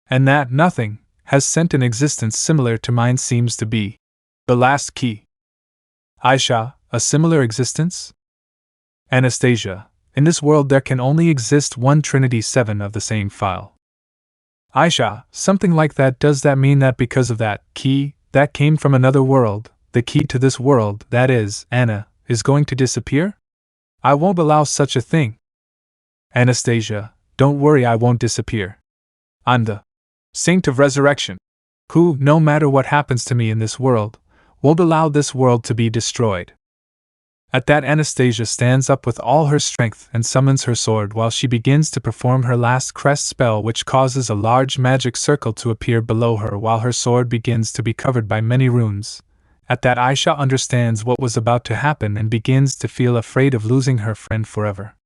And that nothing has sent an existence similar to mine seems to be the last key. Aisha, a similar existence? Anastasia, in this world there can only exist one Trinity 7 of the same file. Aisha, something like that. Does that mean that because of that key that came from another world, the key to this world, that is, Anna, is going to disappear? I won't allow such a thing. Anastasia, don't worry, I won't disappear. I'm the Saint of Resurrection, who, no matter what happens to me in this world, won't allow this world to be destroyed. At that, Anastasia stands up with all her strength and summons her sword while she begins to perform her last crest spell, which causes a large magic circle to appear below her while her sword begins to be covered by many runes. At that, Aisha understands what was about to happen and begins to feel afraid of losing her friend forever.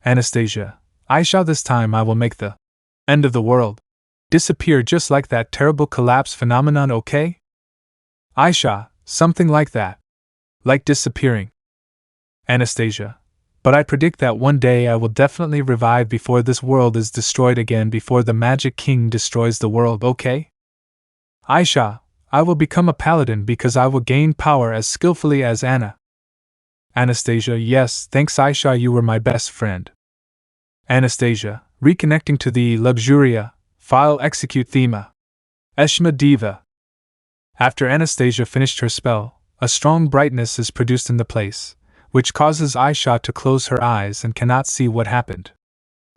Anastasia, Aisha, this time I will make the end of the world disappear just like that terrible collapse phenomenon, okay? Aisha, something like that. Like disappearing. Anastasia, but I predict that one day I will definitely revive before this world is destroyed again, before the Magic King destroys the world, okay? Aisha, I will become a paladin because I will gain power as skillfully as Anna. Anastasia, yes, thanks Aisha, you were my best friend. Anastasia, reconnecting to the Luxuria file, execute thema. Eshma Diva. After Anastasia finished her spell, a strong brightness is produced in the place, which causes Aisha to close her eyes and cannot see what happened.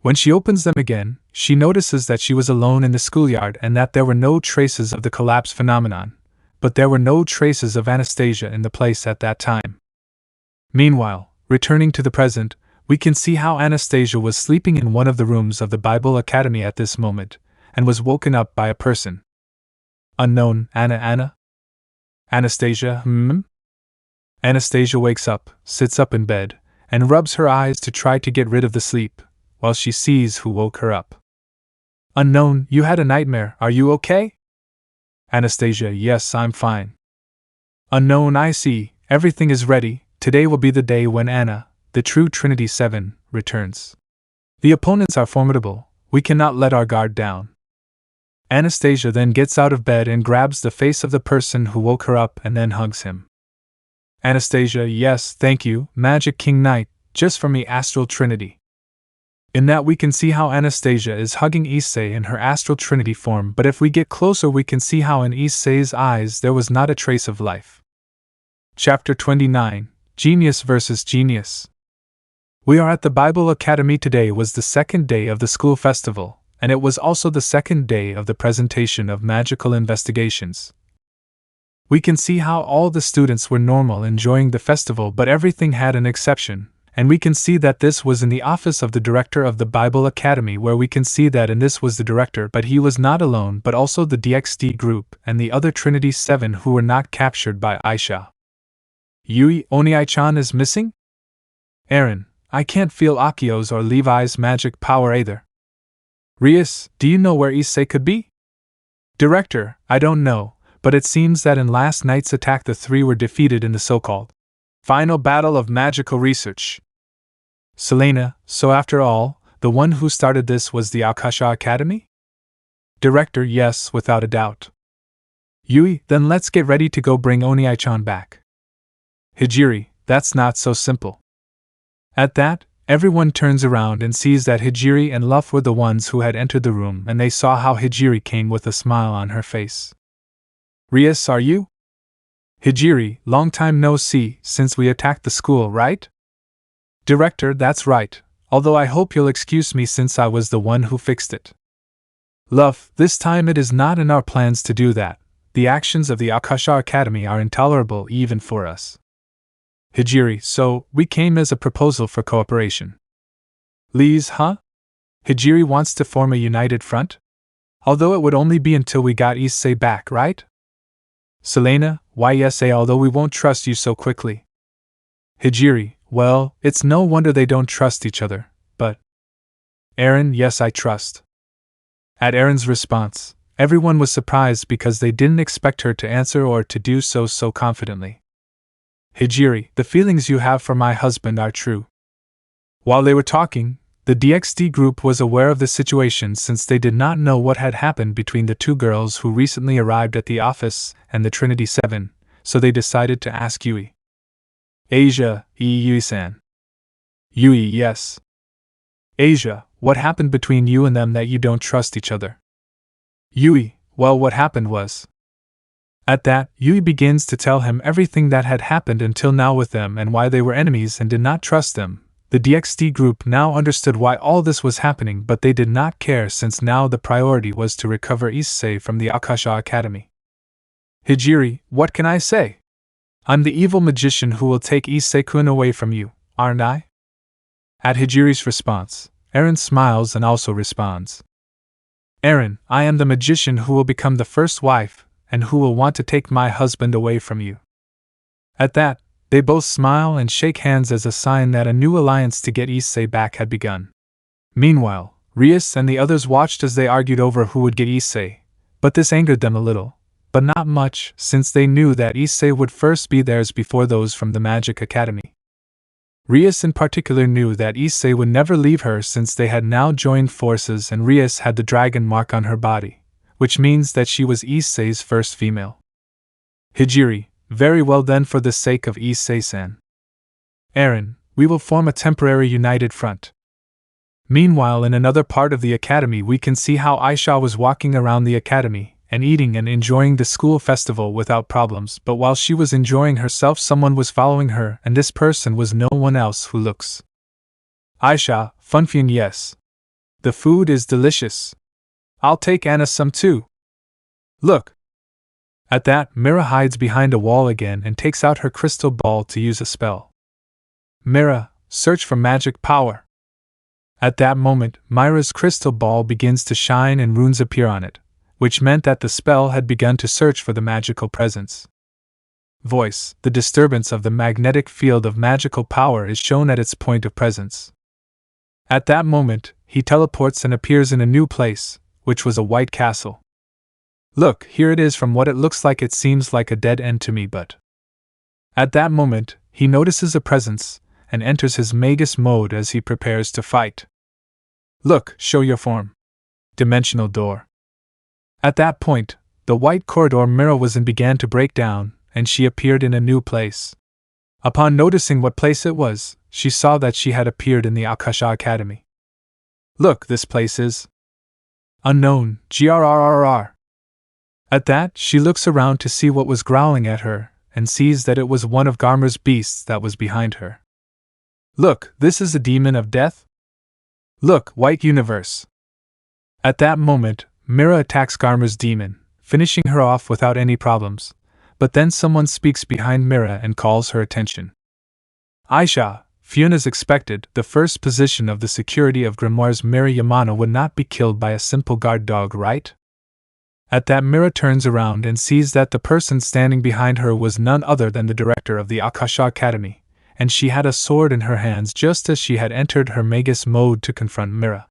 When she opens them again, she notices that she was alone in the schoolyard and that there were no traces of the collapse phenomenon, but there were no traces of Anastasia in the place at that time. Meanwhile, returning to the present, we can see how Anastasia was sleeping in one of the rooms of the Bible Academy at this moment, and was woken up by a person. Unknown. Anna? Anastasia, Anastasia wakes up, sits up in bed, and rubs her eyes to try to get rid of the sleep, while she sees who woke her up. Unknown, you had a nightmare, are you okay? Anastasia, yes, I'm fine. Unknown, I see, everything is ready, today will be the day when Anna, the true Trinity 7, returns. The opponents are formidable, we cannot let our guard down. Anastasia then gets out of bed and grabs the face of the person who woke her up and then hugs him. Anastasia, yes, thank you, Magic King Knight, just for me, Astral Trinity. In that we can see how Anastasia is hugging Issei in her Astral Trinity form, but if we get closer we can see how in Issei's eyes there was not a trace of life. Chapter 29, Genius vs. Genius. We are at the Bible Academy. Today was the second day of the school festival, and it was also the second day of the presentation of magical investigations. We can see how all the students were normal enjoying the festival, but everything had an exception, and we can see that this was in the office of the director of the Bible Academy, where we can see that in this was the director, but he was not alone, but also the DXD group and the other Trinity 7 who were not captured by Aisha. Yui, Oni-chan is missing? Aaron, I can't feel Akio's or Levi's magic power either. Rias, do you know where Issei could be? Director, I don't know, but it seems that in last night's attack the three were defeated in the so-called final battle of magical research. Selena, so after all, the one who started this was the Akasha Academy? Director, yes, without a doubt. Yui, then let's get ready to go bring Oni-chan back. Hijiri, that's not so simple. At that, everyone turns around and sees that Hijiri and Luff were the ones who had entered the room, and they saw how Hijiri came with a smile on her face. Rias, are you? Hijiri, long time no see, since we attacked the school, right? Director, that's right, although I hope you'll excuse me since I was the one who fixed it. Luff, this time it is not in our plans to do that. The actions of the Akasha Academy are intolerable even for us. Hijiri, so, we came as a proposal for cooperation. Lee's, huh? Hijiri wants to form a united front? Although it would only be until we got Issei back, right? Selena, why yes, although we won't trust you so quickly. Hijiri, Well, it's no wonder they don't trust each other, but… Eren, yes, I trust. At Eren's response, everyone was surprised because they didn't expect her to answer or to do so confidently. Hijiri, the feelings you have for my husband are true. While they were talking, the DxD group was aware of the situation since they did not know what had happened between the two girls who recently arrived at the office and the Trinity 7, so they decided to ask Yui. Asia, Yui-san. Yui, yes. Asia, what happened between you and them that you don't trust each other? Yui, well, what happened was… At that, Yui begins to tell him everything that had happened until now with them and why they were enemies and did not trust them. The DxD group now understood why all this was happening, but they did not care since now the priority was to recover Issei from the Akasha Academy. Hijiri, what can I say? I'm the evil magician who will take Issei-kun away from you, aren't I? At Hijiri's response, Eren smiles and also responds. Eren, I am the magician who will become the first wife, and who will want to take my husband away from you. At that, they both smile and shake hands as a sign that a new alliance to get Issei back had begun. Meanwhile, Rias and the others watched as they argued over who would get Issei, but this angered them a little, but not much since they knew that Issei would first be theirs before those from the Magic Academy. Rias in particular knew that Issei would never leave her since they had now joined forces and Rias had the dragon mark on her body, which means that she was Issei's first female. Hijiri, very well then, for the sake of Issei-san. Eren, we will form a temporary united front. Meanwhile, in another part of the academy we can see how Aisha was walking around the academy and eating and enjoying the school festival without problems, but while she was enjoying herself someone was following her, and this person was no one else who looks. Aisha, Funfian, yes. The food is delicious. I'll take Anna some too. Look. At that, Mera hides behind a wall again and takes out her crystal ball to use a spell. Mera, search for magic power. At that moment, Mera's crystal ball begins to shine and runes appear on it, which meant that the spell had begun to search for the magical presence. Voice, the disturbance of the magnetic field of magical power is shown at its point of presence. At that moment, he teleports and appears in a new place, which was a white castle. Look, here it is. From what it looks like, it seems like a dead end to me, but… At that moment, he notices a presence, and enters his Magus mode as he prepares to fight. Look, show your form. Dimensional door. At that point, the white corridor Mera was in began to break down, and she appeared in a new place. Upon noticing what place it was, she saw that she had appeared in the Akasha Academy. Look, this place is… unknown, grrrr. At that, she looks around to see what was growling at her, and sees that it was one of Garmer's beasts that was behind her. Look, this is a demon of death? Look, white universe. At that moment, Mera attacks Garmer's demon, finishing her off without any problems, but then someone speaks behind Mera and calls her attention. Aisha, Fune as expected, the first position of the security of Grimoire's Mera Yamano would not be killed by a simple guard dog, right? At that, Mera turns around and sees that the person standing behind her was none other than the director of the Akasha Academy, and she had a sword in her hands just as she had entered her Magus mode to confront Mera.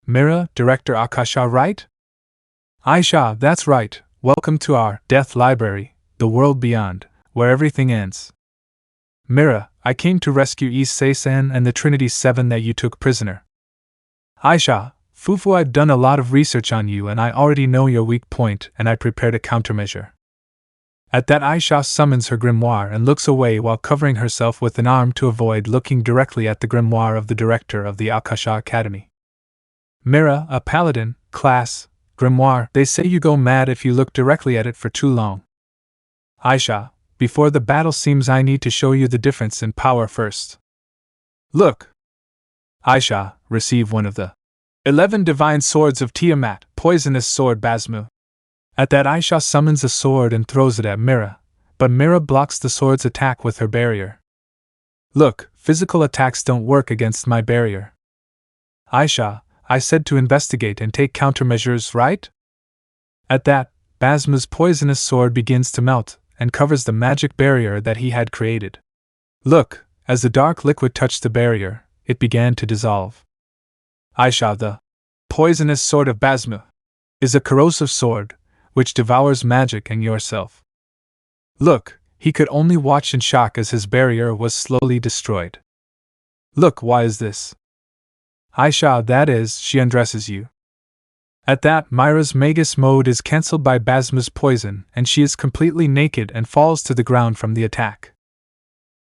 Mera, Director Akasha, right? Aisha, that's right. Welcome to our Death Library, the world beyond, where everything ends. Mera, I came to rescue Issei-san and the Trinity 7 that you took prisoner. Aisha, Fufu, I've done a lot of research on you and I already know your weak point and I prepared a countermeasure. At that, Aisha summons her grimoire and looks away while covering herself with an arm to avoid looking directly at the grimoire of the director of the Akasha Academy. Mera, a paladin, class, grimoire, they say you go mad if you look directly at it for too long. Aisha, before the battle seems I need to show you the difference in power first. Look. Aisha, receive one of the 11 divine swords of Tiamat, poisonous sword Basmu. At that, Aisha summons a sword and throws it at Mera, but Mera blocks the sword's attack with her barrier. Look, physical attacks don't work against my barrier. Aisha, I said to investigate and take countermeasures, right? At that, Basmu's poisonous sword begins to melt and covers the magic barrier that he had created. Look, As the dark liquid touched the barrier, it began to dissolve. Aisha, the poisonous sword of Basma, is a corrosive sword, which devours magic and yourself. Look, he could only watch in shock as his barrier was slowly destroyed. Look, why is this? Aisha, that is, she undresses you. At that, Mera's Magus mode is cancelled by Basma's poison, and she is completely naked and falls to the ground from the attack.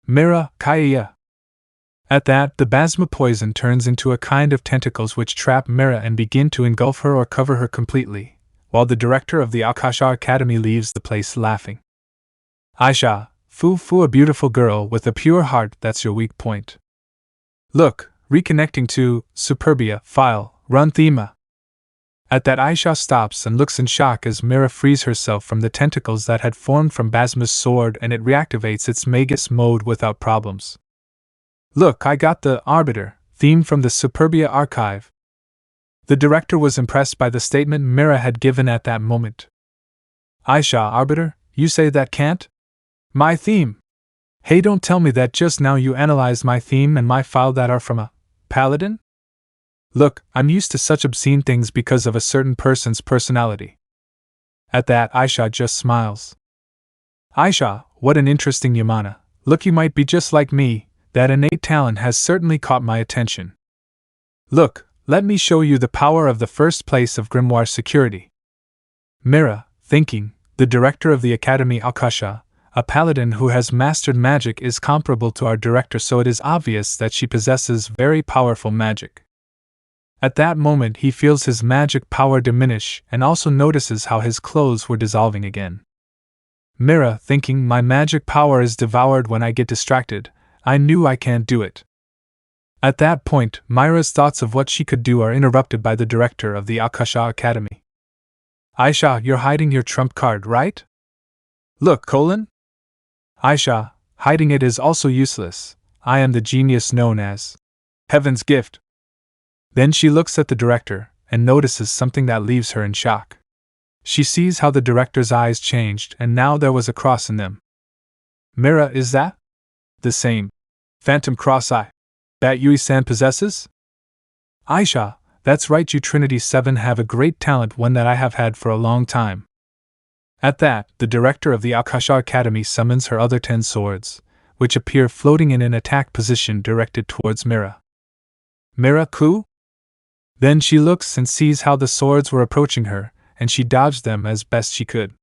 Mera, Kaya. At that, the Basma poison turns into a kind of tentacles which trap Mera and begin to engulf her or cover her completely, while the director of the Akasha Academy leaves the place laughing. Aisha, a beautiful girl with a pure heart, that's your weak point. Look, reconnecting to Superbia file, run thema. At that, Aisha stops and looks in shock as Mera frees herself from the tentacles that had formed from Basma's sword and it reactivates its Magus mode without problems. Look, I got the Arbiter theme from the Superbia archive. The director was impressed by the statement Mera had given at that moment. Aisha, Arbiter, you say that can't? My theme. Hey, don't tell me that just now you analyzed my theme and my file that are from a paladin? Look, I'm used to such obscene things because of a certain person's personality. At that, Aisha just smiles. Aisha, what an interesting Yamana. Look, you might be just like me, that innate talent has certainly caught my attention. Look, let me show you the power of the first place of Grimoire security. Mera, thinking, the director of the Academy Akasha, a paladin who has mastered magic is comparable to our director, so it is obvious that she possesses very powerful magic. At that moment he feels his magic power diminish and also notices how his clothes were dissolving again. Mera, thinking, my magic power is devoured when I get distracted, I knew I can't do it. At that point, Mera's thoughts of what she could do are interrupted by the director of the Akasha Academy. Aisha, you're hiding your trump card, right? Look, Aisha, hiding it is also useless. I am the genius known as Heaven's Gift. Then she looks at the director and notices something that leaves her in shock. She sees how the director's eyes changed and now there was a cross in them. Mera, is that the same phantom cross-eye that Yui-san possesses? Aisha, that's right, you Trinity 7 have a great talent, one that I have had for a long time. At that, the director of the Akasha Academy summons her other 10 swords, which appear floating in an attack position directed towards Mera. Mera, coup? Then she looks and sees how the swords were approaching her, and she dodged them as best she could.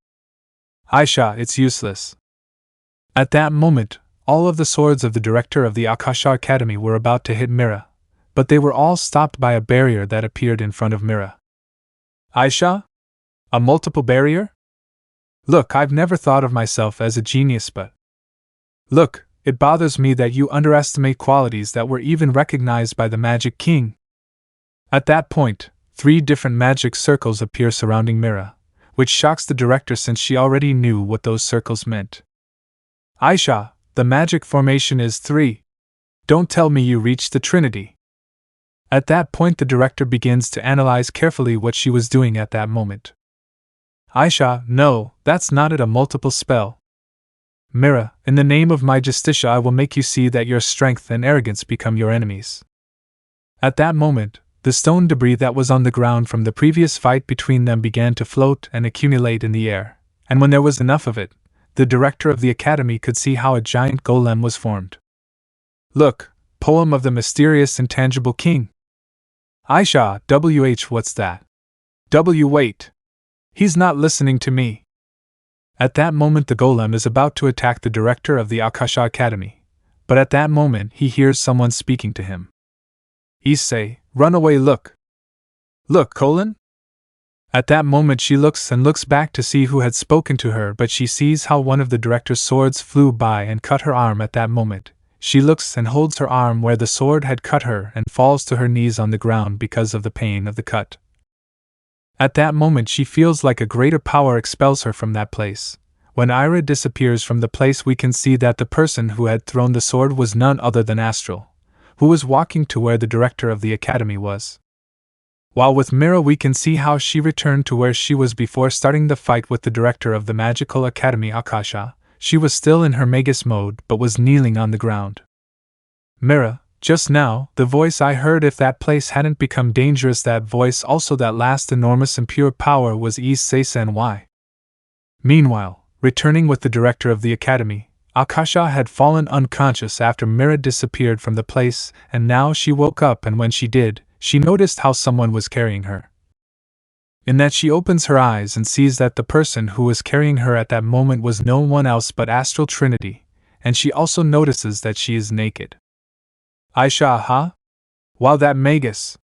Aisha, it's useless. At that moment, all of the swords of the director of the Akasha Academy were about to hit Mera, but they were all stopped by a barrier that appeared in front of Mera. Aisha? A multiple barrier? Look, I've never thought of myself as a genius, but look, it bothers me that you underestimate qualities that were even recognized by the Magic King. At that point, 3 different magic circles appear surrounding Mera, which shocks the director since she already knew what those circles meant. Aisha, the magic formation is 3. Don't tell me you reached the Trinity. At that point the director begins to analyze carefully what she was doing at that moment. Aisha, no, that's not it, a multiple spell. Mera, in the name of my Justicia I will make you see that your strength and arrogance become your enemies. At that moment, the stone debris that was on the ground from the previous fight between them began to float and accumulate in the air, and when there was enough of it, the director of the academy could see how a giant golem was formed. Look, poem of the mysterious intangible king. Aisha, what's that? Wait. He's not listening to me. At that moment the golem is about to attack the director of the Akasha Academy, but at that moment he hears someone speaking to him. Issei, run away, look. Look, At that moment she looks and looks back to see who had spoken to her, but she sees how one of the director's swords flew by and cut her arm. At that moment, she looks and holds her arm where the sword had cut her and falls to her knees on the ground because of the pain of the cut. At that moment she feels like a greater power expels her from that place. When Ira disappears from the place we can see that the person who had thrown the sword was none other than Astral, who was walking to where the director of the academy was. While with Mera we can see how she returned to where she was before starting the fight with the director of the Magical Academy Akasha. She was still in her Magus mode but was kneeling on the ground. Mera, just now, the voice I heard, if that place hadn't become dangerous, that voice also, that last enormous and pure power, was issei-senyu. Meanwhile, returning with the director of the academy, Akasha had fallen unconscious after Mera disappeared from the place, and now she woke up, and when she did, she noticed how someone was carrying her. In that she opens her eyes and sees that the person who was carrying her at that moment was no one else but Astral Trinity, and she also notices that she is naked. Aisha, huh? Wow, that magus!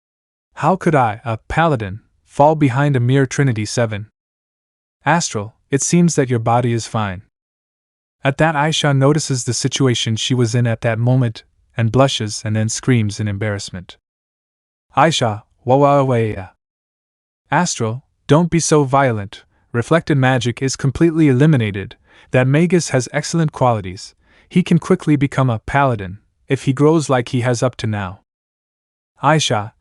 How could I, a paladin, fall behind a mere Trinity 7? Astral, it seems that your body is fine. At that, Aisha notices the situation she was in at that moment, and blushes and then screams in embarrassment. Aisha, wah. Astral, don't be so violent. Reflected magic is completely eliminated. That magus has excellent qualities. He can quickly become a paladin, if he grows like he has up to now. Aisha,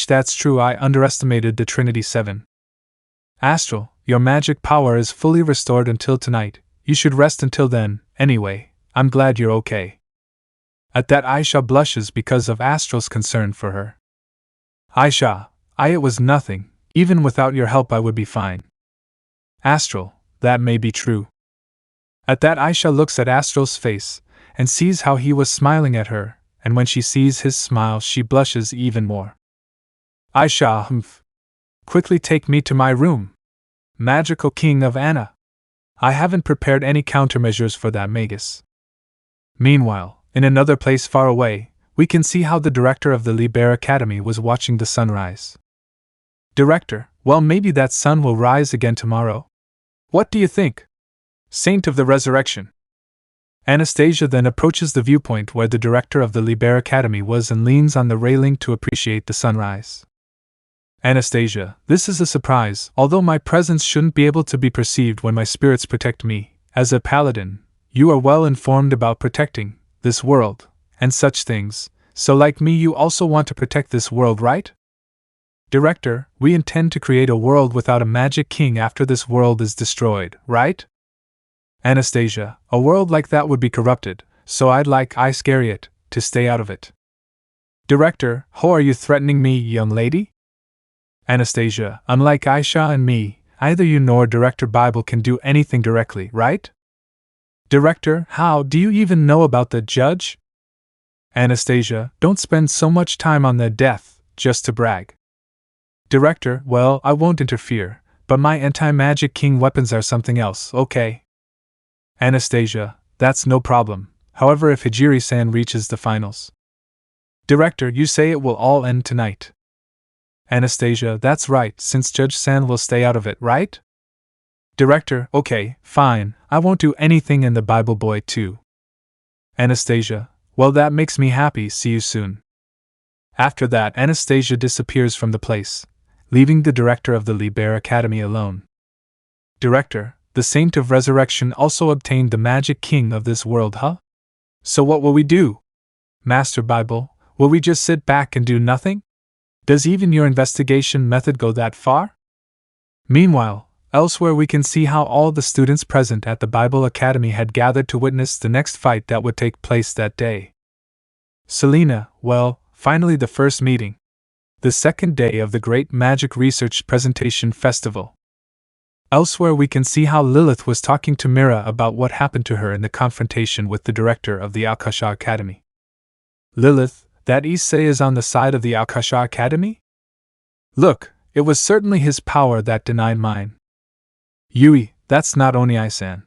that's true, I underestimated the Trinity 7. Astral, your magic power is fully restored until tonight. You should rest until then. Anyway, I'm glad you're okay. At that, Aisha blushes because of Astral's concern for her. Aisha, it was nothing. Even without your help I would be fine. Astral, that may be true. At that, Aisha looks at Astral's face, and sees how he was smiling at her, and when she sees his smile she blushes even more. Aisha, quickly take me to my room. Magical King of Anna. I haven't prepared any countermeasures for that magus. Meanwhile, in another place far away, we can see how the director of the Liber Academy was watching the sunrise. Director, well, maybe that sun will rise again tomorrow. What do you think? Saint of the Resurrection. Anastasia then approaches the viewpoint where the director of the Liber Academy was and leans on the railing to appreciate the sunrise. Anastasia, this is a surprise, although my presence shouldn't be able to be perceived when my spirits protect me. As a paladin, you are well informed about protecting this world and such things, so like me you also want to protect this world, right? Director, we intend to create a world without a magic king after this world is destroyed, right? Anastasia, a world like that would be corrupted, so I'd like Iscariot to stay out of it. Director, how are you threatening me, young lady? Anastasia, unlike Aisha and me, either you nor Director Bible can do anything directly, right? Director, how do you even know about the judge? Anastasia, don't spend so much time on the death, just to brag. Director, well, I won't interfere, but my anti-magic king weapons are something else, okay? Anastasia, that's no problem, however if Hijiri-san reaches the finals. Director, you say it will all end tonight. Anastasia, that's right, since Judge San will stay out of it, right? Director, okay, fine, I won't do anything and the Bible boy too. Anastasia, well that makes me happy, see you soon. After that, Anastasia disappears from the place, leaving the director of the Liber Academy alone. Director, the Saint of Resurrection also obtained the magic king of this world, huh? So what will we do? Master Bible, will we just sit back and do nothing? Does even your investigation method go that far? Meanwhile, elsewhere we can see how all the students present at the Bible Academy had gathered to witness the next fight that would take place that day. Selena, well, finally the first meeting. The second day of the Great Magic Research Presentation Festival. Elsewhere we can see how Lilith was talking to Mera about what happened to her in the confrontation with the director of the Akasha Academy. Lilith, that Issei is on the side of the Akasha Academy? Look, it was certainly his power that denied mine. Yui, that's not Oniai-san.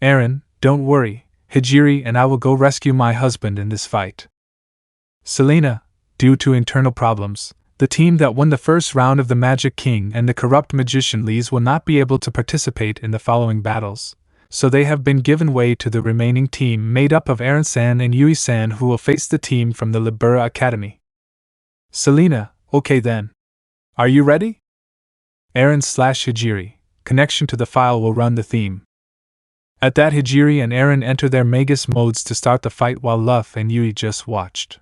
Aaron, don't worry, Hijiri and I will go rescue my husband in this fight. Selena, due to internal problems, the team that won the first round of the Magic King and the Corrupt Magician Lees will not be able to participate in the following battles, so they have been given way to the remaining team made up of Aaron-san and Yui-san who will face the team from the Libera Selena, okay then. Are you ready? Aaron/Hijiri, connection to the file will run the theme. At that, Hijiri and Aaron enter their Magus modes to start the fight while Luff and Yui just watched.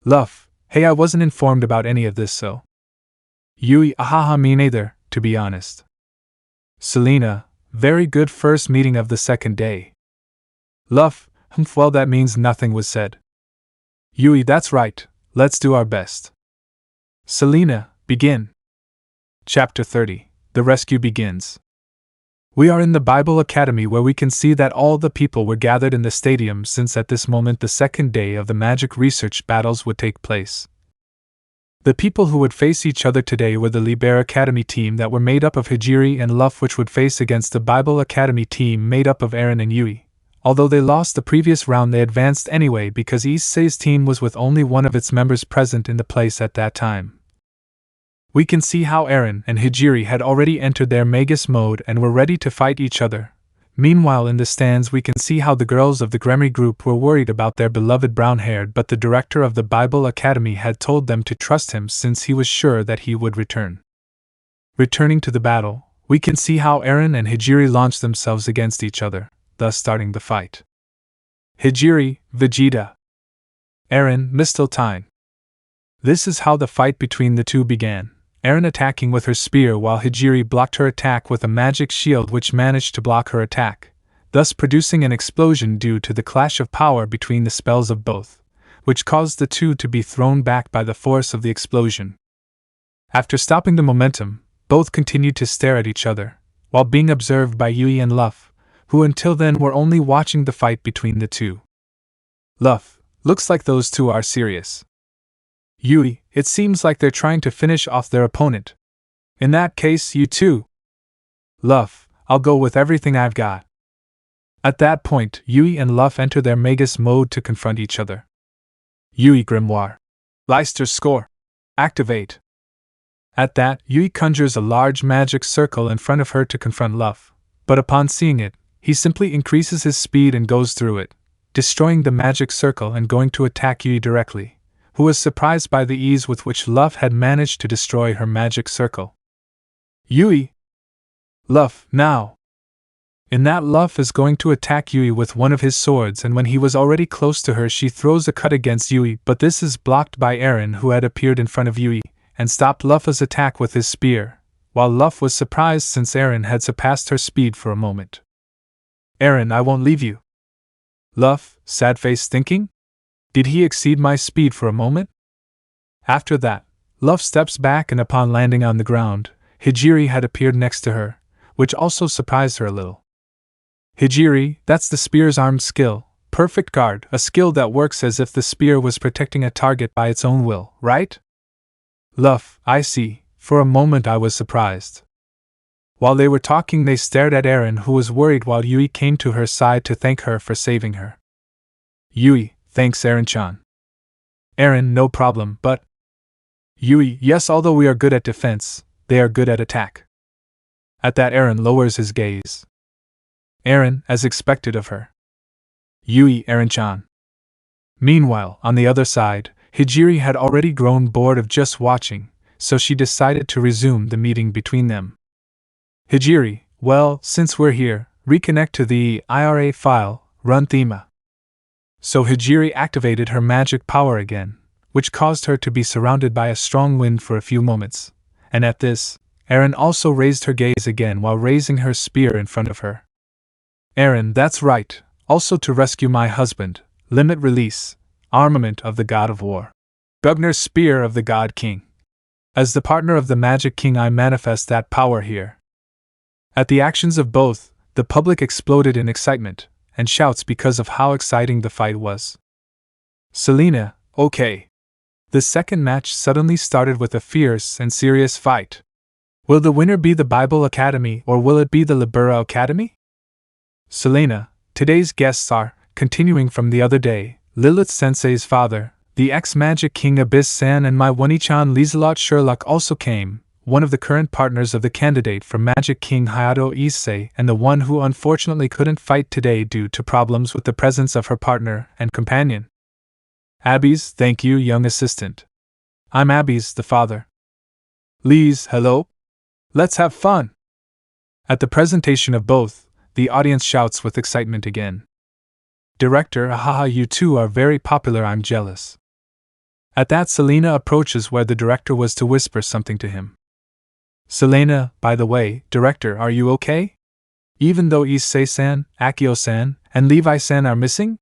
Luff, hey, I wasn't informed about any of this, so. Yui, ahaha, me neither, to be honest. Selena, very good first meeting of the second day. Luff, well, that means nothing was said. Eay, that's right, let's do our best. Selena, begin. Chapter 30. The Rescue Begins. We are in the Bible Academy where we can see that all the people were gathered in the stadium since at this moment the second day of the magic research battles would take place. The people who would face each other today were the Liber Academy team that were made up of Hijiri and Luff, which would face against the Bible Academy team made up of Aaron and Eay. Although they lost the previous round, they advanced anyway because issei's team was with only one of its members present in the place at that time. We can see how Aaron and Hijiri had already entered their Magus mode and were ready to fight each other. Meanwhile, in the stands, we can see how the girls of the Gremry group were worried about their beloved brown-haired, but the director of the Bible Academy had told them to trust him since he was sure that he would return. Returning to the battle, we can see how Aaron and Hijiri launched themselves against each other, thus starting the fight. Hijiri, Vegeta. Aaron, Mistletoe. This is how the fight between the two began. Aaron attacking with her spear while Hijiri blocked her attack with a magic shield which managed to block her attack, thus producing an explosion due to the clash of power between the spells of both, which caused the two to be thrown back by the force of the explosion. After stopping the momentum, both continued to stare at each other, while being observed by Eay and Luff, who until then were only watching the fight between the two. Luff, looks like those two are serious. Eay, it seems like they're trying to finish off their opponent. In that case, you too. Luff, I'll go with everything I've got. At that point, Eay and Luff enter their Magus mode to confront each other. Eay Grimoire. Leicester's score. Activate. At that, Eay conjures a large magic circle in front of her to confront Luff, but upon seeing it, he simply increases his speed and goes through it, destroying the magic circle and going to attack Eay directly, who was surprised by the ease with which Luff had managed to destroy her magic circle. Eay! Luff, now! In that, Luff is going to attack Eay with one of his swords, and when he was already close to her, she throws a cut against Eay, but this is blocked by Aaron, who had appeared in front of Eay and stopped Luff's attack with his spear, while Luff was surprised since Aaron had surpassed her speed for a moment. Aaron, I won't leave you. Luff, sad face thinking? Did he exceed my speed for a moment? After that, Luff steps back, and upon landing on the ground, Hijiri had appeared next to her, which also surprised her a little. Hijiri, that's the spear's armed skill, perfect guard, a skill that works as if the spear was protecting a target by its own will, right? Luff, I see. For a moment I was surprised. While they were talking, they stared at Aaron, who was worried, while Eay came to her side to thank her for saving her. Eay, thanks Aaron-chan. Aaron, no problem, but… Eay, yes, although we are good at defense, they are good at attack. At that, Aaron lowers his gaze. Aaron, as expected of her. Eay, Aaron-chan. Meanwhile, on the other side, Hijiri had already grown bored of just watching, so she decided to resume the meeting between them. Hijiri, well, since we're here, reconnect to the IRA file, run thema. So Hijiri activated her magic power again, which caused her to be surrounded by a strong wind for a few moments, and at this, Aaron also raised her gaze again while raising her spear in front of her. Aaron, that's right, also to rescue my husband, limit release, armament of the God of War. Bugner's spear of the God King. As the partner of the Magic King, I manifest that power here. At the actions of both, the public exploded in excitement and shouts because of how exciting the fight was. Selena, okay. The second match suddenly started with a fierce and serious fight. Will the winner be the Bible Academy, or will it be the Libera Academy? Selena, today's guests are, continuing from the other day, Lilith Sensei's father, the ex-Magic King Abyss-san, and my Wani-chan Lieselot Sherlock also came, one of the current partners of the candidate for Magic King Hayato Issei, and the one who unfortunately couldn't fight today due to problems with the presence of her partner and companion. Abby's, thank you, young assistant. I'm Abby's, the father. Lee's, hello? Let's have fun! At the presentation of both, the audience shouts with excitement again. Director, ahaha, you two are very popular, I'm jealous. At that, Selena approaches where the director was to whisper something to him. Selena, by the way, director, are you okay? Even though Issei-san, Akio-san, and Levi-san are missing?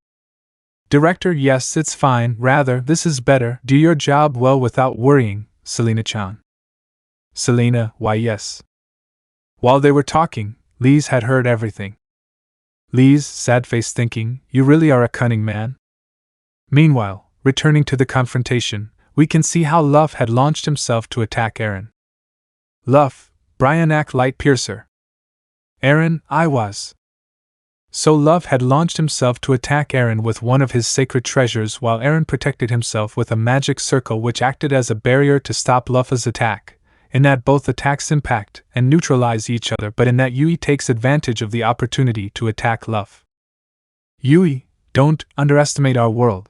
Director, yes, it's fine, rather, this is better, do your job well without worrying, Selena-chan. Selena, why yes. While they were talking, Lise had heard everything. Lise, sad-faced, thinking, you really are a cunning man. Meanwhile, returning to the confrontation, we can see how Luff had launched himself to attack Eren. Luff, Bryanak Light Piercer. Eren, I was. So Luff had launched himself to attack Eren with one of his sacred treasures while Eren protected himself with a magic circle which acted as a barrier to stop Luff's attack, in that both attacks impact and neutralize each other, but in that Eay takes advantage of the opportunity to attack Luff. Eay, don't underestimate our world.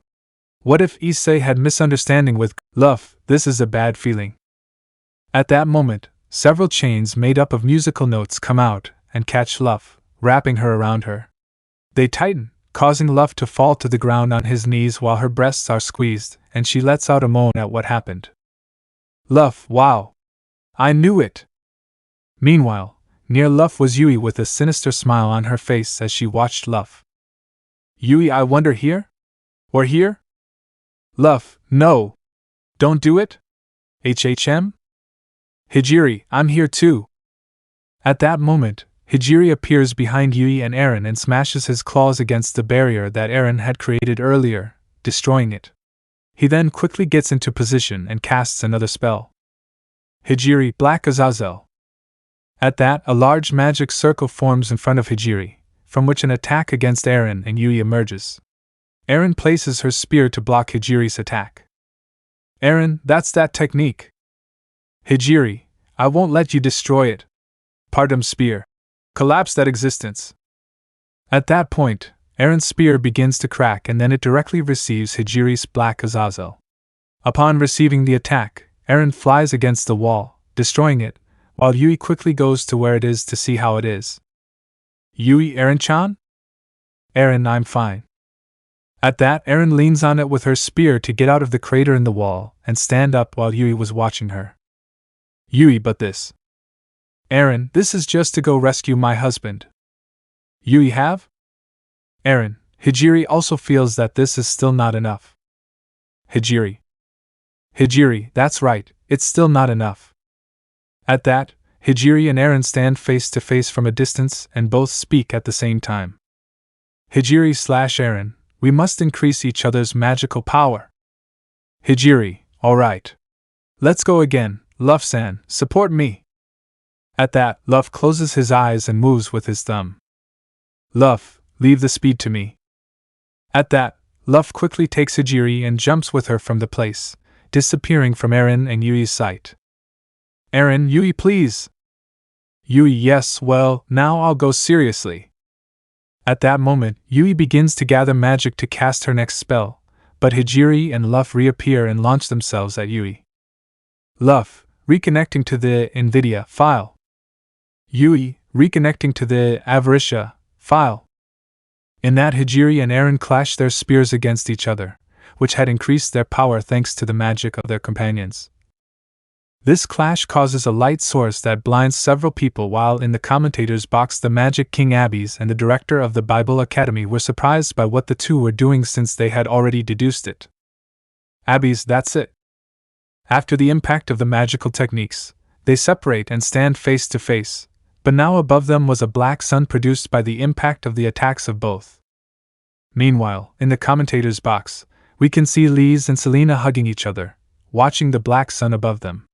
What if Issei had misunderstanding with Luff? This is a bad feeling. At that moment, several chains made up of musical notes come out and catch Luff, wrapping her around her. They tighten, causing Luff to fall to the ground on his knees while her breasts are squeezed, and she lets out a moan at what happened. Luff, wow! I knew it! Meanwhile, near Luff was Eay with a sinister smile on her face as she watched Luff. Eay, I wonder here? Or here? Luff, no! Don't do it? HHM? Hijiri, I'm here too! At that moment, Hijiri appears behind Eay and Eren and smashes his claws against the barrier that Eren had created earlier, destroying it. He then quickly gets into position and casts another spell. Hijiri, Black Azazel. At that, a large magic circle forms in front of Hijiri, from which an attack against Eren and Eay emerges. Eren places her spear to block Hijiri's attack. Eren, that's that technique. Hijiri, I won't let you destroy it. Partum spear. Collapse that existence. At that point, Eren's spear begins to crack and then it directly receives Hijiri's Black Azazel. Upon receiving the attack, Eren flies against the wall, destroying it, while Eay quickly goes to where it is to see how it is. Eay, Eren-chan? Eren, I'm fine. At that, Eren leans on it with her spear to get out of the crater in the wall and stand up while Eay was watching her. Eay, but this. Eren, this is just to go rescue my husband. Eay have? Eren, Hijiri also feels that this is still not enough. Hijiri. Hijiri, that's right, it's still not enough. At that, Hijiri and Eren stand face to face from a distance and both speak at the same time. Hijiri/Eren, we must increase each other's magical power. Hijiri, alright. Let's go again, Luff-san, support me. At that, Luff closes his eyes and moves with his thumb. Luff, leave the speed to me. At that, Luff quickly takes Hijiri and jumps with her from the place, disappearing from Eren and Eay's sight. Eren, Eay, please. Eay, yes, well, now I'll go seriously. At that moment, Eay begins to gather magic to cast her next spell, but Hijiri and Luff reappear and launch themselves at Eay. Luff, reconnecting to the NVIDIA file. Eay, reconnecting to the Avaricia file. In that, Hijiri and Eren clash their spears against each other, which had increased their power thanks to the magic of their companions. This clash causes a light source that blinds several people, while in the commentator's box the Magic King Abbes and the director of the Bible Academy were surprised by what the two were doing since they had already deduced it. Abbes, that's it. After the impact of the magical techniques, they separate and stand face to face, but now above them was a black sun produced by the impact of the attacks of both. Meanwhile, in the commentator's box, we can see Lise and Selena hugging each other, watching the black sun above them.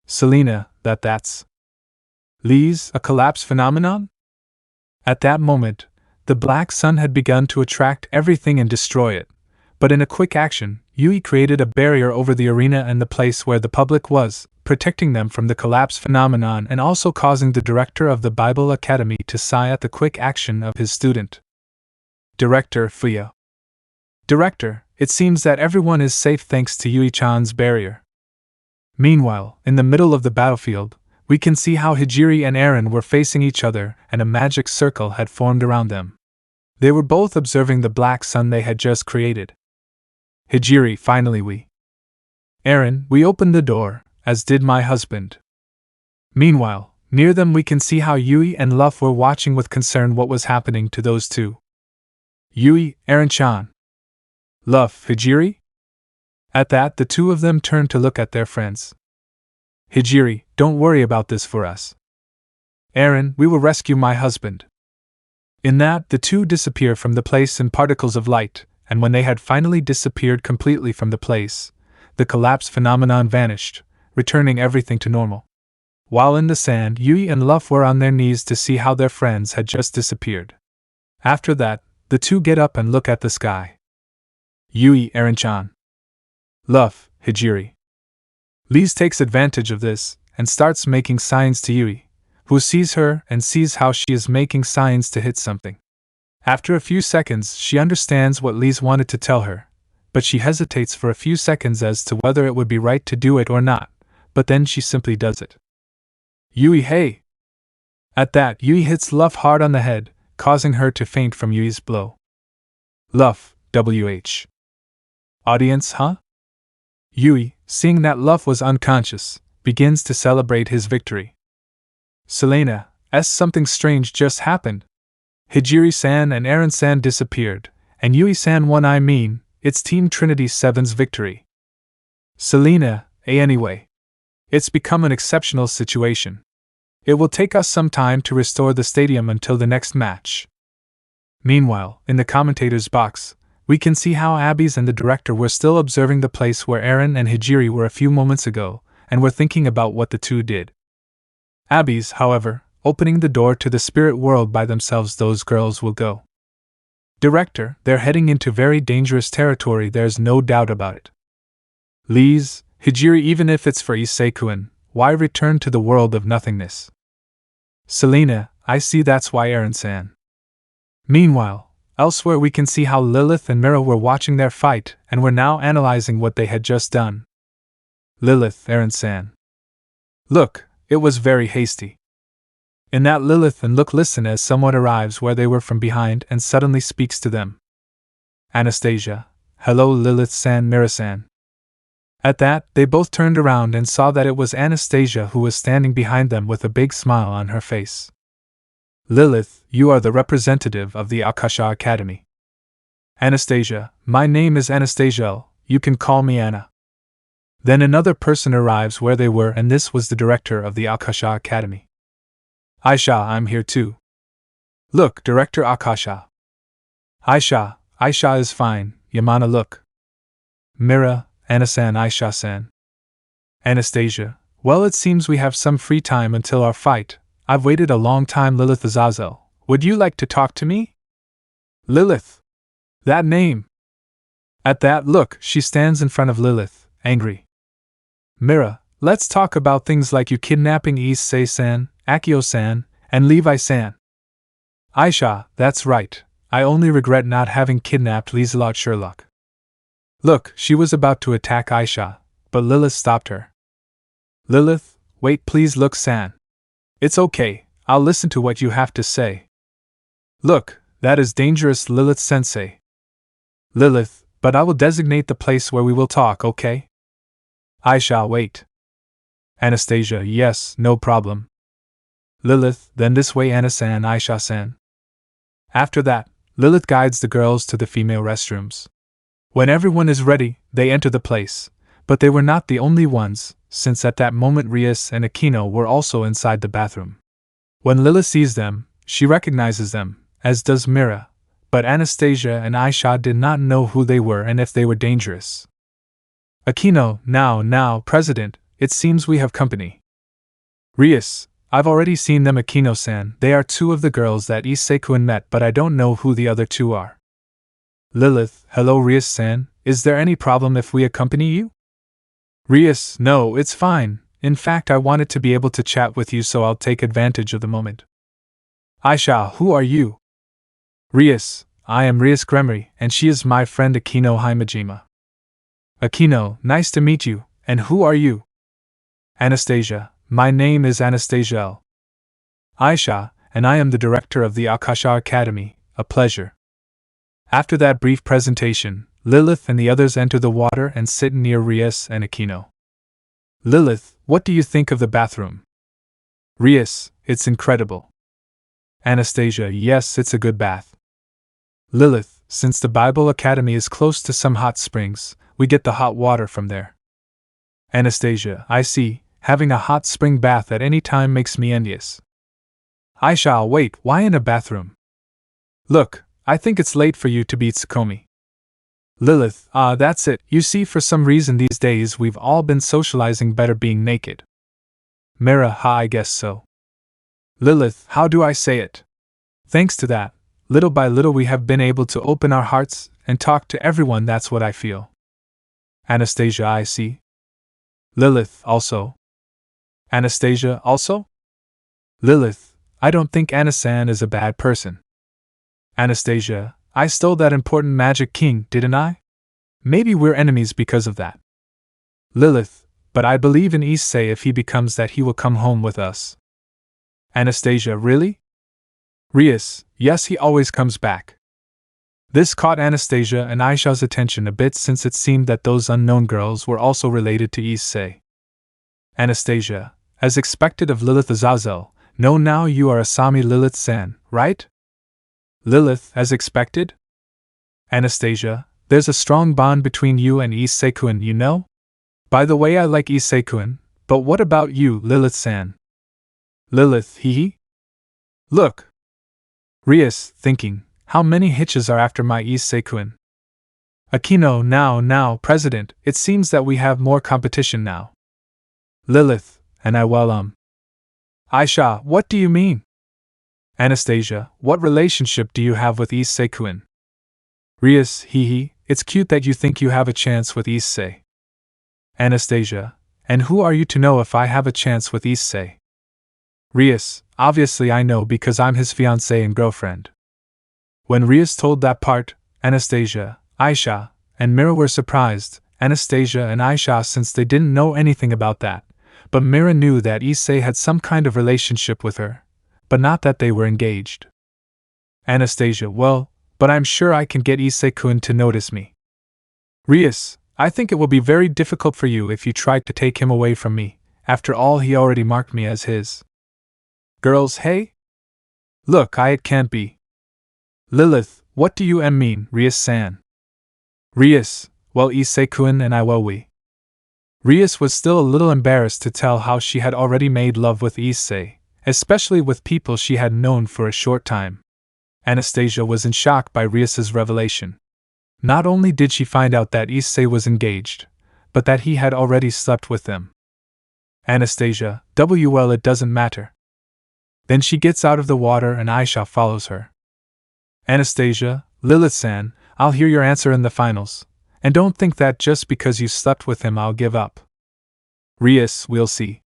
Selena, that's Lise, a collapse phenomenon? At that moment, the black sun had begun to attract everything and destroy it, but in a quick action, Eay created a barrier over the arena and the place where the public was, protecting them from the collapse phenomenon and also causing the director of the Bible Academy to sigh at the quick action of his student. Director Fuya. Director, it seems that everyone is safe thanks to Eay-chan's barrier. Meanwhile, in the middle of the battlefield, we can see how Hijiri and Eren were facing each other and a magic circle had formed around them. They were both observing the black sun they had just created. Hijiri, finally we. Eren, we opened the door, as did my husband. Meanwhile, near them we can see how Eay and Luff were watching with concern what was happening to those two. Eay, Eren-chan. Love, Hijiri? At that, the two of them turned to look at their friends. Hijiri, don't worry about this for us. Eren, we will rescue my husband. In that, the two disappear from the place in particles of light, and when they had finally disappeared completely from the place, the collapse phenomenon vanished, returning everything to normal. While in the sand, Eay and Luff were on their knees to see how their friends had just disappeared. After that, the two get up and look at the sky. Eay, Eren-chan. Luff, Hijiri. Lise takes advantage of this, and starts making signs to Eay, who sees her and sees how she is making signs to hit something. After a few seconds, she understands what Lise wanted to tell her, but she hesitates for a few seconds as to whether it would be right to do it or not, but then she simply does it. Eay, hey! At that, Eay hits Luff hard on the head, causing her to faint from Yui's blow. Luff, WH. Audience, huh? Eay, seeing that Luff was unconscious, begins to celebrate his victory. Selena, something strange just happened. Hijiri-san and Eren-san disappeared, and Eay-san won. It's Team Trinity 7's victory. Selena, anyway. It's become an exceptional situation. It will take us some time to restore the stadium until the next match. Meanwhile, in the commentator's box, we can see how Abby's and the director were still observing the place where Eren and Hijiri were a few moments ago, and were thinking about what the two did. Abby's, however, opening the door to the spirit world by themselves. Those girls will go. Director, they're heading into very dangerous territory, there's no doubt about it. Lise, Hijiri, even if it's for Issei-kun, why return to the world of nothingness? Selena, I see, that's why, Eren-san. Meanwhile, elsewhere we can see how Lilith and Mera were watching their fight and were now analyzing what they had just done. Lilith, Eren-san. Look, it was very hasty. In that, Lilith and Look listen as someone arrives where they were from behind and suddenly speaks to them. Anastasia. Hello, Lilith-san, Mera-san. At that, they both turned around and saw that it was Anastasia who was standing behind them with a big smile on her face. Lilith, you are the representative of the Akasha Academy. Anastasia, my name is Anastasia, you can call me Anna. Then another person arrives where they were, and this was the director of the Akasha Academy. Aisha, I'm here too. Look, Director Akasha. Aisha is fine, Yamana, look. Mera, Anna-san, Aisha-san. Anastasia, well, it seems we have some free time until our fight. I've waited a long time. Lilith Azazel, would you like to talk to me? Lilith. That name. At that, look, she stands in front of Lilith, angry. Mera, let's talk about things like you kidnapping Issei-san, Akio-san, and Levi-san. Aisha, that's right. I only regret not having kidnapped Lieselot Sherlock. Look, she was about to attack Aisha, but Lilith stopped her. Lilith, wait please. Look, San. It's okay, I'll listen to what you have to say. Look, that is dangerous, Lilith-sensei. Lilith, but I will designate the place where we will talk, okay? Aisha, wait. Anastasia, yes, no problem. Lilith, then this way, Anna-san, Aisha-san. After that, Lilith guides the girls to the female restrooms. When everyone is ready, they enter the place, but they were not the only ones, since at that moment Rias and Akeno were also inside the bathroom. When Lilith sees them, she recognizes them, as does Mera, but Anastasia and Aisha did not know who they were and if they were dangerous. Akeno, now, President, it seems we have company. Rias, I've already seen them, Akeno-san, they are two of the girls that Issei-kun met, but I don't know who the other two are. Lilith, hello Rias-san, is there any problem if we accompany you? Rias, no, it's fine, in fact I wanted to be able to chat with you, so I'll take advantage of the moment. Aisha, who are you? Rias, I am Rias Gremery, and she is my friend Akeno Himejima. Akeno, nice to meet you, and who are you? Anastasia, my name is Anastasia L. Aisha, and I am the director of the Akasha Academy, a pleasure. After that brief presentation, Lilith and the others enter the water and sit near Rias and Akeno. Lilith, what do you think of the bathroom? Rias, it's incredible. Anastasia, yes, it's a good bath. Lilith, Since the Bible Academy is close to some hot springs, we get the hot water from there. Anastasia, I see, having a hot spring bath at any time makes me envious. I shall wait, why in a bathroom? Look, I think it's late for you to beat Tsukomi. Lilith, that's it, you see for some reason these days we've all been socializing better being naked. Mera, I guess so. Lilith, how do I say it? Thanks to that, little by little we have been able to open our hearts and talk to everyone, that's what I feel. Anastasia, I see. Lilith, also. Anastasia, also? Lilith, I don't think Anasan is a bad person. Anastasia, I stole that important magic king, didn't I? Maybe we're enemies because of that. Lilith, but I believe in Issei, if he becomes that he will come home with us. Anastasia, really? Rias, yes, he always comes back. This caught Anastasia and Aisha's attention a bit, since it seemed that those unknown girls were also related to Issei. Anastasia, as expected of Lilith Azazel, no, now you are Asami Lilith-san, right? Lilith, as expected? Anastasia, there's a strong bond between you and Issei-kun, you know? By the way, I like Issei-kun, but what about you, Lilith-san? Lilith, hee. Look. Rias, thinking, how many hitches are after my Issei-kun? Akeno, now, President, it seems that we have more competition now. Lilith, and I Aisha, what do you mean? Anastasia, what relationship do you have with Issei-kun? Rias, hee, it's cute that you think you have a chance with Issei. Anastasia, and who are you to know if I have a chance with Issei? Rias, obviously I know because I'm his fiancée and girlfriend. When Rias told that part, Anastasia, Aisha, and Mera were surprised, Anastasia and Aisha, since they didn't know anything about that, but Mera knew that Issei had some kind of relationship with her, but not that they were engaged. Anastasia, well, but I'm sure I can get Issei-kun to notice me. Rias, I think it will be very difficult for you if you try to take him away from me, after all he already marked me as his. Girls, hey? Look, it can't be. Lilith, what do you mean, Rias-san? Rias, well, Issei-kun and I, well, we. Rias was still a little embarrassed to tell how she had already made love with Issei, especially with people she had known for a short time. Anastasia was in shock by Rias's revelation. Not only did she find out that Issei was engaged, but that he had already slept with them. Anastasia, well, it doesn't matter. Then she gets out of the water and Aisha follows her. Anastasia, Lilith-san, I'll hear your answer in the finals, and don't think that just because you slept with him I'll give up. Rias, we'll see.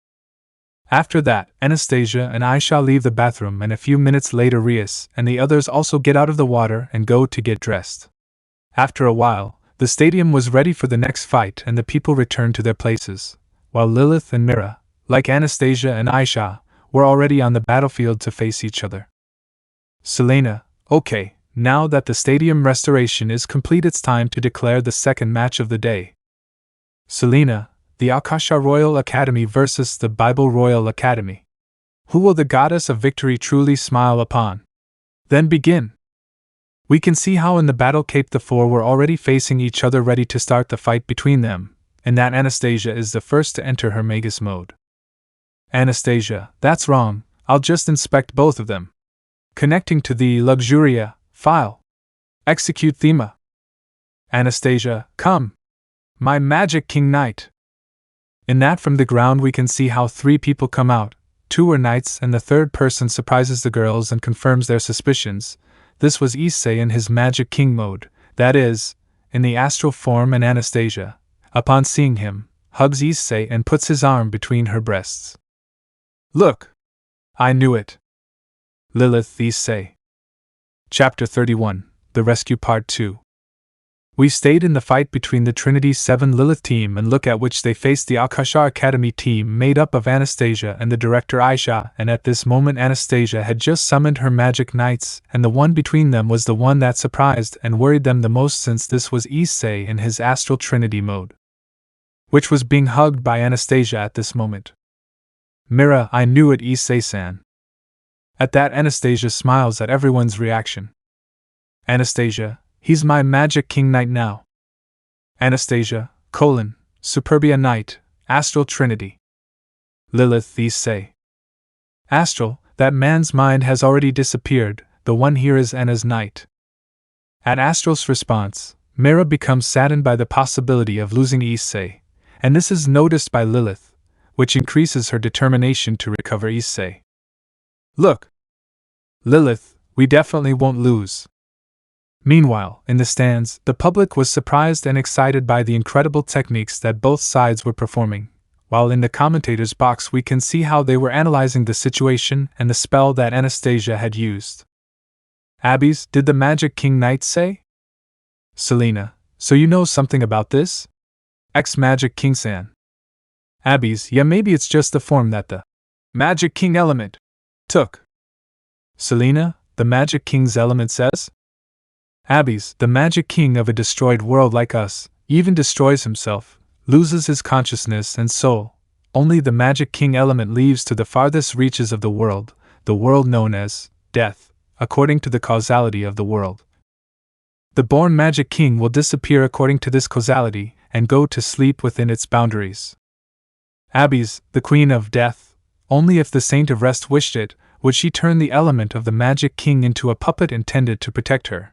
After that, Anastasia and Aisha leave the bathroom, and a few minutes later Rias and the others also get out of the water and go to get dressed. After a while, the stadium was ready for the next fight and the people returned to their places, while Lilith and Mera, like Anastasia and Aisha, were already on the battlefield to face each other. Selena, okay, now that the stadium restoration is complete, it's time to declare the second match of the day. Selena, the Akasha Royal Academy versus the Bible Royal Academy. Who will the goddess of victory truly smile upon? Then begin. We can see how in the battle cape the four were already facing each other, ready to start the fight between them, and that Anastasia is the first to enter her Magus mode. Anastasia, that's wrong, I'll just inspect both of them. Connecting to the Luxuria file. Execute Thema. Anastasia, come. My Magic King Knight. In that from the ground we can see how three people come out, two are knights and the third person surprises the girls and confirms their suspicions. This was Issei in his Magic King mode, that is, in the astral form, and Anastasia, upon seeing him, hugs Issei and puts his arm between her breasts. Look! I knew it! Lilith Issei. Chapter 31, The Rescue Part 2. We stayed in the fight between the Trinity 7 Lilith team and look at which they faced the Akasha Academy team made up of Anastasia and the director Aisha, and at this moment Anastasia had just summoned her magic knights, and the one between them was the one that surprised and worried them the most, since this was Issei in his astral Trinity mode, which was being hugged by Anastasia at this moment. Mera, I knew it, Issei-san. At that Anastasia smiles at everyone's reaction. Anastasia, He's my Magic King Knight now. Anastasia, Superbia Knight, Astral Trinity. Lilith, Eay. Astral, that man's mind has already disappeared, the one here is Anna's knight. At Astral's response, Mera becomes saddened by the possibility of losing Eay, and this is noticed by Lilith, which increases her determination to recover Eay. Look! Lilith, we definitely won't lose. Meanwhile, in the stands, the public was surprised and excited by the incredible techniques that both sides were performing, while in the commentators' box we can see how they were analyzing the situation and the spell that Anastasia had used. Abby's, did the Magic King Knight say? Selena, so you know something about this? Magic King-san. Abby's, yeah, maybe it's just the form that the Magic King element took. Selena, the Magic King's element says? Abby's, the Magic King of a destroyed world like us, even destroys himself, loses his consciousness and soul. Only the Magic King element leaves to the farthest reaches of the world known as death, according to the causality of the world. The born Magic King will disappear according to this causality and go to sleep within its boundaries. Abby's, the Queen of Death, only if the Saint of Rest wished it, would she turn the element of the Magic King into a puppet intended to protect her.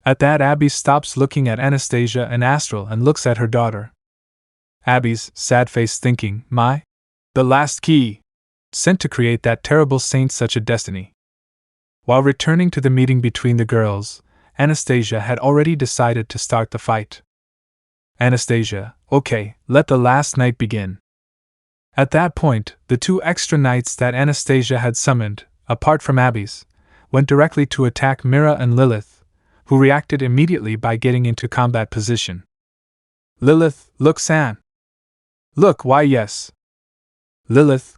At that, Abby stops looking at Anastasia and Astral and looks at her daughter. Abby's, sad face, thinking, the last key, sent to create that terrible saint such a destiny. While returning to the meeting between the girls, Anastasia had already decided to start the fight. Anastasia, okay, let the last night begin. At that point, the two extra knights that Anastasia had summoned, apart from Abby's, went directly to attack Mera and Lilith, who reacted immediately by getting into combat position. Lilith, look, San. Look, why yes. Lilith,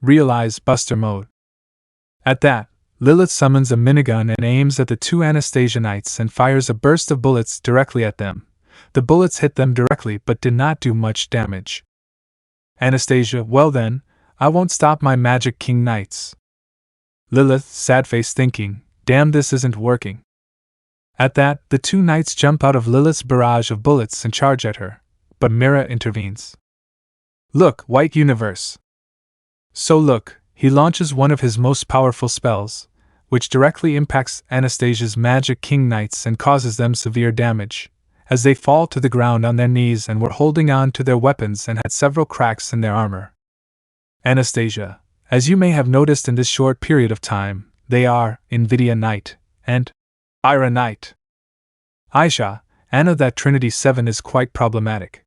realize Buster mode. At that, Lilith summons a minigun and aims at the two Anastasia knights and fires a burst of bullets directly at them. The bullets hit them directly but did not do much damage. Anastasia, well then, I won't stop my Magic King Knights. Lilith, sad face, thinking, damn, this isn't working. At that, the two knights jump out of Lilith's barrage of bullets and charge at her, but Mera intervenes. Look, White Universe. So look, he launches one of his most powerful spells, which directly impacts Anastasia's Magic King Knights and causes them severe damage, as they fall to the ground on their knees and were holding on to their weapons and had several cracks in their armor. Anastasia, as you may have noticed in this short period of time, they are Nvidia Knight and Ira Knight. Aisha, Anna, that Trinity 7 is quite problematic.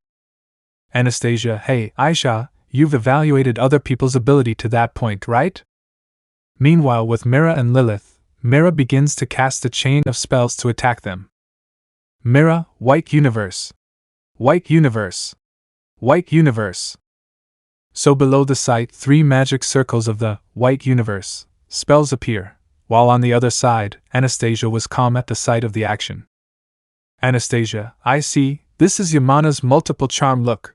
Anastasia, hey, Aisha, you've evaluated other people's ability to that point, right? Meanwhile, with Mera and Lilith, Mera begins to cast a chain of spells to attack them. Mera, White Universe. White Universe. White Universe. So below the sight, 3 magic circles of the White Universe spells appear, while on the other side, Anastasia was calm at the sight of the action. Anastasia, I see, this is Yamana's multiple charm look.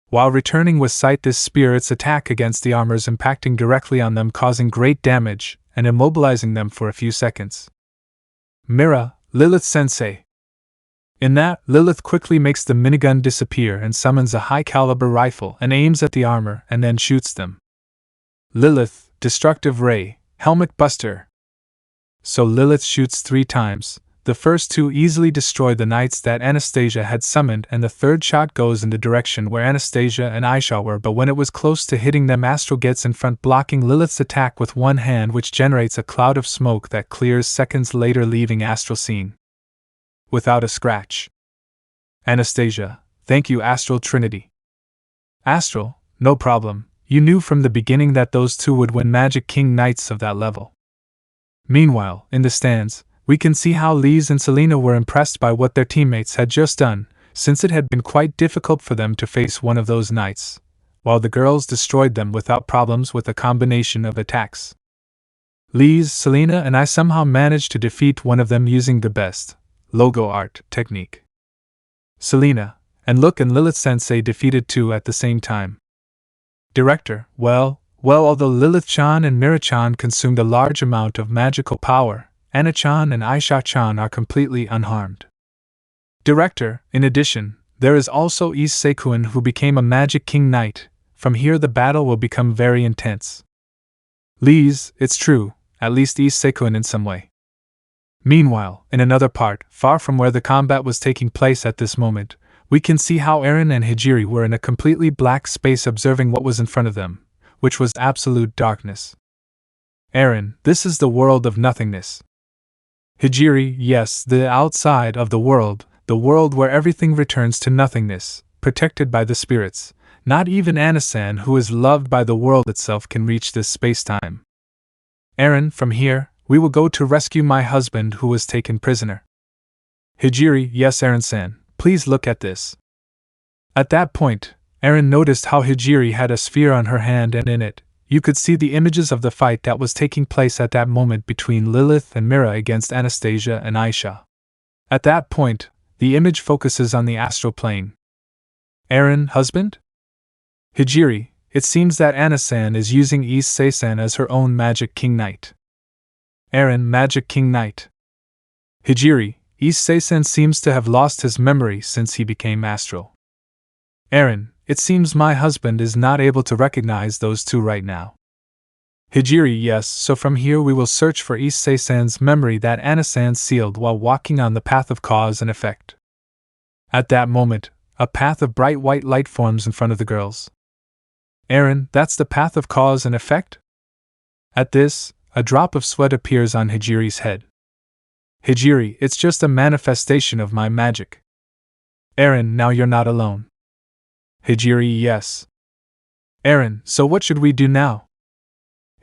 While returning with sight, this spirit's attack against the armors impacting directly on them, causing great damage and immobilizing them for a few seconds. Mera, Lilith Sensei. In that, Lilith quickly makes the minigun disappear and summons a high-caliber rifle and aims at the armor and then shoots them. Lilith, Destructive Ray, Helmet Buster. So Lilith shoots 3 times. The first 2 easily destroy the knights that Anastasia had summoned, and the third shot goes in the direction where Anastasia and Aisha were, but when it was close to hitting them, Astral gets in front, blocking Lilith's attack with one hand, which generates a cloud of smoke that clears seconds later, leaving Astral scene without a scratch. Anastasia, thank you, Astral Trinity. Astral, no problem, you knew from the beginning that those 2 would win Magic King Knights of that level. Meanwhile, in the stands, we can see how Rias and Selena were impressed by what their teammates had just done, since it had been quite difficult for them to face one of those knights, while the girls destroyed them without problems with a combination of attacks. Rias, Selena, and I somehow managed to defeat one of them using the best logo art technique. Selena, and Look and Lilith Sensei defeated 2 at the same time. Director, well, although Lilith-chan and Mera-chan consumed a large amount of magical power, Anna-chan and Aisha-chan are completely unharmed. Director, in addition, there is also Issei-kun who became a Magic King Knight. From here the battle will become very intense. Lees, it's true, at least Issei-kun in some way. Meanwhile, in another part, far from where the combat was taking place at this moment, we can see how Eren and Hijiri were in a completely black space observing what was in front of them, which was absolute darkness. Eren, this is the world of nothingness. Hijiri, yes, the outside of the world where everything returns to nothingness, protected by the spirits. Not even Anasan, who is loved by the world itself, can reach this space-time. Eren, from here, we will go to rescue my husband who was taken prisoner. Hijiri, yes Eren-san, please look at this. At that point, Eren noticed how Hijiri had a sphere on her hand, and in it, you could see the images of the fight that was taking place at that moment between Lilith and Mera against Anastasia and Aisha. At that point, the image focuses on the astral plane. Eren, husband? Hijiri, it seems that Anasan is using Issei-san as her own Magic King Knight. Eren, Magic King Knight. Hijiri, Issei-san seems to have lost his memory since he became astral. Eren, it seems my husband is not able to recognize those two right now. Hijiri, yes, so from here we will search for Issei-san's memory that Anasan sealed while walking on the path of cause and effect. At that moment, a path of bright white light forms in front of the girls. Eren, that's the path of cause and effect? At this, a drop of sweat appears on Hijiri's head. Hijiri, it's just a manifestation of my magic. Eren, now you're not alone. Hijiri, yes. Eren, so what should we do now?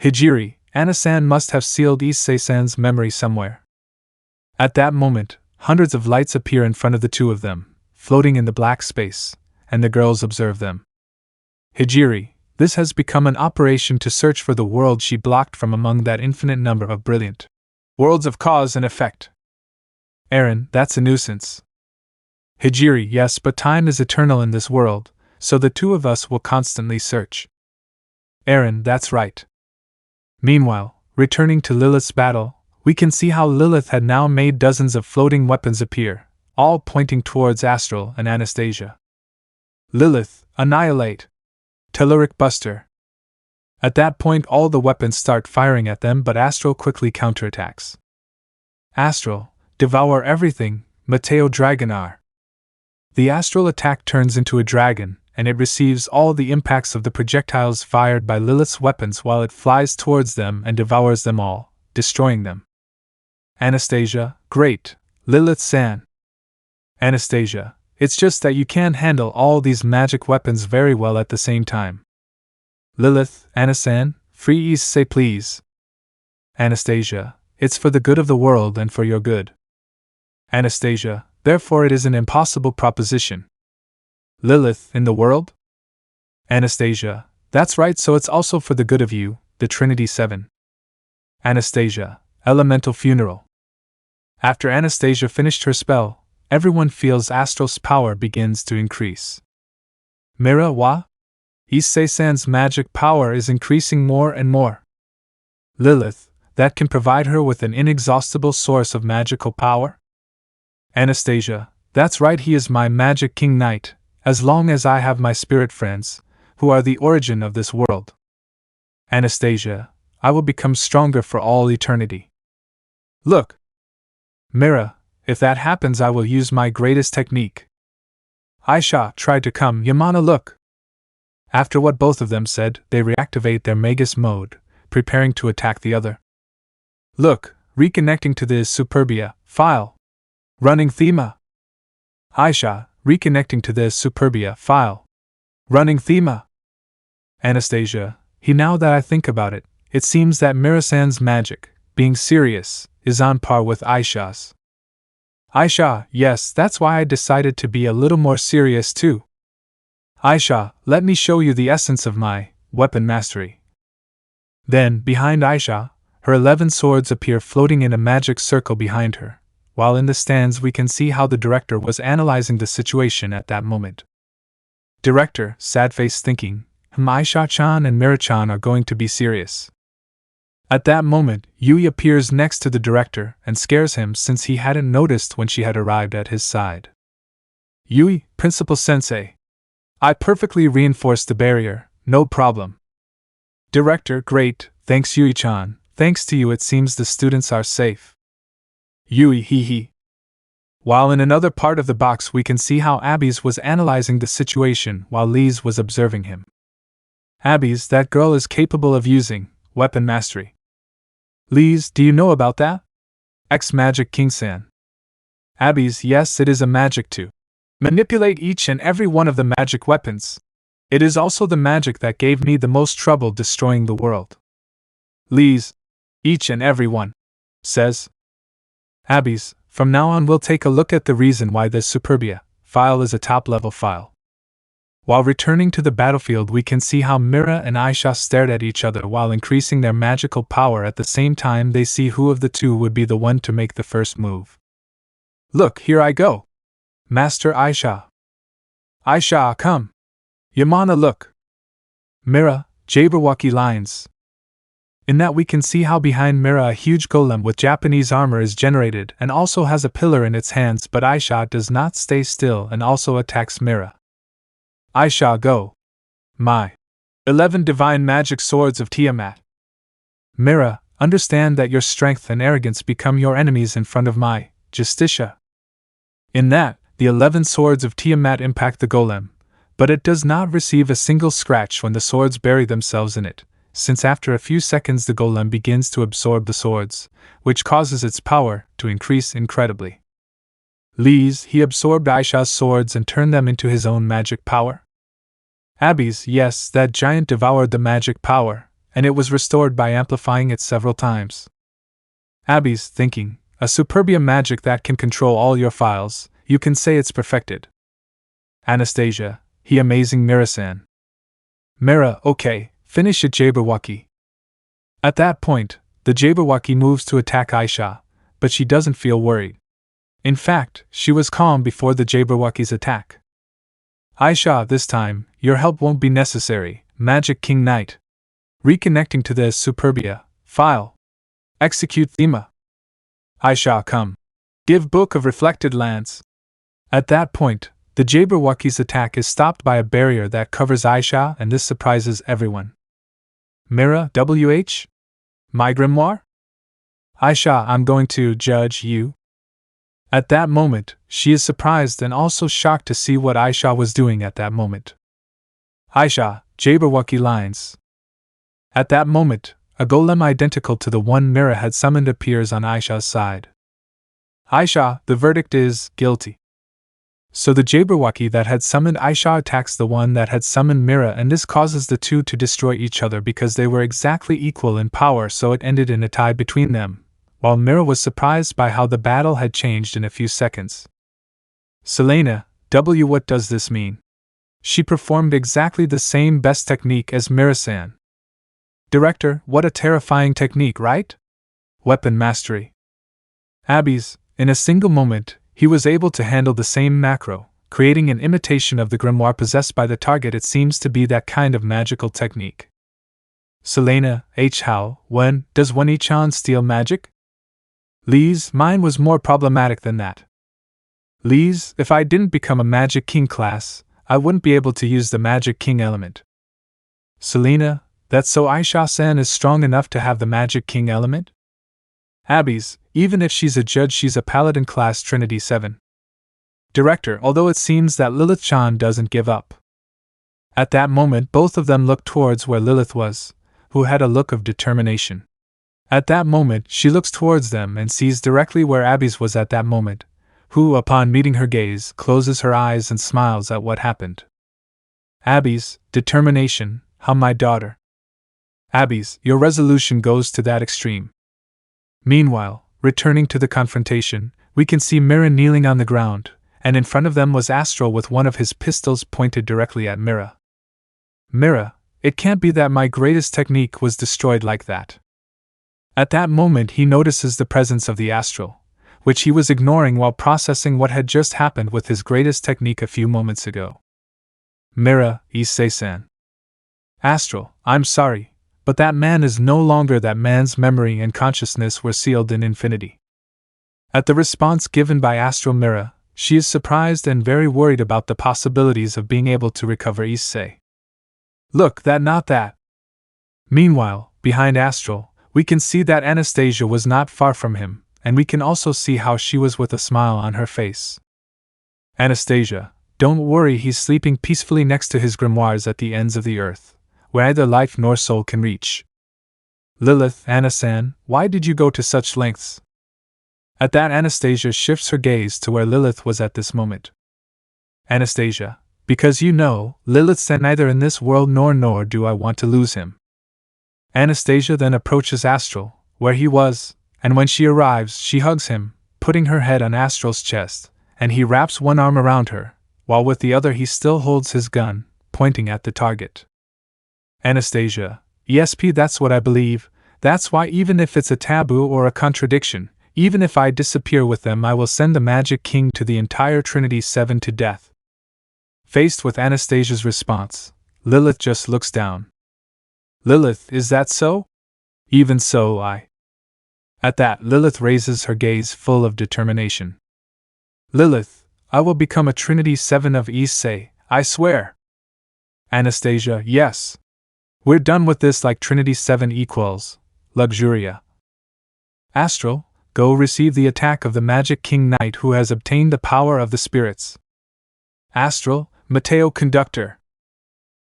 Hijiri, Anasan must have sealed Issei-san's memory somewhere. At that moment, hundreds of lights appear in front of the two of them, floating in the black space, and the girls observe them. Hijiri, this has become an operation to search for the world she blocked from among that infinite number of brilliant worlds of cause and effect. Eren, that's a nuisance. Hijiri, yes, but time is eternal in this world, so the two of us will constantly search. Eren, that's right. Meanwhile, returning to Lilith's battle, we can see how Lilith had now made dozens of floating weapons appear, all pointing towards Astral and Anastasia. Lilith, annihilate! Telluric Buster. At that point all the weapons start firing at them, but Astral quickly counterattacks. Astral, devour everything, Mateo Dragonar. The astral attack turns into a dragon, and it receives all the impacts of the projectiles fired by Lilith's weapons while it flies towards them and devours them all, destroying them. Anastasia, great, Lilith-san. Anastasia, it's just that you can't handle all these magic weapons very well at the same time. Lilith, Anasan, free Issei please. Anastasia, it's for the good of the world and for your good. Anastasia, therefore it is an impossible proposition. Lilith, in the world? Anastasia, that's right, so it's also for the good of you, the Trinity 7. Anastasia, elemental funeral. After Anastasia finished her spell, everyone feels Astral's power begins to increase. Mera wa? Issei-san's magic power is increasing more and more. Lilith, that can provide her with an inexhaustible source of magical power? Anastasia, that's right, he is my Magic King Knight, as long as I have my spirit friends, who are the origin of this world. Anastasia, I will become stronger for all eternity. Look! Mera, if that happens I will use my greatest technique. Aisha tried to come, Yamana, look! After what both of them said, they reactivate their Magus mode, preparing to attack the other. Look, reconnecting to the Superbia file. Running thema. Aisha, reconnecting to the Superbia file. Running thema. Anastasia, now that I think about it, it seems that Mira-san's magic, being serious, is on par with Aisha's. Aisha, yes, that's why I decided to be a little more serious too. Aisha, let me show you the essence of my weapon mastery. Then, behind Aisha, her 11 swords appear floating in a magic circle behind her, while in the stands we can see how the director was analyzing the situation at that moment. Director, sad face thinking, Aisha-chan and Mira-chan are going to be serious. At that moment, Yui appears next to the director and scares him since he hadn't noticed when she had arrived at his side. Yui, Principal Sensei. I perfectly reinforced the barrier, no problem. Director, great, thanks Yui-chan, thanks to you it seems the students are safe. Yui, hee hee. While in another part of the box we can see how Abby's was analyzing the situation while Lee's was observing him. Abby's, that girl is capable of using weapon mastery. Lee's, do you know about that? Magic King-san. Abby's, yes, it is a magic to manipulate each and every one of the magic weapons. It is also the magic that gave me the most trouble destroying the world. Lee's, each and every one, says. Abby's, from now on we'll take a look at the reason why this Superbia file is a top-level file. While returning to the battlefield we can see how Mera and Aisha stared at each other while increasing their magical power at the same time they see who of the two would be the one to make the first move. Look, here I go! Master Aisha! Aisha, come! Yamana, look! Mera, Jabberwocky lines. In that we can see how behind Mera a huge golem with Japanese armor is generated and also has a pillar in its hands, but Aisha does not stay still and also attacks Mera. Aisha, go! My 11 divine magic swords of Tiamat. Mera, understand that your strength and arrogance become your enemies in front of my Justicia. In that, the 11 swords of Tiamat impact the golem, but it does not receive a single scratch when the swords bury themselves in it, since after a few seconds the golem begins to absorb the swords, which causes its power to increase incredibly. Lee's, he absorbed Aisha's swords and turned them into his own magic power? Abby's, yes, that giant devoured the magic power, and it was restored by amplifying it several times. Abby's, thinking, a Superbia magic that can control all your files, you can say it's perfected. Anastasia, he amazing Mera-san. Mera, okay, finish it Jabberwocky. At that point, the Jabberwocky moves to attack Aisha, but she doesn't feel worried. In fact, she was calm before the Jabberwocky's attack. Aisha, this time, your help won't be necessary, Magic King Knight. Reconnecting to the Superbia file. Execute Thema. Aisha, come. Give Book of Reflected Lands. At that point, the Jabberwocky's attack is stopped by a barrier that covers Aisha, and this surprises everyone. Mera, WH? My grimoire? Aisha, I'm going to judge you. At that moment, she is surprised and also shocked to see what Aisha was doing at that moment. Aisha, Jabberwocky lines. At that moment, a golem identical to the one Mera had summoned appears on Aisha's side. Aisha, the verdict is guilty. So the Jabberwocky that had summoned Aisha attacks the one that had summoned Mera, and this causes the two to destroy each other because they were exactly equal in power, so it ended in a tie between them, while Mera was surprised by how the battle had changed in a few seconds. Selena, what does this mean? She performed exactly the same best technique as Mera-san. Director, what a terrifying technique, right? Weapon mastery. Abby's, in a single moment, he was able to handle the same macro, creating an imitation of the grimoire possessed by the target. It seems to be that kind of magical technique. Selena, how, when, does one Ichan steal magic? Lee's, mine was more problematic than that. Lee's, if I didn't become a Magic King class, I wouldn't be able to use the Magic King element. Selena, that's so Aisha-san is strong enough to have the Magic King element? Abby's, even if she's a judge she's a paladin class Trinity 7. Director, although it seems that Lilith-chan doesn't give up. At that moment both of them looked towards where Lilith was, who had a look of determination. At that moment she looks towards them and sees directly where Abby's was at that moment, who, upon meeting her gaze, closes her eyes and smiles at what happened. Abby's, determination, how my daughter. Abby's, your resolution goes to that extreme. Meanwhile, returning to the confrontation, we can see Mera kneeling on the ground, and in front of them was Astral with one of his pistols pointed directly at Mera. Mera, it can't be that my greatest technique was destroyed like that. At that moment he notices the presence of the Astral, which he was ignoring while processing what had just happened with his greatest technique a few moments ago. Mera, issei-sen. Astral, I'm sorry, but that man is no longer that man's memory and consciousness were sealed in infinity. At the response given by Astral Mera, she is surprised and very worried about the possibilities of being able to recover Issei. Look, not that. Meanwhile, behind Astral, we can see that Anastasia was not far from him, and we can also see how she was with a smile on her face. Anastasia, don't worry, he's sleeping peacefully next to his grimoires at the ends of the earth, where neither life nor soul can reach. Lilith, Anasan, why did you go to such lengths? At that, Anastasia shifts her gaze to where Lilith was at this moment. Anastasia, because Lilith said neither in this world nor do I want to lose him. Anastasia then approaches Astral, where he was, and when she arrives, she hugs him, putting her head on Astral's chest, and he wraps one arm around her, while with the other he still holds his gun, pointing at the target. Anastasia, ESP, that's what I believe, that's why even if it's a taboo or a contradiction, even if I disappear with them, I will send the Magic King to the entire Trinity 7 to death. Faced with Anastasia's response, Lilith just looks down. Lilith, is that so? Even so, I. At that, Lilith raises her gaze full of determination. Lilith, I will become a Trinity 7 of Issei, I swear. Anastasia, yes. We're done with this like Trinity 7 equals Luxuria. Astral, go receive the attack of the Magic King Knight who has obtained the power of the spirits. Astral, Mateo Conductor.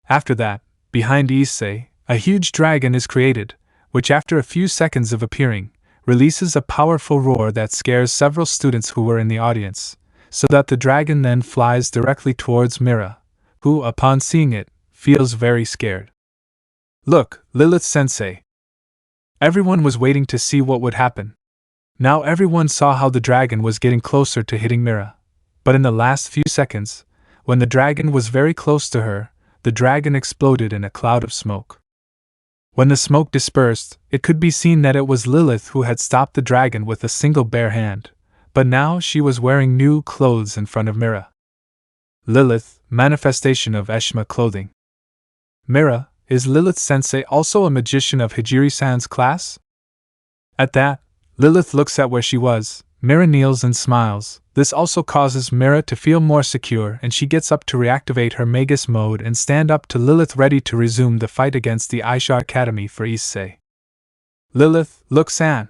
After that, behind Issei, a huge dragon is created, which after a few seconds of appearing, releases a powerful roar that scares several students who were in the audience, so that the dragon then flies directly towards Mera, who, upon seeing it, feels very scared. Look, Lilith Sensei. Everyone was waiting to see what would happen. Now everyone saw how the dragon was getting closer to hitting Mera, but in the last few seconds, when the dragon was very close to her, the dragon exploded in a cloud of smoke. When the smoke dispersed, it could be seen that it was Lilith who had stopped the dragon with a single bare hand, but now she was wearing new clothes in front of Mera. Lilith, manifestation of Eshma clothing. Mera, is Lilith Sensei also a magician of Hijiri-san's class? At that, Lilith looks at where she was, Mera kneels and smiles. This also causes Mera to feel more secure, and she gets up to reactivate her Magus mode and stand up to Lilith, ready to resume the fight against the Aisha Academy for Issei. Lilith, look San.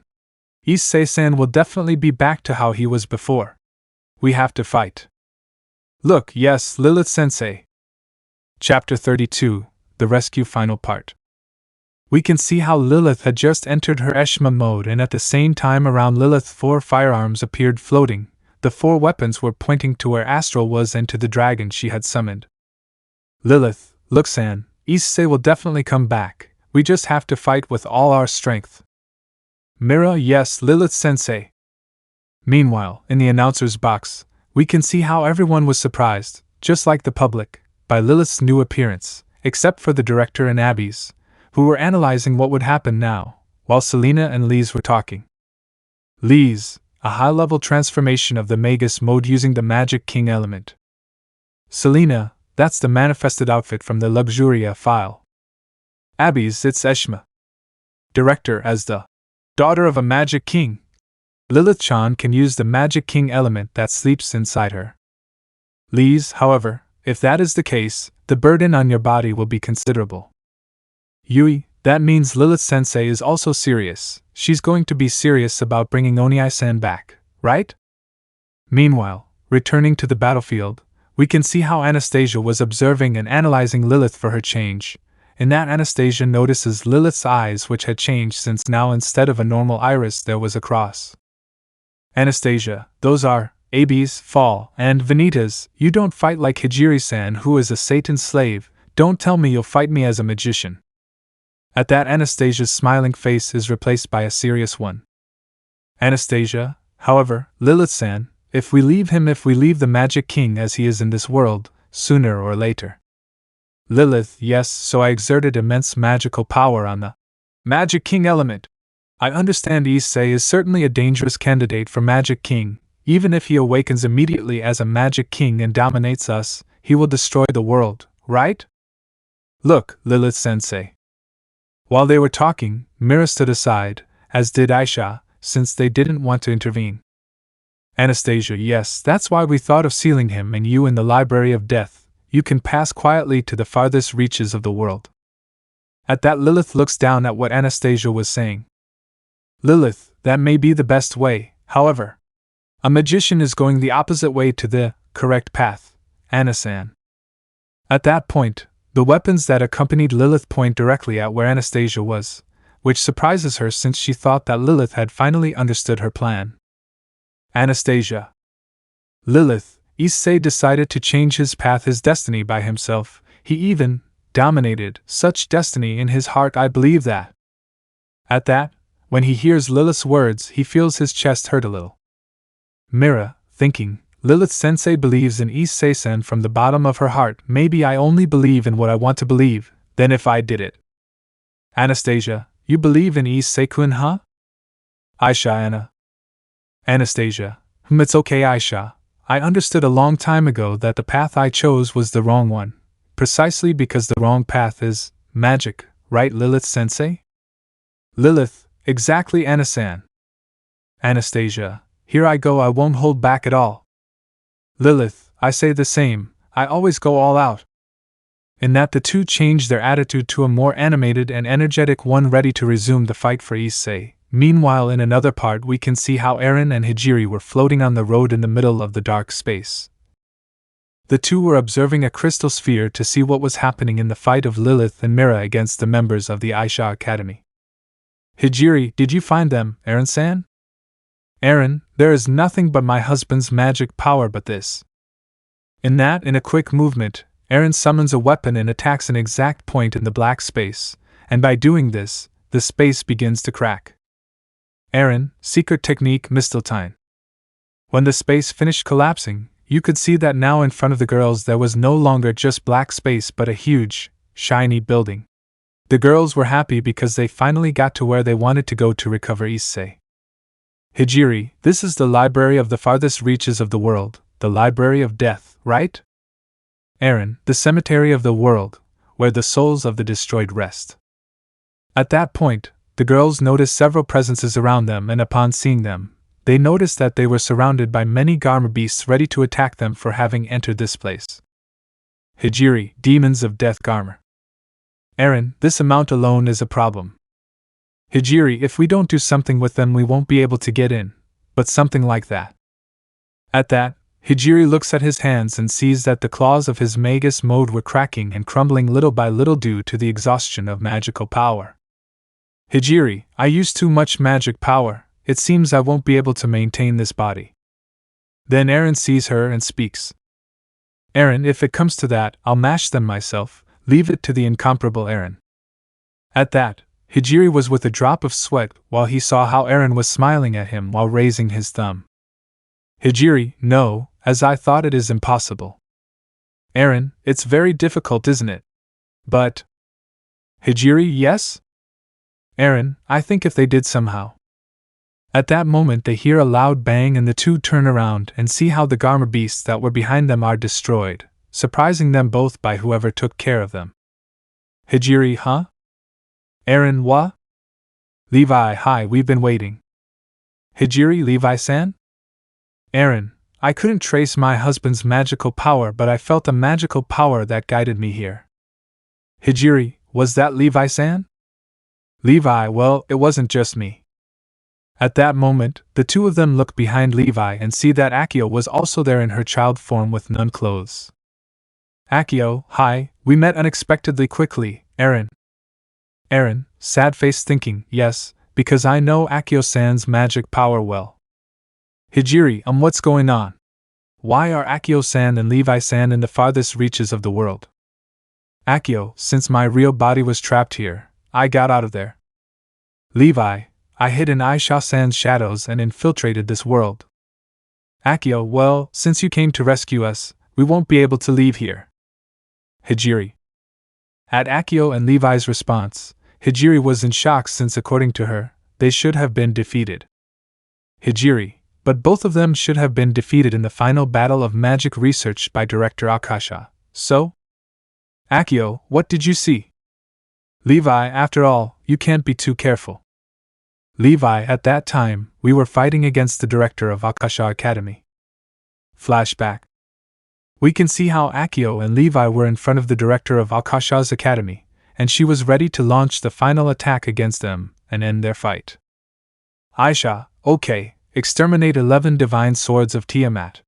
Issei-san will definitely be back to how he was before. We have to fight. Look, yes, Lilith Sensei. Chapter 32, The Rescue Final Part. We can see how Lilith had just entered her Eshma mode, and at the same time around Lilith 4 firearms appeared floating. The 4 weapons were pointing to where Astral was and to the dragon she had summoned. Lilith, look San, Issei will definitely come back, we just have to fight with all our strength. Mera, yes, Lilith Sensei. Meanwhile, in the announcer's box, we can see how everyone was surprised, just like the public, by Lilith's new appearance, except for the director and Abbeys, who were analyzing what would happen now, while Selena and Lise were talking. Lise, a high-level transformation of the Magus mode using the Magic King element. Selena, that's the manifested outfit from the Luxuria file. Abbeys, it's Eshma. Director, as the daughter of a Magic King. Lilith-chan can use the Magic King element that sleeps inside her. Lise, however, if that is the case, the burden on your body will be considerable. Yui, that means Lilith Sensei is also serious. She's going to be serious about bringing Oniai-san back, right? Meanwhile, returning to the battlefield, we can see how Anastasia was observing and analyzing Lilith for her change. In that, Anastasia notices Lilith's eyes, which had changed since now instead of a normal iris there was a cross. Anastasia, those are Abbeys, Fall, and Vanitas. You don't fight like Hijiri-san, who is a Satan's slave. Don't tell me you'll fight me as a magician. At that, Anastasia's smiling face is replaced by a serious one. Anastasia, however, Lilith-san, if we leave the Magic King as he is in this world, sooner or later. Lilith, yes, so I exerted immense magical power on the Magic King element. I understand Issei is certainly a dangerous candidate for Magic King. Even if he awakens immediately as a Magic King and dominates us, he will destroy the world, right? Look, Lilith Sensei. While they were talking, Mera stood aside, as did Aisha, since they didn't want to intervene. Anastasia, yes, that's why we thought of sealing him and you in the Library of Death. You can pass quietly to the farthest reaches of the world. At that, Lilith looks down at what Anastasia was saying. Lilith, that may be the best way, however. A magician is going the opposite way to the correct path, Anasan. At that point, the weapons that accompanied Lilith point directly at where Anastasia was, which surprises her since she thought that Lilith had finally understood her plan. Anastasia. Lilith, Issei decided to change his path, his destiny by himself. He even dominated such destiny in his heart, I believe that. At that, when he hears Lilith's words, he feels his chest hurt a little. Mera, thinking, Lilith-sensei believes in Issei-sen from the bottom of her heart. Maybe I only believe in what I want to believe, then if I did it. Anastasia, you believe in Issei-kun, huh? Aisha Anna. Anastasia, it's okay Aisha. I understood a long time ago that the path I chose was the wrong one, precisely because the wrong path is magic, right Lilith-sensei? Lilith, exactly Anasan. Anastasia, here I go, I won't hold back at all. Lilith, I say the same, I always go all out. In that, the two changed their attitude to a more animated and energetic one, ready to resume the fight for Issei. Meanwhile, in another part, we can see how Eren and Hijiri were floating on the road in the middle of the dark space. The two were observing a crystal sphere to see what was happening in the fight of Lilith and Mera against the members of the Aisha Academy. Hijiri, did you find them, Eren-san? Eren, there is nothing but my husband's magic power but this. In a quick movement, Eren summons a weapon and attacks an exact point in the black space, and by doing this, the space begins to crack. Eren, secret technique Misteltein. When the space finished collapsing, you could see that now in front of the girls there was no longer just black space but a huge, shiny building. The girls were happy because they finally got to where they wanted to go to recover Issei. Hijiri, this is the library of the farthest reaches of the world, the Library of Death, right? Eren, the cemetery of the world, where the souls of the destroyed rest. At that point, the girls noticed several presences around them, and upon seeing them, they noticed that they were surrounded by many Garma beasts ready to attack them for having entered this place. Hijiri, demons of death Garma. Eren, this amount alone is a problem. Hijiri, if we don't do something with them we won't be able to get in, but something like that. At that, Hijiri looks at his hands and sees that the claws of his Magus mode were cracking and crumbling little by little due to the exhaustion of magical power. Hijiri, I use too much magic power, it seems I won't be able to maintain this body. Then Eren sees her and speaks. Eren, if it comes to that, I'll mash them myself, leave it to the incomparable Eren. At that, Hijiri was with a drop of sweat while he saw how Eren was smiling at him while raising his thumb. Hijiri, no, as I thought it is impossible. Eren, it's very difficult, isn't it? But. Hijiri, yes? Eren, I think if they did somehow. At that moment they hear a loud bang and the two turn around and see how the Garma beasts that were behind them are destroyed, surprising them both by whoever took care of them. Hijiri, huh? Eren, what? Levi, hi, we've been waiting. Hijiri, Levi-san? Eren, I couldn't trace my husband's magical power, but I felt a magical power that guided me here. Hijiri, was that Levi-san? Levi, well, it wasn't just me. At that moment, the two of them look behind Levi and see that Akio was also there in her child form with none clothes. Akio, hi, we met unexpectedly quickly, Eren. Eren, sad-faced thinking, yes, because I know Akio-san's magic power well. Hijiri, what's going on? Why are Akio-san and Levi-san in the farthest reaches of the world? Akio, since my real body was trapped here, I got out of there. Levi, I hid in Aisha-san's shadows and infiltrated this world. Akio, well, since you came to rescue us, we won't be able to leave here. Hijiri. At Akio and Levi's response, Hijiri was in shock since according to her, they should have been defeated. Hijiri, but both of them should have been defeated in the final battle of magic research by Director Akasha, so? Akio, what did you see? Levi, after all, you can't be too careful. Levi, at that time, we were fighting against the director of Akasha Academy. Flashback. We can see how Akeno and Levi were in front of the director of Akasha's academy, and she was ready to launch the final attack against them and end their fight. Aisha, okay, exterminate 11 divine swords of Tiamat.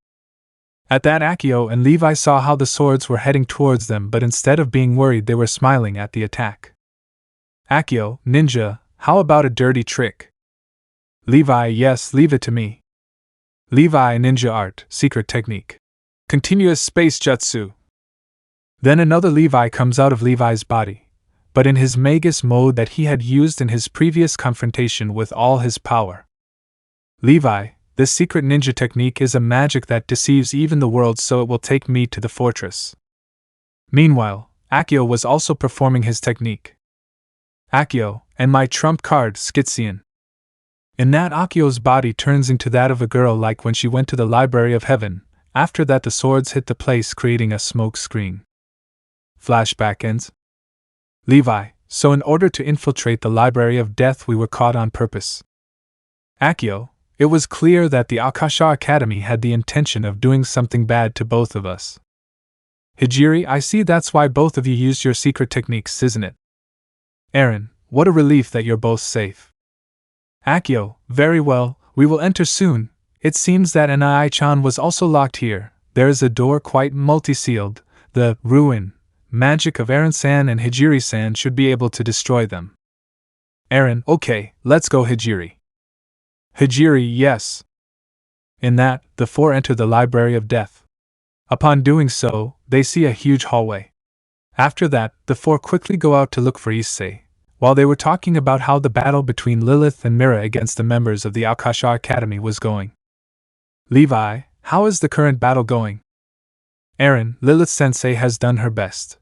At that, Akeno and Levi saw how the swords were heading towards them, but instead of being worried, they were smiling at the attack. Akeno, ninja, how about a dirty trick? Levi, yes, leave it to me. Levi, ninja art, secret technique. Continuous space jutsu. Then another Levi comes out of Levi's body, but in his Magus mode that he had used in his previous confrontation with all his power. Levi, this secret ninja technique is a magic that deceives even the world, so it will take me to the fortress. Meanwhile, Akeno was also performing his technique. Akeno, and my trump card, Schizian. In that, Akio's body turns into that of a girl like when she went to the Library of Heaven. After that, the swords hit the place, creating a smoke screen. Flashback ends. Levi, so in order to infiltrate the Library of Death, we were caught on purpose. Akeno, it was clear that the Akasha Academy had the intention of doing something bad to both of us. Hijiri, I see that's why both of you used your secret techniques, isn't it? Eren, what a relief that you're both safe. Akeno, very well, we will enter soon. It seems that Eay-chan was also locked here. There is a door quite multi-sealed. The ruin magic of Eren-san and Hijiri-san should be able to destroy them. Eren, okay, let's go, Hijiri. Hijiri, yes. In that, the four enter the Library of Death. Upon doing so, they see a huge hallway. After that, the four quickly go out to look for Issei, while they were talking about how the battle between Lilith and Mera against the members of the Akasha Academy was going. Levi, how is the current battle going? Eren, Lilith-sensei has done her best.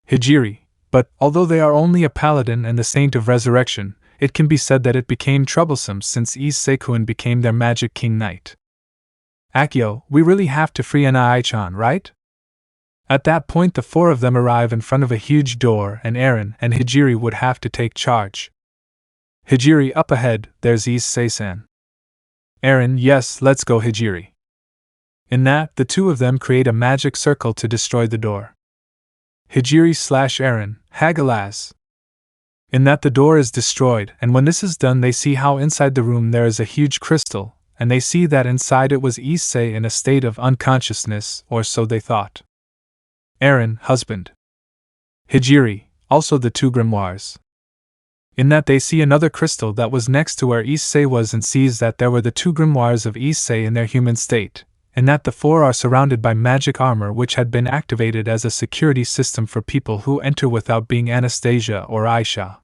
Hijiri, but although they are only a paladin and the saint of resurrection, it can be said that it became troublesome since Issei-kun became their magic king knight. Akeno, we really have to free Eay-chan, right? At that point, the four of them arrive in front of a huge door, and Eren and Hijiri would have to take charge. Hijiri, up ahead, there's Issei-san. Eren, yes, let's go, Hijiri. In that, the two of them create a magic circle to destroy the door. Hijiri/Eren, Hagalaz. In that, the door is destroyed, and when this is done, they see how inside the room there is a huge crystal, and they see that inside it was Issei in a state of unconsciousness, or so they thought. Eren, husband. Hijiri, also the two grimoires. In that, they see another crystal that was next to where Issei was and sees that there were the two grimoires of Issei in their human state, and that the four are surrounded by magic armor which had been activated as a security system for people who enter without being Anastasia or Aisha.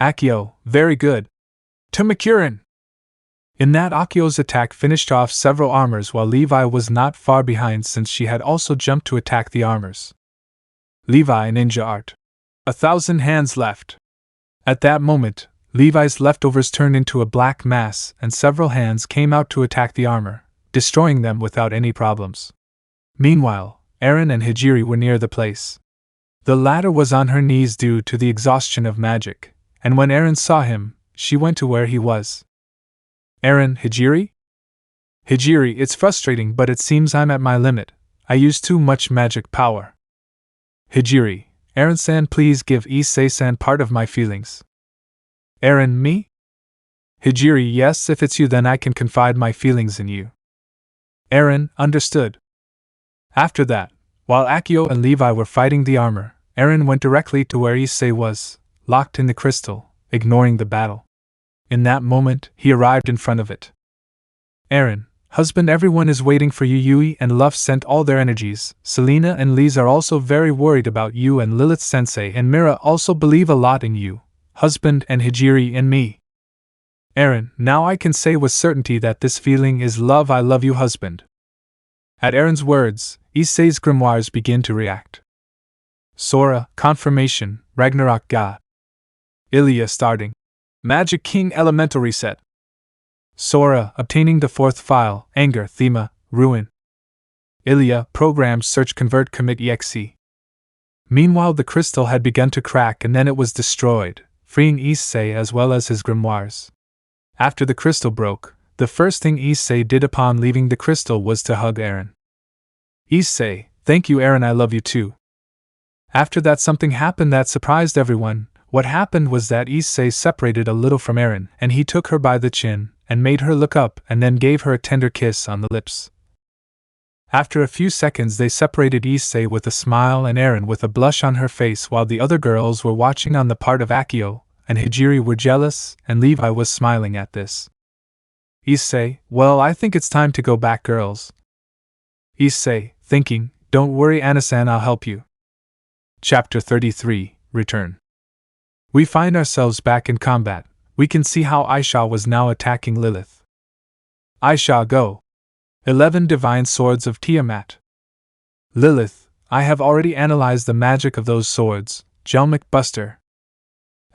Akeno, very good. Tamakurin! In that, Akeo's attack finished off several armors while Levi was not far behind since she had also jumped to attack the armors. Levi, ninja art. 1,000 hands left. At that moment, Levi's leftovers turned into a black mass and several hands came out to attack the armor, destroying them without any problems. Meanwhile, Eren and Hijiri were near the place. The latter was on her knees due to the exhaustion of magic, and when Eren saw him, she went to where he was. Eren, Hijiri? Hijiri, it's frustrating, but it seems I'm at my limit. I use too much magic power. Hijiri, Eren-san, please give Issei-san part of my feelings. Eren, me? Hijiri, yes, if it's you then I can confide my feelings in you. Eren, understood. After that, while Akeno and Levi were fighting the armor, Eren went directly to where Issei was, locked in the crystal, ignoring the battle. In that moment, he arrived in front of it. Eren, husband, everyone is waiting for you. Yui and Luff sent all their energies. Selena and Lise are also very worried about you, and Lilith-sensei and Mera also believe a lot in you, husband, and Hijiri and me. Eren, now I can say with certainty that this feeling is love. I love you, husband. At Eren's words, Issei's grimoires begin to react. Sora, Confirmation, Ragnarok God. Ilia starting. Magic King Elemental Reset. Sora, obtaining the fourth file, Anger, Thema, Ruin. Ilia, Program Search Convert Commit EXE. Meanwhile, the crystal had begun to crack and then it was destroyed, freeing Issei as well as his grimoires. After the crystal broke, the first thing Issei did upon leaving the crystal was to hug Eren. Issei, thank you Eren, I love you too. After that, something happened that surprised everyone. What happened was that Issei separated a little from Eren, and he took her by the chin, and made her look up, and then gave her a tender kiss on the lips. After a few seconds they separated, Issei with a smile and Eren with a blush on her face, while the other girls were watching. On the part of Akeno and Hijiri were jealous, and Levi was smiling at this. Issei, well, I think it's time to go back, girls. Issei, thinking, don't worry Anasan, I'll help you. Chapter 33, Return. We find ourselves back in combat. We can see how Aisha was now attacking Lilith. Aisha, go! 11 Divine Swords of Tiamat. Lilith, I have already analyzed the magic of those swords, Gelmic Buster.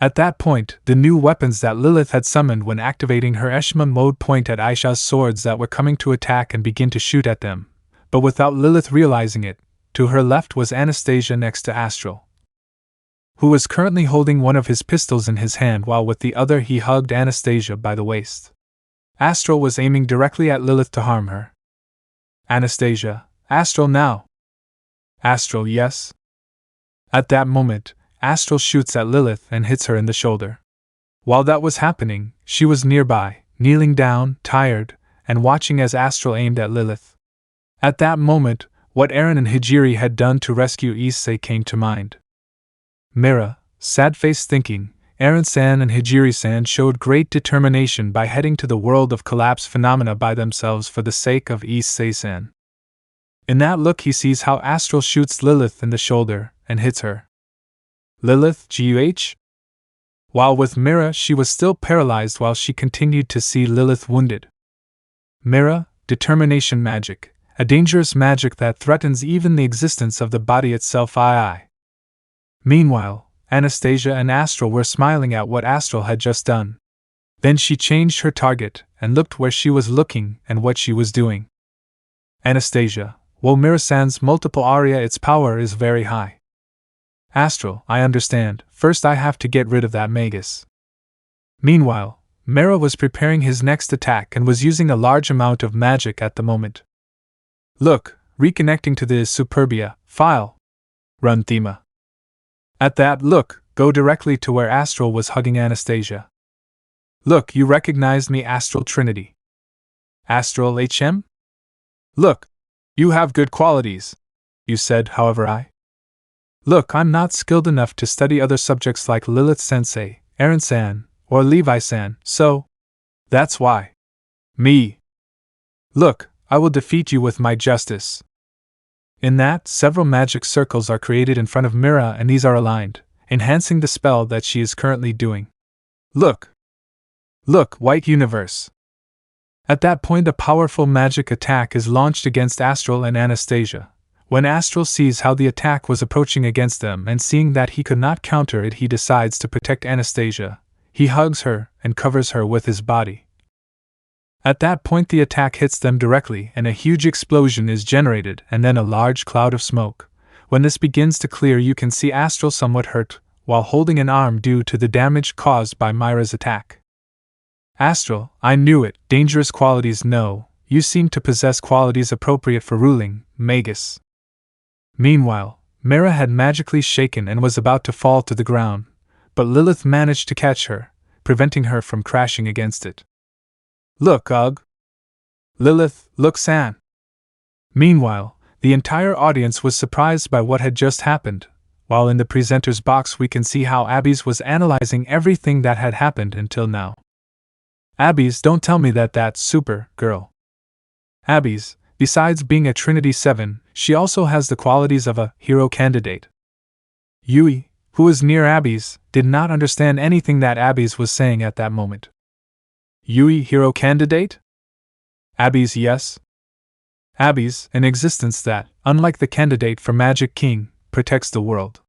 At that point, the new weapons that Lilith had summoned when activating her Eshma mode point at Aisha's swords that were coming to attack and begin to shoot at them, but without Lilith realizing it, to her left was Anastasia next to Astral, who was currently holding one of his pistols in his hand while with the other he hugged Anastasia by the waist. Astral was aiming directly at Lilith to harm her. Anastasia, Astral now! Astral, yes? At that moment, Astral shoots at Lilith and hits her in the shoulder. While that was happening, she was nearby, kneeling down, tired, and watching as Astral aimed at Lilith. At that moment, what Eren and Hijiri had done to rescue Issei came to mind. Mera, sad-faced, thinking, Eren-san and Hijiri-san showed great determination by heading to the world of collapse phenomena by themselves for the sake of Issei-san. In that look he sees how Astral shoots Lilith in the shoulder and hits her. Lilith, GUH? While with Mera she was still paralyzed while she continued to see Lilith wounded. Mera, determination magic, a dangerous magic that threatens even the existence of the body itself. Meanwhile, Anastasia and Astral were smiling at what Astral had just done. Then she changed her target and looked where she was looking and what she was doing. Anastasia, while Mira-san's multiple aria, its power is very high. Astral, I understand, first I have to get rid of that Magus. Meanwhile, Mera was preparing his next attack and was using a large amount of magic at the moment. Look, reconnecting to the Superbia file. Run Thema. At that look, go directly to where Astral was hugging Anastasia. Look, you recognized me, Astral Trinity. Astral HM? Look, you have good qualities. You said, however, Look, I'm not skilled enough to study other subjects like Lilith-sensei, Eren-san, or Levi-san, so that's why. Me. Look, I will defeat you with my justice. In that, several magic circles are created in front of Mera and these are aligned, enhancing the spell that she is currently doing. Look! Look, White Universe! At that point a powerful magic attack is launched against Astral and Anastasia. When Astral sees how the attack was approaching against them and seeing that he could not counter it, he decides to protect Anastasia. He hugs her and covers her with his body. At that point the attack hits them directly and a huge explosion is generated and then a large cloud of smoke. When this begins to clear you can see Astral somewhat hurt, while holding an arm due to the damage caused by Mera's attack. Astral, I knew it, dangerous qualities no, you seem to possess qualities appropriate for ruling, Magus. Meanwhile, Mera had magically shaken and was about to fall to the ground, but Lilith managed to catch her, preventing her from crashing against it. Look, Ugh! Lilith, look, San! Meanwhile, the entire audience was surprised by what had just happened, while in the presenter's box we can see how Abby's was analyzing everything that had happened until now. Abby's, don't tell me that super girl. Abby's, besides being a Trinity 7, she also has the qualities of a hero candidate. Yui, who was near Abby's, did not understand anything that Abby's was saying at that moment. Yui, hero candidate? Abby's, yes. Abby's, an existence that, unlike the candidate for Magic King, protects the world.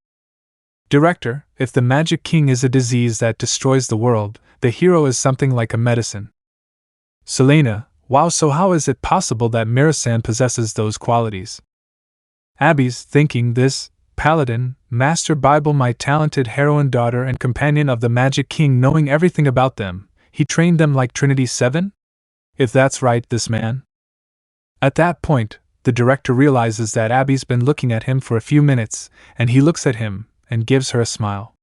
Director, if the Magic King is a disease that destroys the world, the hero is something like a medicine. Selena, wow, so how is it possible that Mira-san possesses those qualities? Abby's, thinking this, paladin, Master Bible, my talented heroine daughter and companion of the Magic King, knowing everything about them, he trained them like Trinity 7? If that's right, this man. At that point, the director realizes that Abby's been looking at him for a few minutes, and he looks at him and gives her a smile.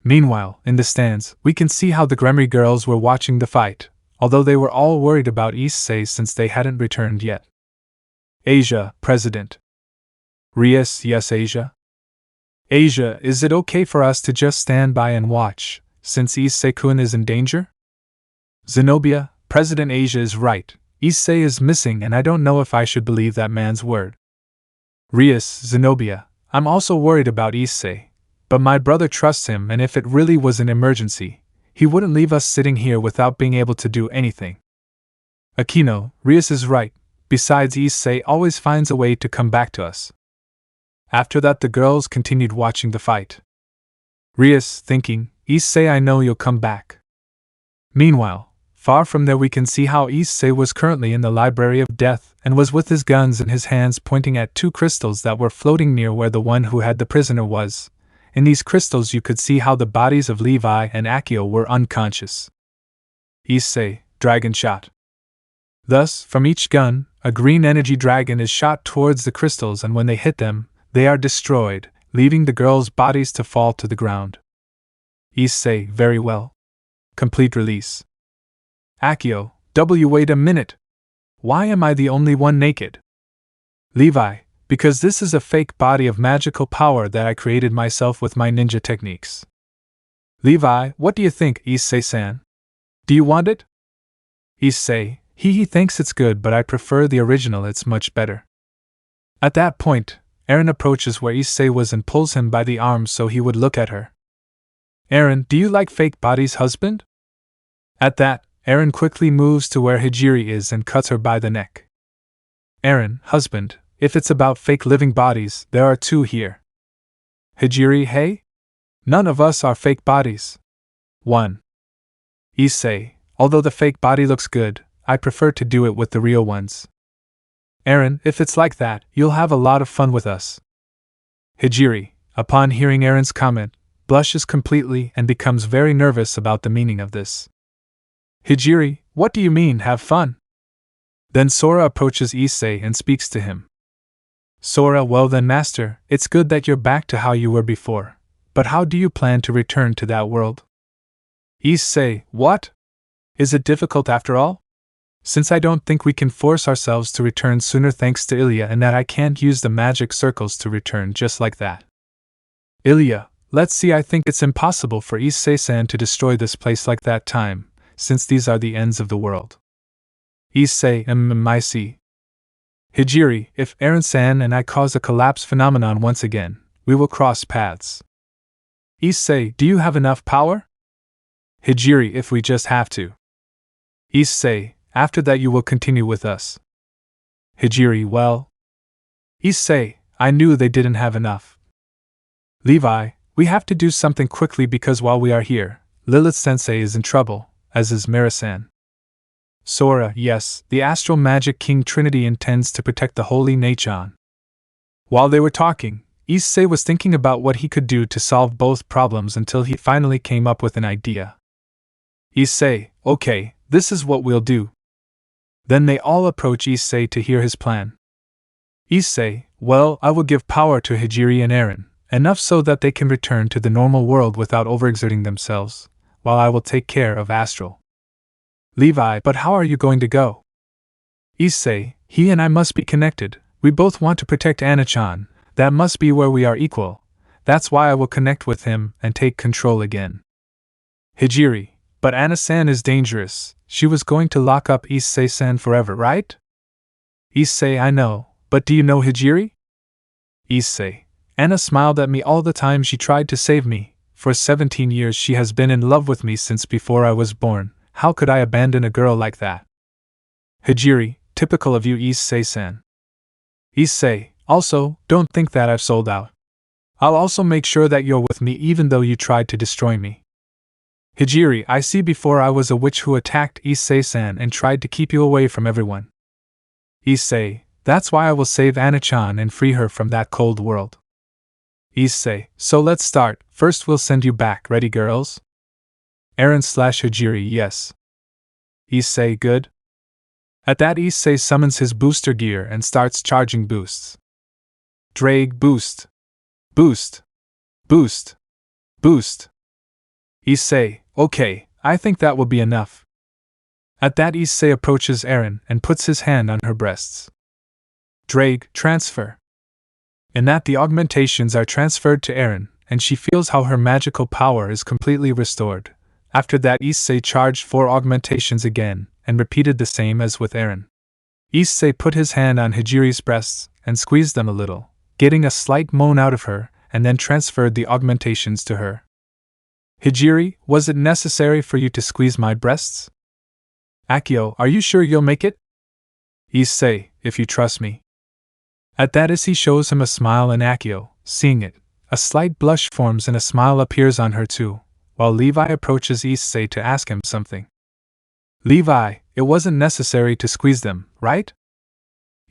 Meanwhile, in the stands, we can see how the Gremry girls were watching the fight, although they were all worried about Issei since they hadn't returned yet. Asia, President. Rias, yes, Asia. Asia, is it okay for us to just stand by and watch, since Issei-kun is in danger? Zenobia, President. Asia is right. Issei is missing and I don't know if I should believe that man's word. Rias, Zenobia, I'm also worried about Issei, but my brother trusts him, and if it really was an emergency, he wouldn't leave us sitting here without being able to do anything. Akeno, Rias is right. Besides, Issei always finds a way to come back to us. After that, the girls continued watching the fight. Rias thinking, Issei, I know you'll come back. Meanwhile, far from there we can see how Issei was currently in the Library of Death and was with his guns in his hands pointing at two crystals that were floating near where the one who had the prisoner was. In these crystals you could see how the bodies of Levi and Akeno were unconscious. Issei, dragon shot. Thus, from each gun, a green energy dragon is shot towards the crystals, and when they hit them, they are destroyed, leaving the girls' bodies to fall to the ground. Issei, very well. Complete release. Akeno, wait a minute. Why am I the only one naked? Levi, because this is a fake body of magical power that I created myself with my ninja techniques. Levi, what do you think, Issei-san? Do you want it? Issei, he thinks it's good, but I prefer the original, it's much better. At that point, Eren approaches where Issei was and pulls him by the arm so he would look at her. Eren, do you like fake bodies, husband? At that, Eren quickly moves to where Hijiri is and cuts her by the neck. Eren, husband, if it's about fake living bodies, there are two here. Hijiri, hey? None of us are fake bodies. 1. Issei, although the fake body looks good, I prefer to do it with the real ones. Eren, if it's like that, you'll have a lot of fun with us. Hijiri, upon hearing Eren's comment, blushes completely and becomes very nervous about the meaning of this. Hijiri, what do you mean, have fun? Then Sora approaches Issei and speaks to him. Sora, well then, master, it's good that you're back to how you were before, but how do you plan to return to that world? Issei, what? Is it difficult after all? Since I don't think we can force ourselves to return sooner thanks to Ilya, and that I can't use the magic circles to return just like that. Ilya, let's see, I think it's impossible for Issei-san to destroy this place like that time, since these are the ends of the world. Issei, I see. Hijiri, if Eren-san and I cause a collapse phenomenon once again, we will cross paths. Issei, do you have enough power? Hijiri, if we just have to. Issei, after that you will continue with us. Hijiri, well. Issei, I knew they didn't have enough. Levi, we have to do something quickly because while we are here, Lilith-sensei is in trouble, as is Mera-san. Sora, yes, the Astral Magic King Trinity intends to protect the Holy Nachon. While they were talking, Issei was thinking about what he could do to solve both problems until he finally came up with an idea. Issei, okay, this is what we'll do. Then they all approach Issei to hear his plan. Issei, well, I will give power to Hijiri and Eren, enough so that they can return to the normal world without overexerting themselves, while I will take care of Astral. Levi, but how are you going to go? Issei, he and I must be connected. We both want to protect Anachan. That must be where we are equal. That's why I will connect with him and take control again. Hijiri, but Ana-san is dangerous. She was going to lock up Issei-san forever, right? Issei, I know, but do you know Hijiri? Issei, Ana smiled at me all the time she tried to save me. For 17 years she has been in love with me since before I was born. How could I abandon a girl like that? Hijiri, typical of you, Issei-san. Issei, also, don't think that I've sold out. I'll also make sure that you're with me even though you tried to destroy me. Hijiri, I see before I was a witch who attacked Issei-san and tried to keep you away from everyone. Issei, that's why I will save Anachan and free her from that cold world. Issei, so let's start. First we'll send you back. Ready, girls? Eren/Hijiri, yes. Issei, good? At that, Issei summons his booster gear and starts charging boosts. Drag, boost. Boost. Boost. Boost. Issei, okay, I think that will be enough. At that, Issei approaches Eren and puts his hand on her breasts. Drag, transfer. In that, the augmentations are transferred to Eren, and she feels how her magical power is completely restored. After that, Issei charged 4 augmentations again, and repeated the same as with Eren. Issei put his hand on Hijiri's breasts and squeezed them a little, getting a slight moan out of her, and then transferred the augmentations to her. Hijiri, was it necessary for you to squeeze my breasts? Akeno, are you sure you'll make it? Issei, if you trust me. At that, Issei shows him a smile, and Akeno, seeing it, a slight blush forms and a smile appears on her too, while Levi approaches Issei to ask him something. Levi, it wasn't necessary to squeeze them, right?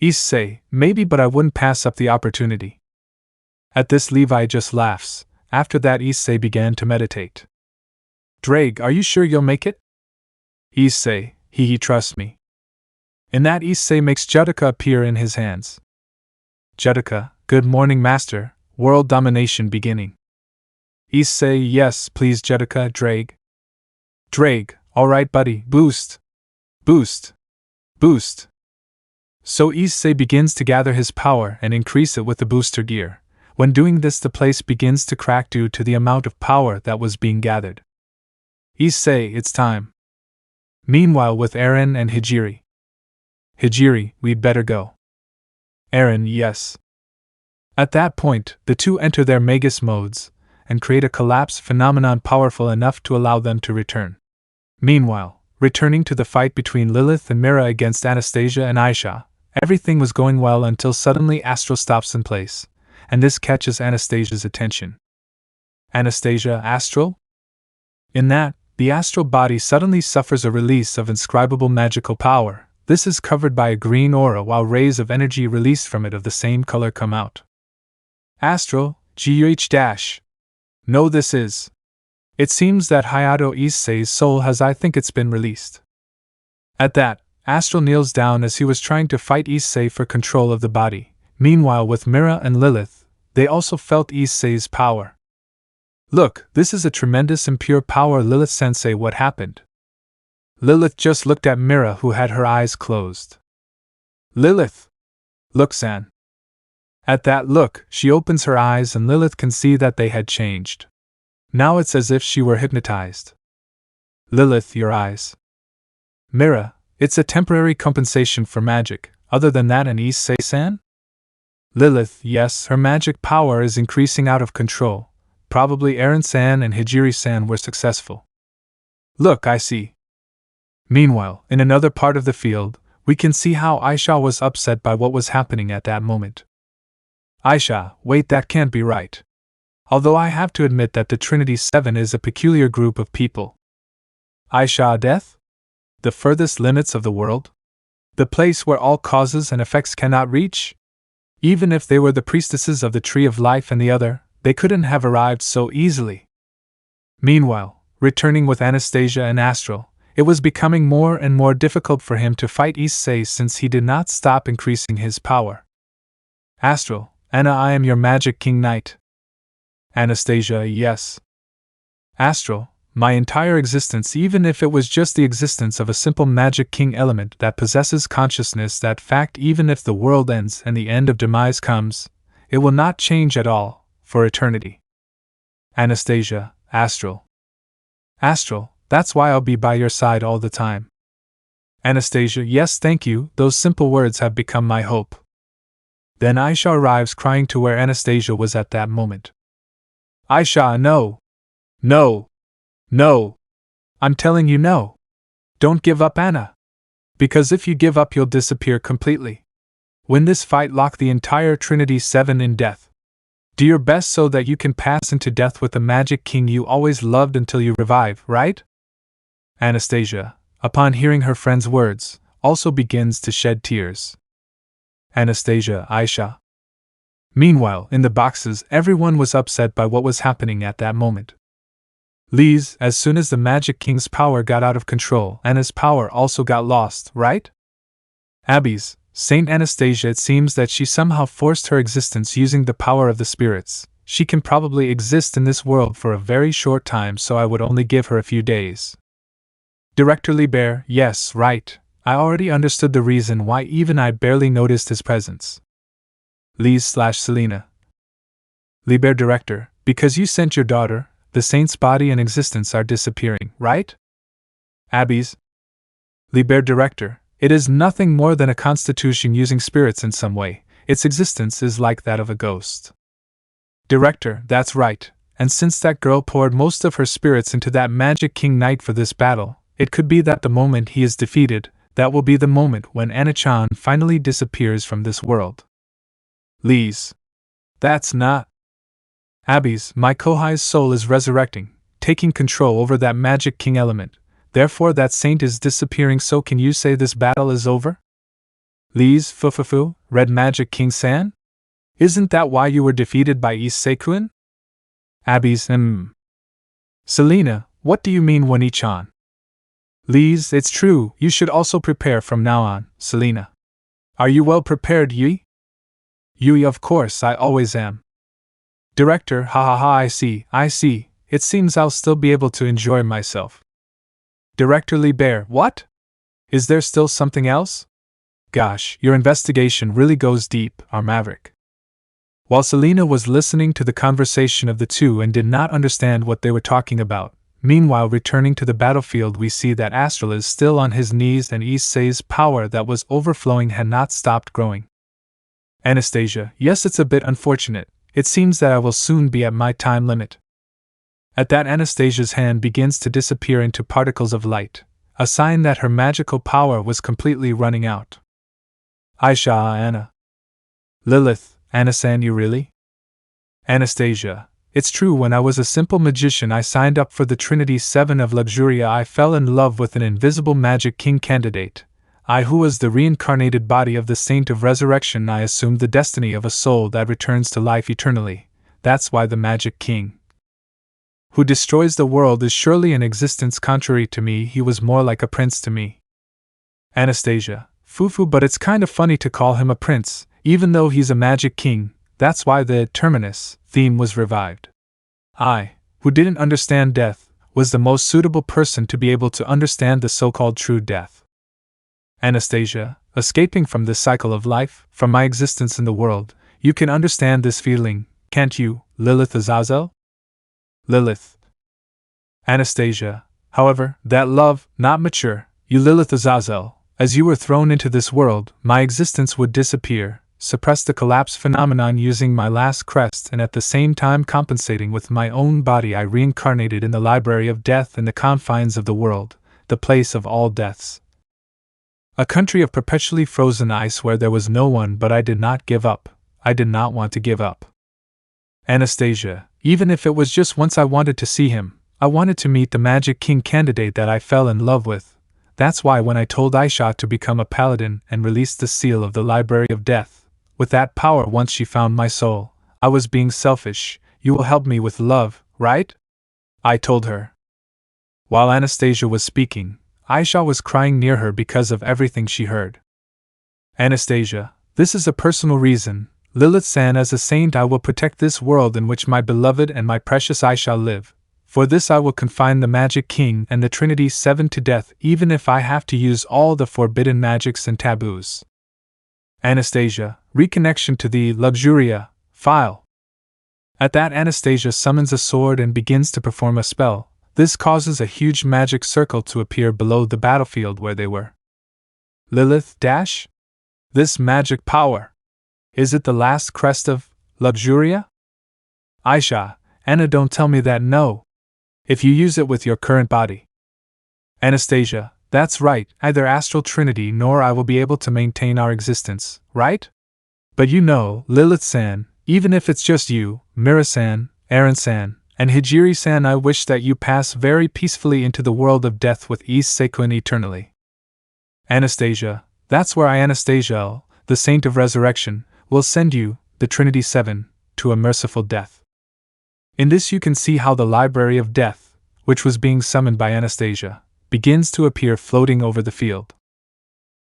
Issei, maybe, but I wouldn't pass up the opportunity. At this, Levi just laughs. After that, Issei began to meditate. Drag, are you sure you'll make it? Issei, he trusts me. In that, Issei makes Judica appear in his hands. Judica, good morning, master, world domination beginning. Issei, yes, please, Judica. Drag. Drag, alright, buddy, boost. Boost. Boost. So Issei begins to gather his power and increase it with the booster gear. When doing this, the place begins to crack due to the amount of power that was being gathered. Issei, it's time. Meanwhile, with Eren and Hijiri. Hijiri, we'd better go. Eren, yes. At that point, the two enter their Magus modes, and create a collapse phenomenon powerful enough to allow them to return. Meanwhile, returning to the fight between Lilith and Mera against Anastasia and Aisha, everything was going well until suddenly Astral stops in place, and this catches Anastasia's attention. Anastasia, Astral? In that, the astral body suddenly suffers a release of inscribable magical power. This is covered by a green aura while rays of energy released from it of the same color come out. Astral, GH-. No, this is. It seems that Hayato Issei's soul has, I think it's been released. At that, Astral kneels down as he was trying to fight Issei for control of the body. Meanwhile, with Mera and Lilith, they also felt Issei's power. Look, this is a tremendous and pure power. Lilith-sensei, what happened? Lilith just looked at Mera, who had her eyes closed. Lilith! Look, San. At that look, she opens her eyes and Lilith can see that they had changed. Now it's as if she were hypnotized. Lilith, your eyes. Mera, it's a temporary compensation for magic. Other than that, an Issei-san? Lilith, yes, her magic power is increasing out of control. Probably Eren-san and Hijiri-san were successful. Look, I see. Meanwhile, in another part of the field, we can see how Aisha was upset by what was happening at that moment. Aisha, wait, that can't be right. Although I have to admit that the Trinity 7 is a peculiar group of people. Aisha, death? The furthest limits of the world? The place where all causes and effects cannot reach? Even if they were the priestesses of the Tree of Life and the other, they couldn't have arrived so easily. Meanwhile, returning with Anastasia and Astral, it was becoming more and more difficult for him to fight Issei since he did not stop increasing his power. Astral, Anna, I am your Magic King Knight. Anastasia, yes. Astral, my entire existence, even if it was just the existence of a simple Magic King element that possesses consciousness, that fact, even if the world ends and the end of demise comes, it will not change at all, for eternity. Anastasia, Astral. Astral, that's why I'll be by your side all the time. Anastasia, yes, thank you, those simple words have become my hope. Then Aisha arrives crying to where Anastasia was at that moment. Aisha, no! No! No! I'm telling you, no! Don't give up, Anna! Because if you give up, you'll disappear completely. Win this fight, lock the entire Trinity 7 in death. Do your best so that you can pass into death with the Magic King you always loved until you revive, right? Anastasia, upon hearing her friend's words, also begins to shed tears. Anastasia, Aisha. Meanwhile, in the boxes, everyone was upset by what was happening at that moment. Lee's, as soon as the Magic King's power got out of control, Anna's power also got lost, right? Abby's, Saint Anastasia, it seems that she somehow forced her existence using the power of the spirits. She can probably exist in this world for a very short time, so I would only give her a few days. Director Liebert, yes, right. I already understood the reason why even I barely noticed his presence. Selena. Liebert Director, because you sent your daughter, the saint's body and existence are disappearing, right? Abby's. Liebert Director, it is nothing more than a constitution using spirits in some way. Its existence is like that of a ghost. Director, that's right, and since that girl poured most of her spirits into that Magic King Knight for this battle, it could be that the moment he is defeated, that will be the moment when Anna-chan finally disappears from this world. Lee's. That's not. Abby's, my Kohai's soul is resurrecting, taking control over that Magic King element. Therefore that saint is disappearing, so can you say this battle is over? Lee's, fufufu, Red Magic King San? Isn't that why you were defeated by Issei-kun? Abby's, Selena, what do you mean Wani-chan? Lee's, it's true, you should also prepare from now on, Selena. Are you well prepared, Yui? Yui, of course, I always am. Director, I see, it seems I'll still be able to enjoy myself. Director Liebert, what? Is there still something else? Gosh, your investigation really goes deep, our maverick. While Selena was listening to the conversation of the two and did not understand what they were talking about, meanwhile returning to the battlefield we see that Astral is still on his knees and Issei's power that was overflowing had not stopped growing. Anastasia, yes, it's a bit unfortunate. It seems that I will soon be at my time limit. At that, Anastasia's hand begins to disappear into particles of light, a sign that her magical power was completely running out. Aisha, Anna. Lilith, Anna-san, you really? Anastasia, it's true, when I was a simple magician I signed up for the Trinity 7 of Luxuria. I fell in love with an invisible Magic King candidate. I, who was the reincarnated body of the Saint of Resurrection, I assumed the destiny of a soul that returns to life eternally. That's why the Magic King, who destroys the world, is surely an existence contrary to me. He was more like a prince to me. Anastasia, Fufu, but it's kind of funny to call him a prince, even though he's a Magic King. That's why the Terminus theme was revived. I, who didn't understand death, was the most suitable person to be able to understand the so-called true death. Anastasia, escaping from this cycle of life, from my existence in the world, you can understand this feeling, can't you, Lilith Azazel? Lilith. Anastasia, however, that love, not mature, you Lilith Azazel, as you were thrown into this world, my existence would disappear, suppress the collapse phenomenon using my last crest, and at the same time compensating with my own body. I reincarnated in the library of death in the confines of the world, the place of all deaths. A country of perpetually frozen ice where there was no one, but I did not give up. I did not want to give up. Anastasia, even if it was just once, I wanted to see him. I wanted to meet the Magic King candidate that I fell in love with. That's why when I told Aisha to become a paladin and release the seal of the Library of Death, with that power once she found my soul, I was being selfish. You will help me with love, right? I told her. While Anastasia was speaking, Aisha was crying near her because of everything she heard. Anastasia, this is a personal reason. Lilith-san, as a saint I will protect this world in which my beloved and my precious Aisha live. For this I will confine the Magic King and the Trinity 7 to death, even if I have to use all the forbidden magics and taboos. Anastasia, reconnection to the Luxuria file. At that, Anastasia summons a sword and begins to perform a spell. This causes a huge magic circle to appear below the battlefield where they were. Lilith dash? This magic power. Is it the last crest of Luxuria? Aisha, Anna, don't tell me that, no. If you use it with your current body. Anastasia, that's right, neither Astral Trinity nor I will be able to maintain our existence, right? But you know, Lilith-san, even if it's just you, Mera-san, Aaron-san, and Hijiri-san, I wish that you pass very peacefully into the world of death with Issei-kun eternally. Anastasia, that's where Anastasia, the Saint of Resurrection, will send you. the Trinity 7, to a merciful death. In this you can see how the Library of Death, which was being summoned by Anastasia, begins to appear floating over the field.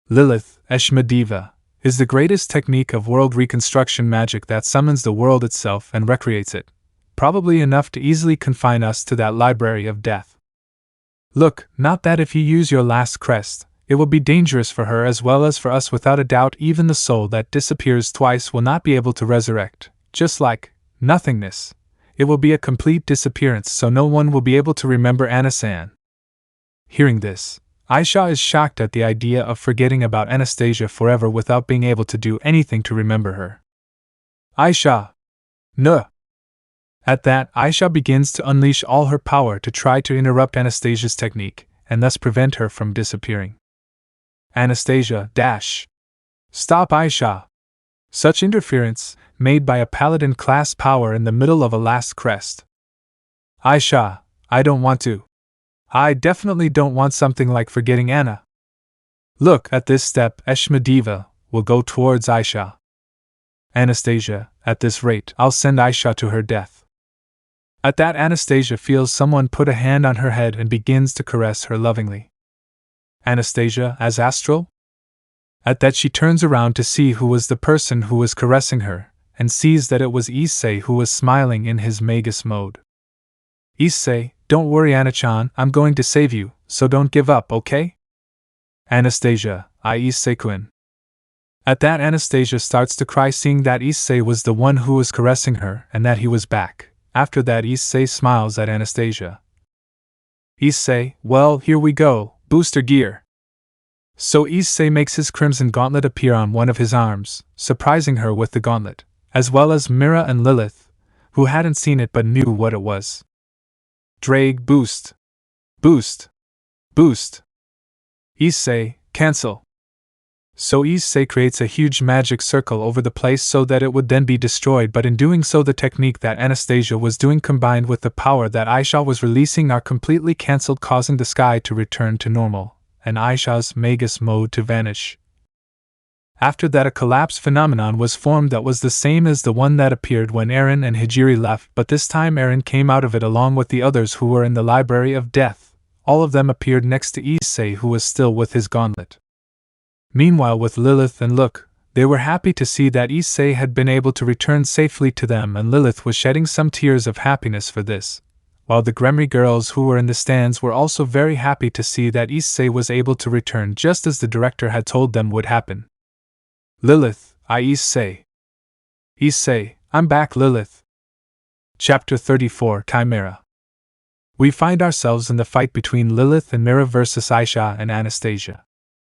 Lilith, Eshmadiva, is the greatest technique of world reconstruction magic that summons the world itself and recreates it, probably enough to easily confine us to that Library of Death. Look, not that if you use your last crest, it will be dangerous for her as well as for us. Without a doubt, even the soul that disappears twice will not be able to resurrect, just like nothingness. It will be a complete disappearance, so no one will be able to remember Anna-san. Hearing this, Aisha is shocked at the idea of forgetting about Anastasia forever without being able to do anything to remember her. Aisha! No! At that, Aisha begins to unleash all her power to try to interrupt Anastasia's technique, and thus prevent her from disappearing. Anastasia, dash! Stop, Aisha! Such interference, made by a paladin class power in the middle of a last crest. Aisha, I don't want to. I definitely don't want something like forgetting Anna. Look, at this step, Eshmadiva will go towards Aisha. Anastasia, at this rate, I'll send Aisha to her death. At that, Anastasia feels someone put a hand on her head and begins to caress her lovingly. Anastasia, as astral? At that, she turns around to see who was the person who was caressing her, and sees that it was Issei who was smiling in his magus mode. Issei, don't worry, Anna-chan, I'm going to save you, so don't give up, okay? Anastasia, Issei-kun. At that, Anastasia starts to cry, seeing that Issei was the one who was caressing her and that he was back. After that, Issei smiles at Anastasia. Issei, well, here we go, booster gear. So Issei makes his crimson gauntlet appear on one of his arms, surprising her with the gauntlet, as well as Mera and Lilith, who hadn't seen it but knew what it was. Drag boost. Boost. Boost. Issei, cancel. So Issei creates a huge magic circle over the place so that it would then be destroyed, but in doing so the technique that Anastasia was doing combined with the power that Aisha was releasing are completely cancelled, causing the sky to return to normal, and Aisha's magus mode to vanish. After that, a collapse phenomenon was formed that was the same as the one that appeared when Eren and Hijiri left, but this time Eren came out of it along with the others who were in the Library of Death. All of them appeared next to Issei, who was still with his gauntlet. Meanwhile, with Lilith and Look, they were happy to see that Issei had been able to return safely to them, and Lilith was shedding some tears of happiness for this, while the Gremry girls who were in the stands were also very happy to see that Issei was able to return just as the director had told them would happen. Lilith, Issei. Issei, I'm back, Lilith. Chapter 34, Chimera. We find ourselves in the fight between Lilith and Mera versus Aisha and Anastasia.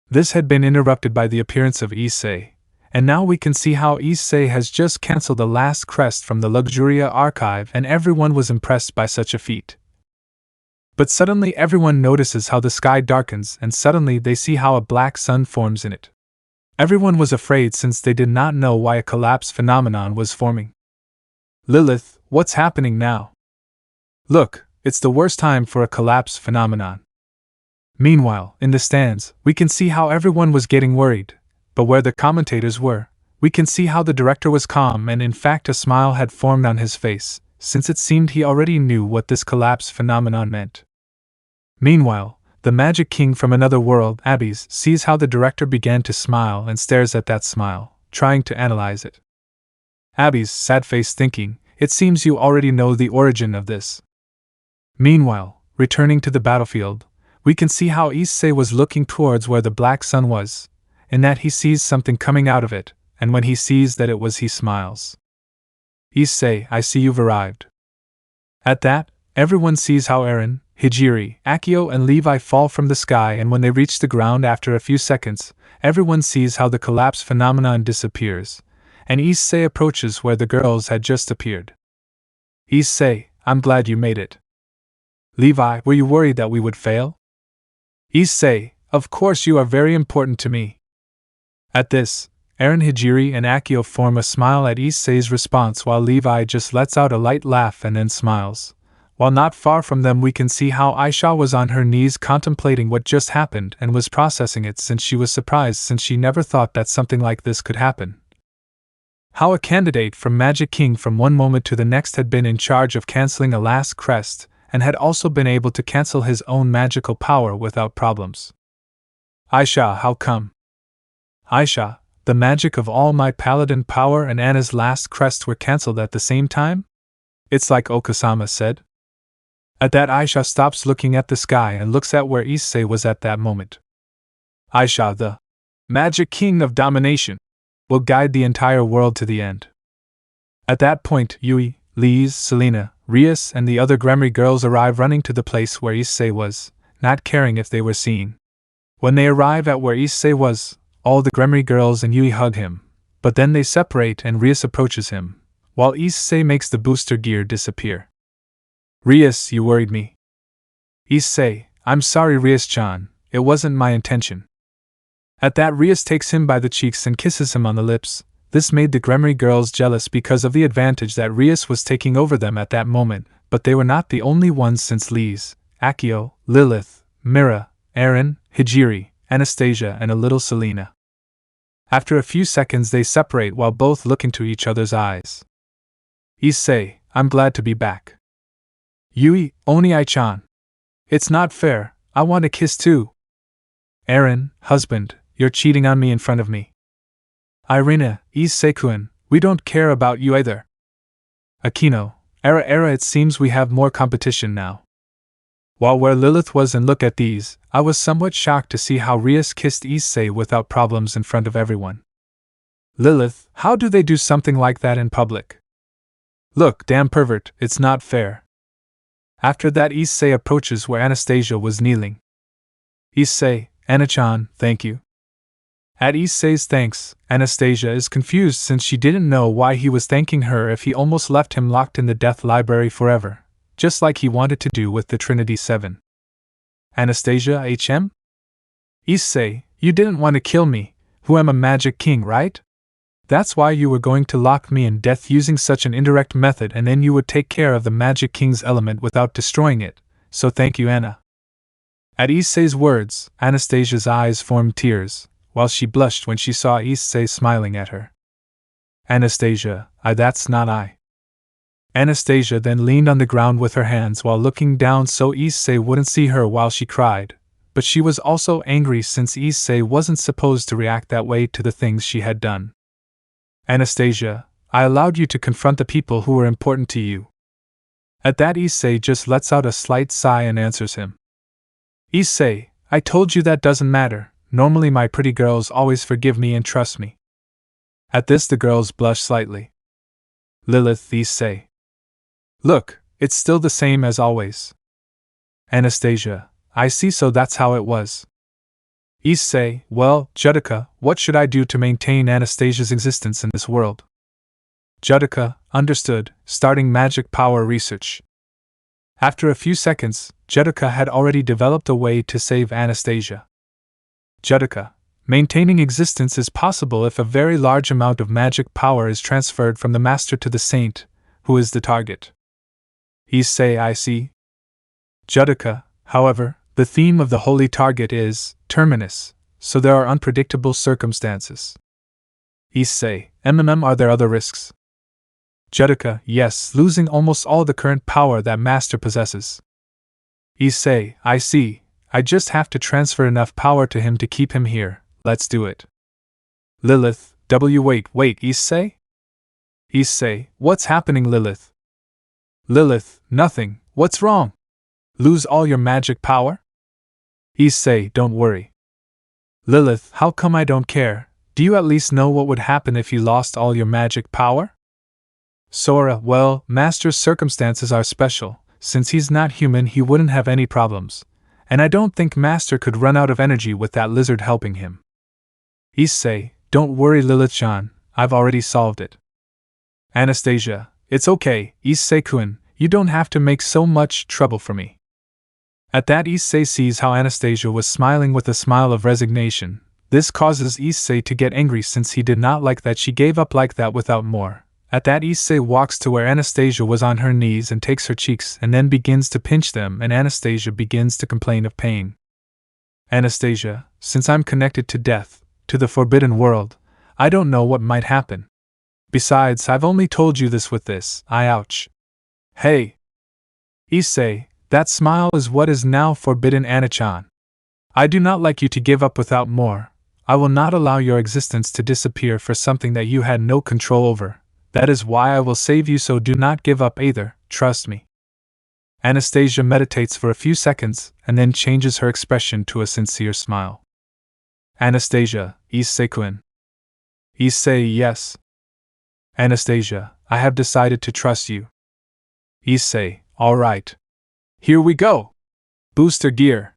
This had been interrupted by the appearance of Issei, and now we can see how Issei has just cancelled the last crest from the Luxuria archive, and everyone was impressed by such a feat. But suddenly everyone notices how the sky darkens, and suddenly they see how a black sun forms in it. Everyone was afraid since they did not know why a collapse phenomenon was forming. Lilith, what's happening now? Look, it's the worst time for a collapse phenomenon. Meanwhile, in the stands, we can see how everyone was getting worried, but where the commentators were, we can see how the director was calm, and in fact a smile had formed on his face, since it seemed he already knew what this collapse phenomenon meant. Meanwhile, the Magic King from another world, Abby's, sees how the director began to smile and stares at that smile, trying to analyze it. Abby's sad face thinking, it seems you already know the origin of this. Meanwhile, returning to the battlefield, we can see how Issei was looking towards where the black sun was, and that he sees something coming out of it, and when he sees that it was, he smiles. Issei, I see you've arrived. At that, everyone sees how Eren, Hijiri, Akeno and Levi fall from the sky, and when they reach the ground after a few seconds, everyone sees how the collapse phenomenon disappears, and Issei approaches where the girls had just appeared. Issei, I'm glad you made it. Levi, were you worried that we would fail? Issei, of course you are very important to me. At this, Eren, Hijiri and Akeno form a smile at Issei's response, while Levi just lets out a light laugh and then smiles. While not far from them we can see how Aisha was on her knees contemplating what just happened and was processing it, since she was surprised since she never thought that something like this could happen. How a candidate for Magic King from one moment to the next had been in charge of canceling a last crest, and had also been able to cancel his own magical power without problems. Aisha, how come? Aisha, the magic of all my paladin power and Anna's last crest were cancelled at the same time? It's like Okasama said. At that, Aisha stops looking at the sky and looks at where Issei was at that moment. Aisha, the Magic King of Domination, will guide the entire world to the end. At that point, Yui, Liz, Selena, Rias, and the other Gremry girls arrive running to the place where Issei was, not caring if they were seen. When they arrive at where Issei was, all the Gremry girls and Yui hug him, but then they separate and Rias approaches him, while Issei makes the booster gear disappear. Rias, you worried me. Issei, I'm sorry Rias-chan, it wasn't my intention. At that, Rias takes him by the cheeks and kisses him on the lips. This made the Gremry girls jealous because of the advantage that Rias was taking over them at that moment, but they were not the only ones since Liz, Akeno, Lilith, Mera, Aaron, Hijiri, Anastasia, and a little Selena. After a few seconds they separate while both look into each other's eyes. Issei, I'm glad to be back. Yui, Oni-chan. It's not fair, I want a kiss too. Aaron, husband, you're cheating on me in front of me. Irina, Issei-kun, we don't care about you either. Akeno, Era, it seems we have more competition now. While where Lilith was and look at these, I was somewhat shocked to see how Rias kissed Issei without problems in front of everyone. Lilith, how do they do something like that in public? Look, damn pervert, it's not fair. After that, Issei approaches where Anastasia was kneeling. Issei, Anna-chan, thank you. At Issei's thanks, Anastasia is confused since she didn't know why he was thanking her if he almost left him locked in the death library forever, just like he wanted to do with the Trinity 7. Anastasia HM? Issei, you didn't want to kill me, who am a magic king, right? That's why you were going to lock me in death using such an indirect method, and then you would take care of the magic king's element without destroying it, so thank you, Anna. At Issei's words, Anastasia's eyes formed tears, while she blushed when she saw Issei smiling at her. Anastasia, that's not I. Anastasia then leaned on the ground with her hands while looking down so Issei wouldn't see her while she cried, but she was also angry since Issei wasn't supposed to react that way to the things she had done. Anastasia, I allowed you to confront the people who were important to you. At that, Issei just lets out a slight sigh and answers him. Issei, I told you that doesn't matter, normally my pretty girls always forgive me and trust me. At this the girls blush slightly. Lilith, Issei. Look, it's still the same as always. Anastasia, I see, so that's how it was. Issei, well, Judica, what should I do to maintain Anastasia's existence in this world? Judica, understood, starting magic power research. After a few seconds, Judica had already developed a way to save Anastasia. Judica, maintaining existence is possible if a very large amount of magic power is transferred from the master to the saint, who is the target. Issei, I see. Judica, however, the theme of the holy target is terminus, so there are unpredictable circumstances. Issei, are there other risks? Judica, yes, losing almost all the current power that master possesses. Issei, I see, I just have to transfer enough power to him to keep him here, let's do it. Lilith, wait, Issei? Issei, what's happening, Lilith? Lilith, nothing, what's wrong? Lose all your magic power? Issei, don't worry. Lilith, how come I don't care? Do you at least know what would happen if you lost all your magic power? Sora, well, Master's circumstances are special. Since he's not human, he wouldn't have any problems. And I don't think Master could run out of energy with that lizard helping him. Issei, don't worry, Lilith-chan, I've already solved it. Anastasia, it's okay, Issei-kun, you don't have to make so much trouble for me. At that, Issei sees how Anastasia was smiling with a smile of resignation. This causes Issei to get angry since he did not like that she gave up like that without more. At that, Issei walks to where Anastasia was on her knees and takes her cheeks and then begins to pinch them, and Anastasia begins to complain of pain. Anastasia, since I'm connected to death, to the forbidden world, I don't know what might happen. Besides, I've only told you this with this, ouch. Hey! Issei, that smile is what is now forbidden, Anachan. I do not like you to give up without more. I will not allow your existence to disappear for something that you had no control over. That is why I will save you, so do not give up either, trust me. Anastasia meditates for a few seconds and then changes her expression to a sincere smile. Anastasia, Issei-kun. Issei, yes. Anastasia, I have decided to trust you. Issei, all right. Here we go! Booster gear!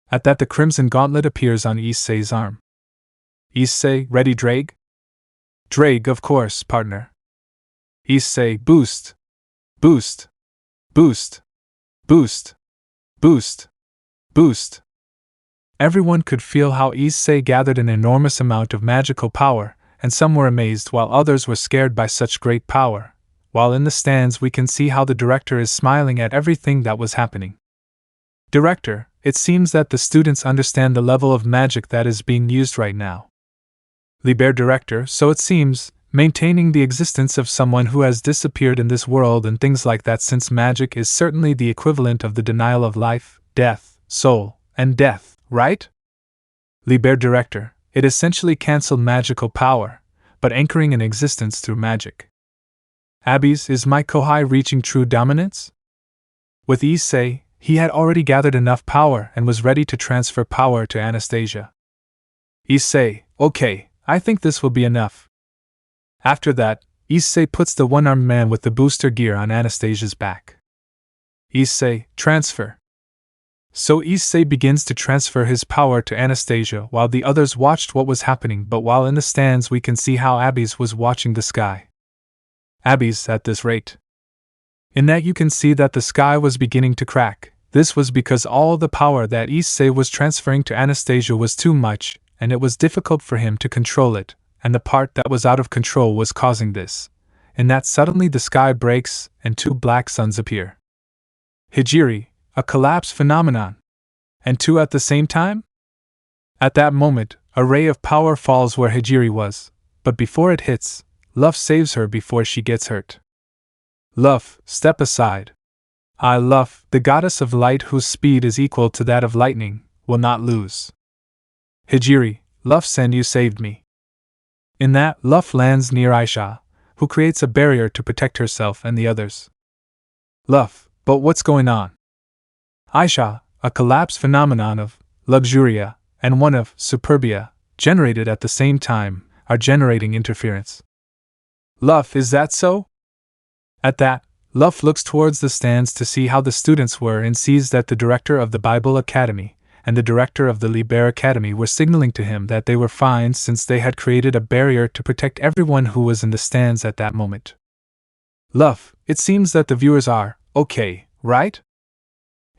At that, the crimson gauntlet appears on Issei's arm. Issei, ready, Drake? Drake, of course, partner. Issei, boost! Boost! Boost! Boost! Boost! Boost! Everyone could feel how Issei gathered an enormous amount of magical power, and some were amazed while others were scared by such great power. While in the stands, we can see how the director is smiling at everything that was happening. Director, it seems that the students understand the level of magic that is being used right now. Liber Director, so it seems, maintaining the existence of someone who has disappeared in this world and things like that, since magic is certainly the equivalent of the denial of life, death, soul, and death, right? Liber Director, it essentially cancelled magical power, but anchoring an existence through magic. Abby's, is my Kohai reaching true dominance? With Issei, he had already gathered enough power and was ready to transfer power to Anastasia. Issei, okay, I think this will be enough. After that, Issei puts the one-armed man with the booster gear on Anastasia's back. Issei, transfer. So Issei begins to transfer his power to Anastasia while the others watched what was happening, but while in the stands we can see how Abby's was watching the sky. Abby's at this rate. In that you can see that the sky was beginning to crack. This was because all the power that Issei was transferring to Anastasia was too much, and it was difficult for him to control it, and the part that was out of control was causing this. In that suddenly the sky breaks, and two black suns appear. Hijiri, a collapse phenomenon. And two at the same time? At that moment, a ray of power falls where Hijiri was, but before it hits, Luff saves her before she gets hurt. Luff, step aside. I, Luff, the goddess of light whose speed is equal to that of lightning, will not lose. Hijiri, Luff-sen, saved me. In that, Luff lands near Aisha, who creates a barrier to protect herself and the others. Luff, but what's going on? Aisha, a collapse phenomenon of Luxuria and one of Superbia, generated at the same time, are generating interference. Luff, is that so? At that, Luff looks towards the stands to see how the students were and sees that the director of the Bible Academy and the director of the Liber Academy were signaling to him that they were fine since they had created a barrier to protect everyone who was in the stands at that moment. Luff, it seems that the viewers are okay, right?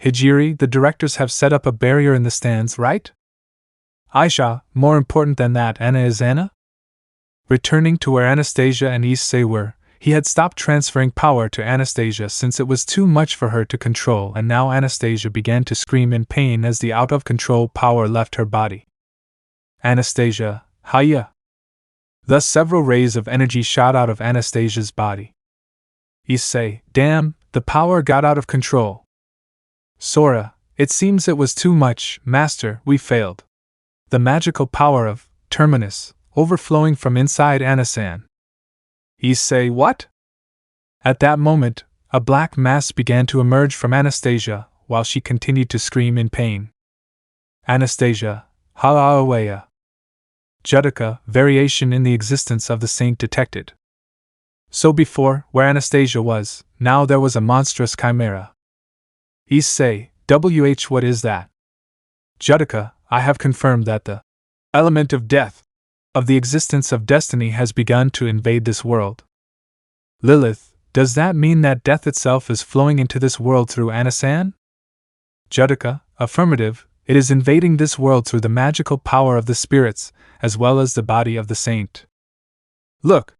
Hijiri, the directors have set up a barrier in the stands, right? Aisha, more important than that, Anna is Anna? Returning to where Anastasia and Issei were, he had stopped transferring power to Anastasia since it was too much for her to control, and now Anastasia began to scream in pain as the out-of-control power left her body. Anastasia, Haya! Thus several rays of energy shot out of Anastasia's body. Issei, damn, the power got out of control. Sora, it seems it was too much, Master, we failed. The magical power of Terminus, overflowing from inside Anasan. Issei, what? At that moment, a black mass began to emerge from Anastasia, while she continued to scream in pain. Anastasia, Ha'awaya. Judica, variation in the existence of the saint detected. So before, where Anastasia was, now there was a monstrous chimera. Issei, what is that? Judica, I have confirmed that the element of death, of the existence of destiny, has begun to invade this world. Lilith, does that mean that death itself is flowing into this world through Anasan? Judica, affirmative, it is invading this world through the magical power of the spirits, as well as the body of the saint. Look!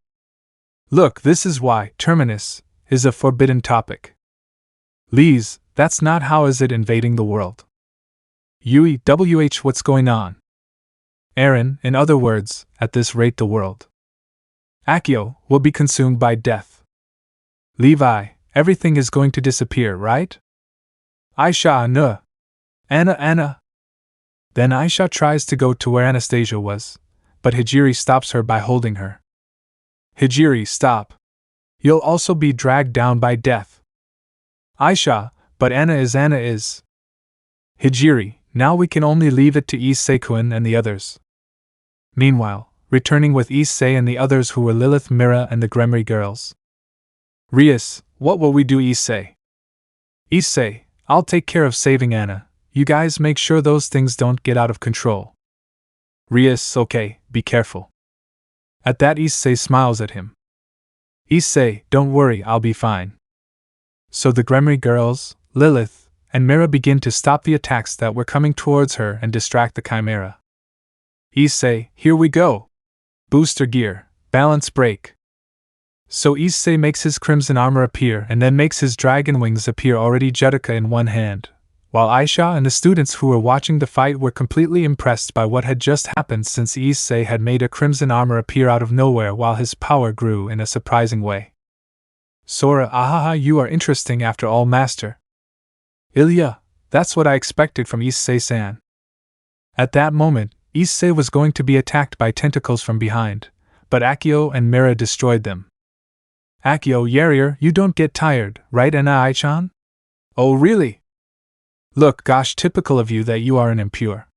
Look, this is why Terminus is a forbidden topic. Lise, that's not how is it invading the world. Yui, what's going on? Aaron, in other words, at this rate the world. Akeno will be consumed by death. Levi, everything is going to disappear, right? Aisha, Anna. Then Aisha tries to go to where Anastasia was, but Hijiri stops her by holding her. Hijiri, stop. You'll also be dragged down by death. Aisha, but Anna is. Hijiri, now we can only leave it to Issei-kun and the others. Meanwhile, returning with Issei and the others who were Lilith, Mera, and the Gremry girls. Rias, what will we do, Issei? Issei, I'll take care of saving Anna. You guys make sure those things don't get out of control. Rias, okay, be careful. At that, Issei smiles at him. Issei, don't worry, I'll be fine. So the Gremry girls, Lilith, and Mera begin to stop the attacks that were coming towards her and distract the Chimera. Issei, here we go! Booster gear, balance break. So Issei makes his crimson armor appear and then makes his dragon wings appear, already Judica in one hand, while Aisha and the students who were watching the fight were completely impressed by what had just happened, since Issei had made a crimson armor appear out of nowhere while his power grew in a surprising way. Sora, ahaha, you are interesting after all, Master. Ilya, that's what I expected from Issei-san. At that moment, Issei was going to be attacked by tentacles from behind, but Akeno and Mera destroyed them. Akeno, Yarrier, you don't get tired, right, Anna-chan? Oh really? Look, gosh, typical of you that you are an impure.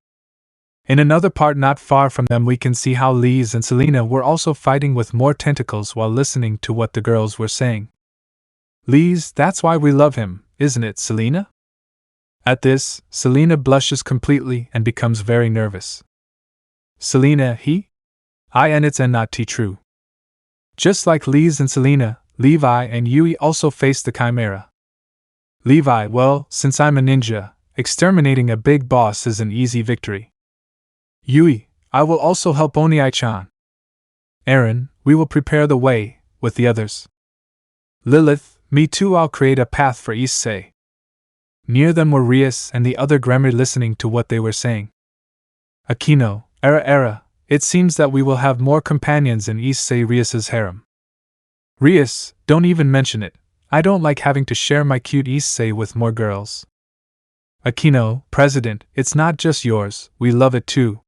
In another part not far from them we can see how Rias and Selena were also fighting with more tentacles while listening to what the girls were saying. Rias, that's why we love him, isn't it, Selena? At this, Selena blushes completely and becomes very nervous. Selena, he? And it's not true. Just like Rias and Selena, Levi and Eay also faced the Chimera. Levi, well, since I'm a ninja, exterminating a big boss is an easy victory. Eay, I will also help Oni-chan. Aaron, we will prepare the way, with the others. Lilith, me too, I'll create a path for Issei. Near them were Rias and the other Gremry listening to what they were saying. Akeno, Era, it seems that we will have more companions in Rias's harem. Rias, don't even mention it. I don't like having to share my cute Issei with more girls. Akeno, President, it's not just yours, we love it too.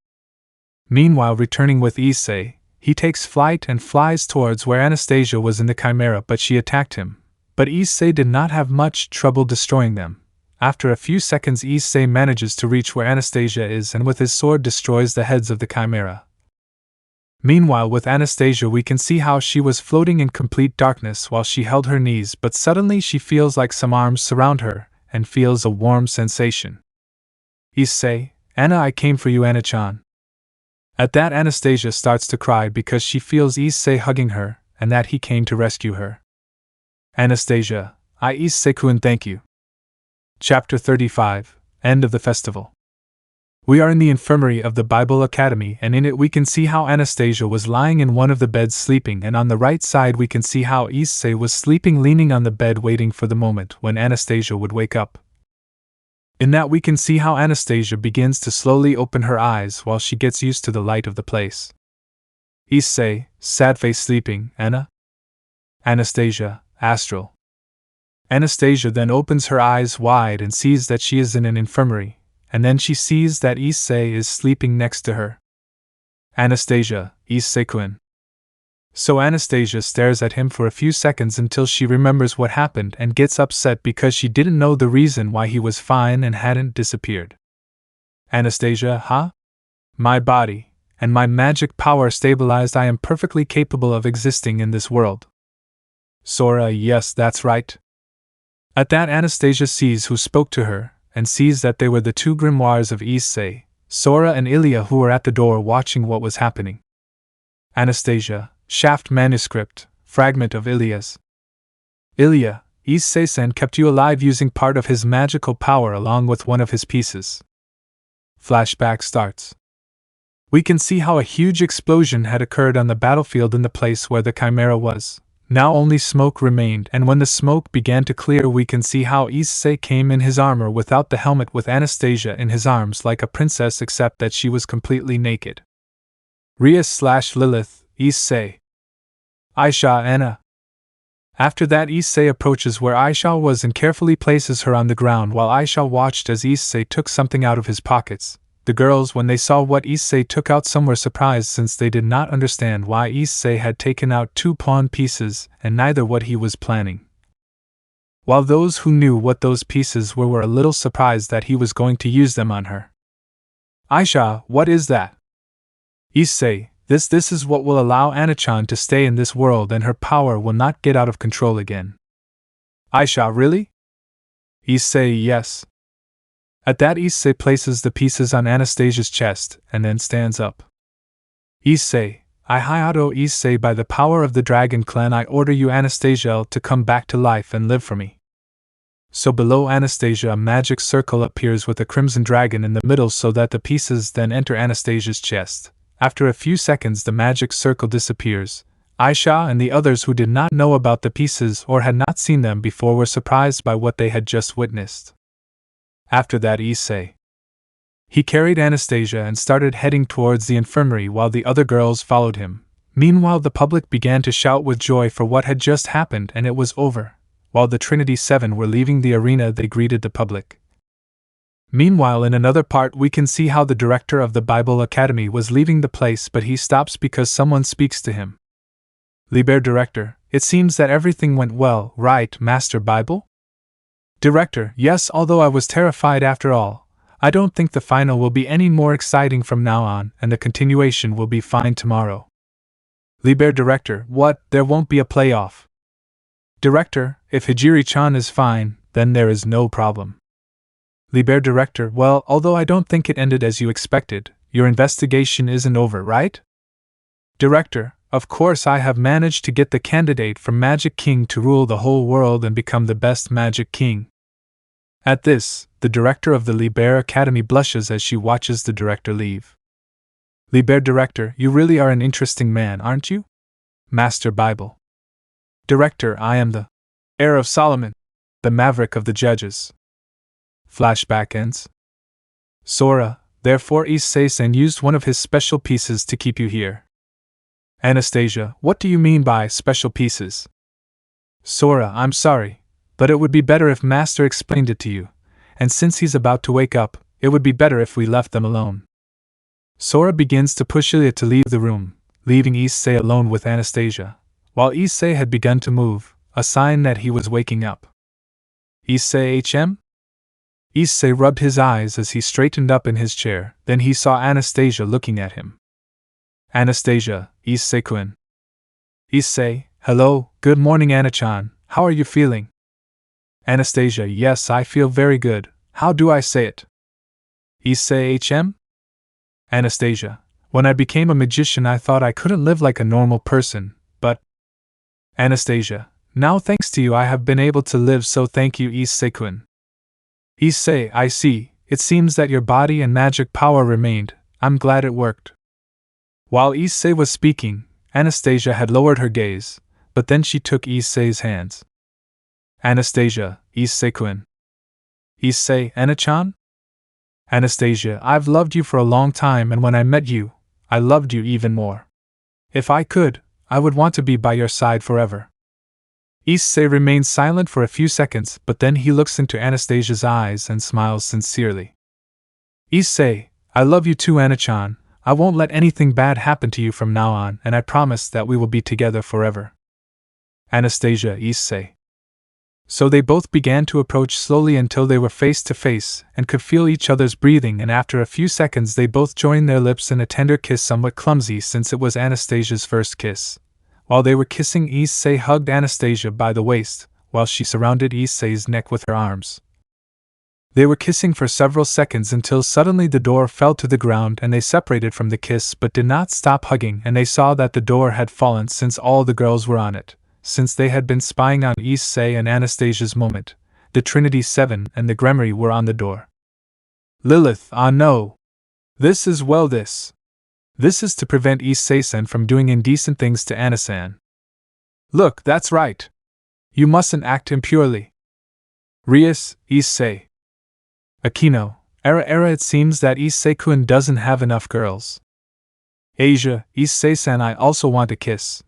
Meanwhile, returning with Issei, he takes flight and flies towards where Anastasia was in the Chimera, but she attacked him. But Issei did not have much trouble destroying them. After a few seconds, Issei manages to reach where Anastasia is and with his sword destroys the heads of the Chimera. Meanwhile, with Anastasia we can see how she was floating in complete darkness while she held her knees, but suddenly she feels like some arms surround her, and feels a warm sensation. Issei, Anna, I came for you, Anna-chan. At that, Anastasia starts to cry because she feels Issei hugging her, and that he came to rescue her. Anastasia, Issei-kun, thank you. Chapter 35, End of the Festival. We are in the infirmary of the Bible Academy, and in it we can see how Anastasia was lying in one of the beds sleeping, and on the right side we can see how Issei was sleeping leaning on the bed waiting for the moment when Anastasia would wake up. In that we can see how Anastasia begins to slowly open her eyes while she gets used to the light of the place. Issei, sad face sleeping, Anna? Anastasia, astral. Anastasia then opens her eyes wide and sees that she is in an infirmary, and then she sees that Issei is sleeping next to her. Anastasia, Issei-kun. So Anastasia stares at him for a few seconds until she remembers what happened and gets upset because she didn't know the reason why he was fine and hadn't disappeared. Anastasia, huh? My body, and my magic power stabilized. I am perfectly capable of existing in this world. Sora, yes, that's right. At that, Anastasia sees who spoke to her, and sees that they were the two grimoires of Issei, Sora and Ilya, who were at the door watching what was happening. Anastasia, Shaft manuscript, fragment of Ilya's. Ilya, Issei-sen kept you alive using part of his magical power along with one of his pieces. Flashback starts. We can see how a huge explosion had occurred on the battlefield in the place where the Chimera was. Now only smoke remained, and when the smoke began to clear we can see how Issei came in his armor without the helmet, with Anastasia in his arms like a princess, except that she was completely naked. Rias/Lilith, Issei. Aisha Anna. After that, Issei approaches where Aisha was and carefully places her on the ground while Aisha watched as Issei took something out of his pockets. The girls, when they saw what Issei took out, some were surprised since they did not understand why Issei had taken out 2 pawn pieces and neither what he was planning. While those who knew what those pieces were a little surprised that he was going to use them on her. Aisha, what is that? Issei, this is what will allow Anachan to stay in this world and her power will not get out of control again. Aisha, really? Issei, yes. At that, Issei places the pieces on Anastasia's chest and then stands up. Issei, Hayato Issei, by the power of the Dragon Clan, I order you, Anastasia, to come back to life and live for me. So below Anastasia, a magic circle appears with a crimson dragon in the middle so that the pieces then enter Anastasia's chest. After a few seconds, the magic circle disappears. Aisha and the others who did not know about the pieces or had not seen them before were surprised by what they had just witnessed. After that, Issei. He carried Anastasia and started heading towards the infirmary while the other girls followed him. Meanwhile, the public began to shout with joy for what had just happened and it was over. While the Trinity 7 were leaving the arena, they greeted the public. Meanwhile, in another part, we can see how the director of the Bible Academy was leaving the place, but he stops because someone speaks to him. Liber Director, it seems that everything went well, right, Master Bible? Director, yes, although I was terrified after all. I don't think the final will be any more exciting from now on, and the continuation will be fine tomorrow. Liber Director, what, there won't be a playoff? Director, if Hijiri-chan is fine, then there is no problem. Liber Director, well, although I don't think it ended as you expected, your investigation isn't over, right? Director, of course I have managed to get the candidate for Magic King to rule the whole world and become the best Magic King. At this, the director of the Liber Academy blushes as she watches the director leave. Liber Director, you really are an interesting man, aren't you? Master Bible. Director, I am the heir of Solomon, the maverick of the judges. Flashback ends. Sora, therefore Issei-sen used one of his special pieces to keep you here. Anastasia, what do you mean by special pieces? Sora, I'm sorry, but it would be better if Master explained it to you, and since he's about to wake up, it would be better if we left them alone. Sora begins to push Ilya to leave the room, leaving Issei alone with Anastasia, while Issei had begun to move, a sign that he was waking up. Issei-hm? Issei rubbed his eyes as he straightened up in his chair, then he saw Anastasia looking at him. Anastasia, Issei-kun. Issei, hello, good morning Anachan, how are you feeling? Anastasia, yes, I feel very good, how do I say it? Issei-hm? Anastasia, when I became a magician I thought I couldn't live like a normal person, but… Anastasia, now thanks to you I have been able to live, so thank you Issei-kun. Issei, I see, it seems that your body and magic power remained, I'm glad it worked. While Issei was speaking, Anastasia had lowered her gaze, but then she took Issei's hands. Anastasia, Issei-kun. Issei, Anachan? Anastasia, I've loved you for a long time and when I met you, I loved you even more. If I could, I would want to be by your side forever. Issei remains silent for a few seconds, but then he looks into Anastasia's eyes and smiles sincerely. Issei, I love you too Anachan, I won't let anything bad happen to you from now on and I promise that we will be together forever. Anastasia, Issei. So they both began to approach slowly until they were face to face and could feel each other's breathing, and after a few seconds they both joined their lips in a tender kiss, somewhat clumsy since it was Anastasia's first kiss. While they were kissing, Issei hugged Anastasia by the waist, while she surrounded Issei's neck with her arms. They were kissing for several seconds until suddenly the door fell to the ground and they separated from the kiss but did not stop hugging, and they saw that the door had fallen since all the girls were on it. Since they had been spying on Issei and Anastasia's moment, the Trinity 7 and the Gremory were on the door. Lilith, ah no! This is to prevent Issei-sen from doing indecent things to Ana-san. Look, that's right. You mustn't act impurely. Rias, Issei. Akeno, Era, it seems that Issei-kun doesn't have enough girls. Asia, Issei-san, I also want a kiss.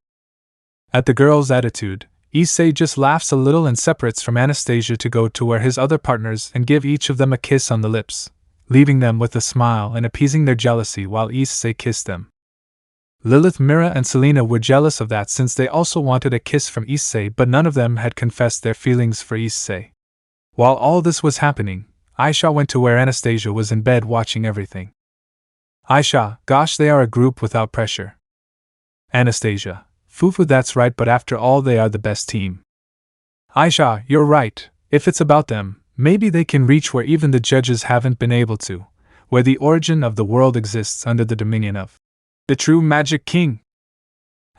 At the girl's attitude, Issei just laughs a little and separates from Anastasia to go to where his other partners and give each of them a kiss on the lips, leaving them with a smile and appeasing their jealousy while Issei kissed them. Lilith, Mera, and Selena were jealous of that since they also wanted a kiss from Issei, but none of them had confessed their feelings for Issei. While all this was happening, Aisha went to where Anastasia was in bed watching everything. Aisha, gosh, they are a group without pressure. Anastasia, Fufu, that's right, but after all they are the best team. Aisha, you're right, if it's about them, maybe they can reach where even the judges haven't been able to, where the origin of the world exists under the dominion of the true Magic King.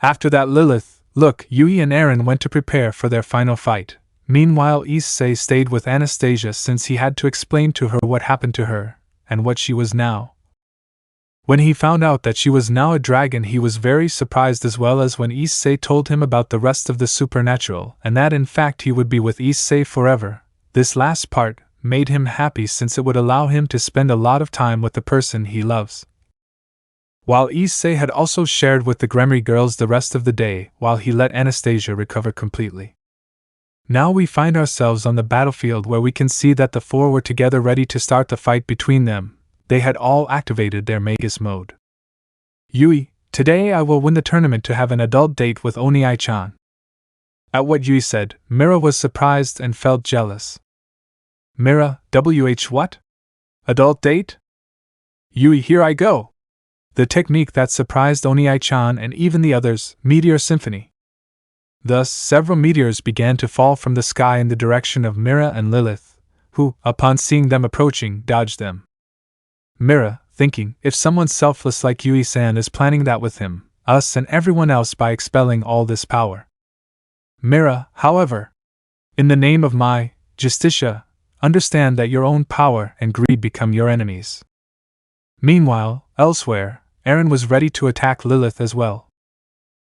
After that, Lilith, look, Eay and Aaron went to prepare for their final fight. Meanwhile, Issei stayed with Anastasia since he had to explain to her what happened to her, and what she was now. When he found out that she was now a dragon, he was very surprised, as well as when Issei told him about the rest of the supernatural, and that in fact he would be with Issei forever. This last part made him happy since it would allow him to spend a lot of time with the person he loves. While Issei had also shared with the Gremory girls the rest of the day while he let Anastasia recover completely. Now we find ourselves on the battlefield where we can see that the four were together ready to start the fight between them. They had all activated their Magus mode. Eay, today I will win the tournament to have an adult date with Oni-chan. At what Eay said, Mera was surprised and felt jealous. Mera, what? Adult date? Eay, here I go! The technique that surprised Oni-chan and even the others, Meteor Symphony. Thus, several meteors began to fall from the sky in the direction of Mera and Lilith, who, upon seeing them approaching, dodged them. Mera, thinking, if someone selfless like Eay-san is planning that with him, us and everyone else by expelling all this power. Mera, however, in the name of my Justitia, understand that your own power and greed become your enemies. Meanwhile, elsewhere, Aaron was ready to attack Lilith as well.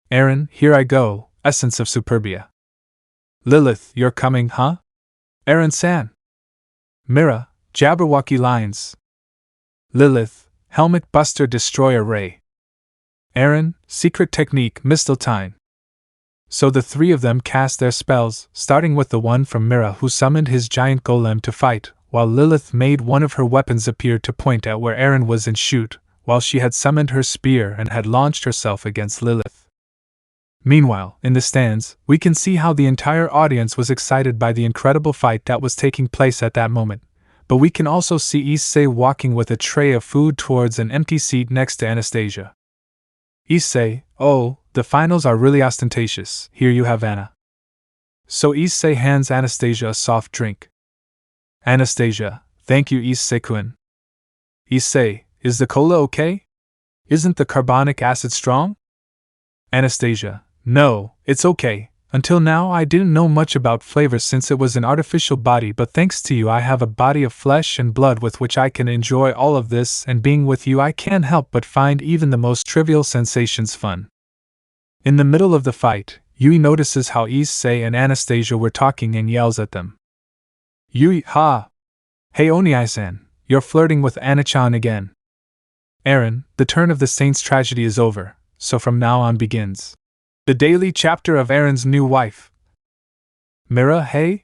Aaron, here I go, essence of superbia. Lilith, you're coming, huh? Aaron-san. Mera, Jabberwocky lines. Lilith, Helmet Buster Destroyer Ray. Aaron, Secret Technique Mistletoe. So the three of them cast their spells, starting with the one from Mera, who summoned his giant golem to fight, while Lilith made one of her weapons appear to point at where Aaron was and shoot, while she had summoned her spear and had launched herself against Lilith. Meanwhile, in the stands, we can see how the entire audience was excited by the incredible fight that was taking place at that moment, but we can also see Issei walking with a tray of food towards an empty seat next to Anastasia. Issei, oh, the finals are really ostentatious, here you have Anna. So Issei hands Anastasia a soft drink. Anastasia, thank you Issei-kun. Issei, is the cola okay? Isn't the carbonic acid strong? Anastasia, no, it's okay. Until now I didn't know much about flavors since it was an artificial body, but thanks to you I have a body of flesh and blood with which I can enjoy all of this, and being with you I can't help but find even the most trivial sensations fun. In the middle of the fight, Eay notices how Issei and Anastasia were talking and yells at them. Eay, ha! Hey Oni-san, you're flirting with Ana-chan again. Aaron, the turn of the saint's tragedy is over, so from now on begins the daily chapter of Aaron's new wife. Mera, hey?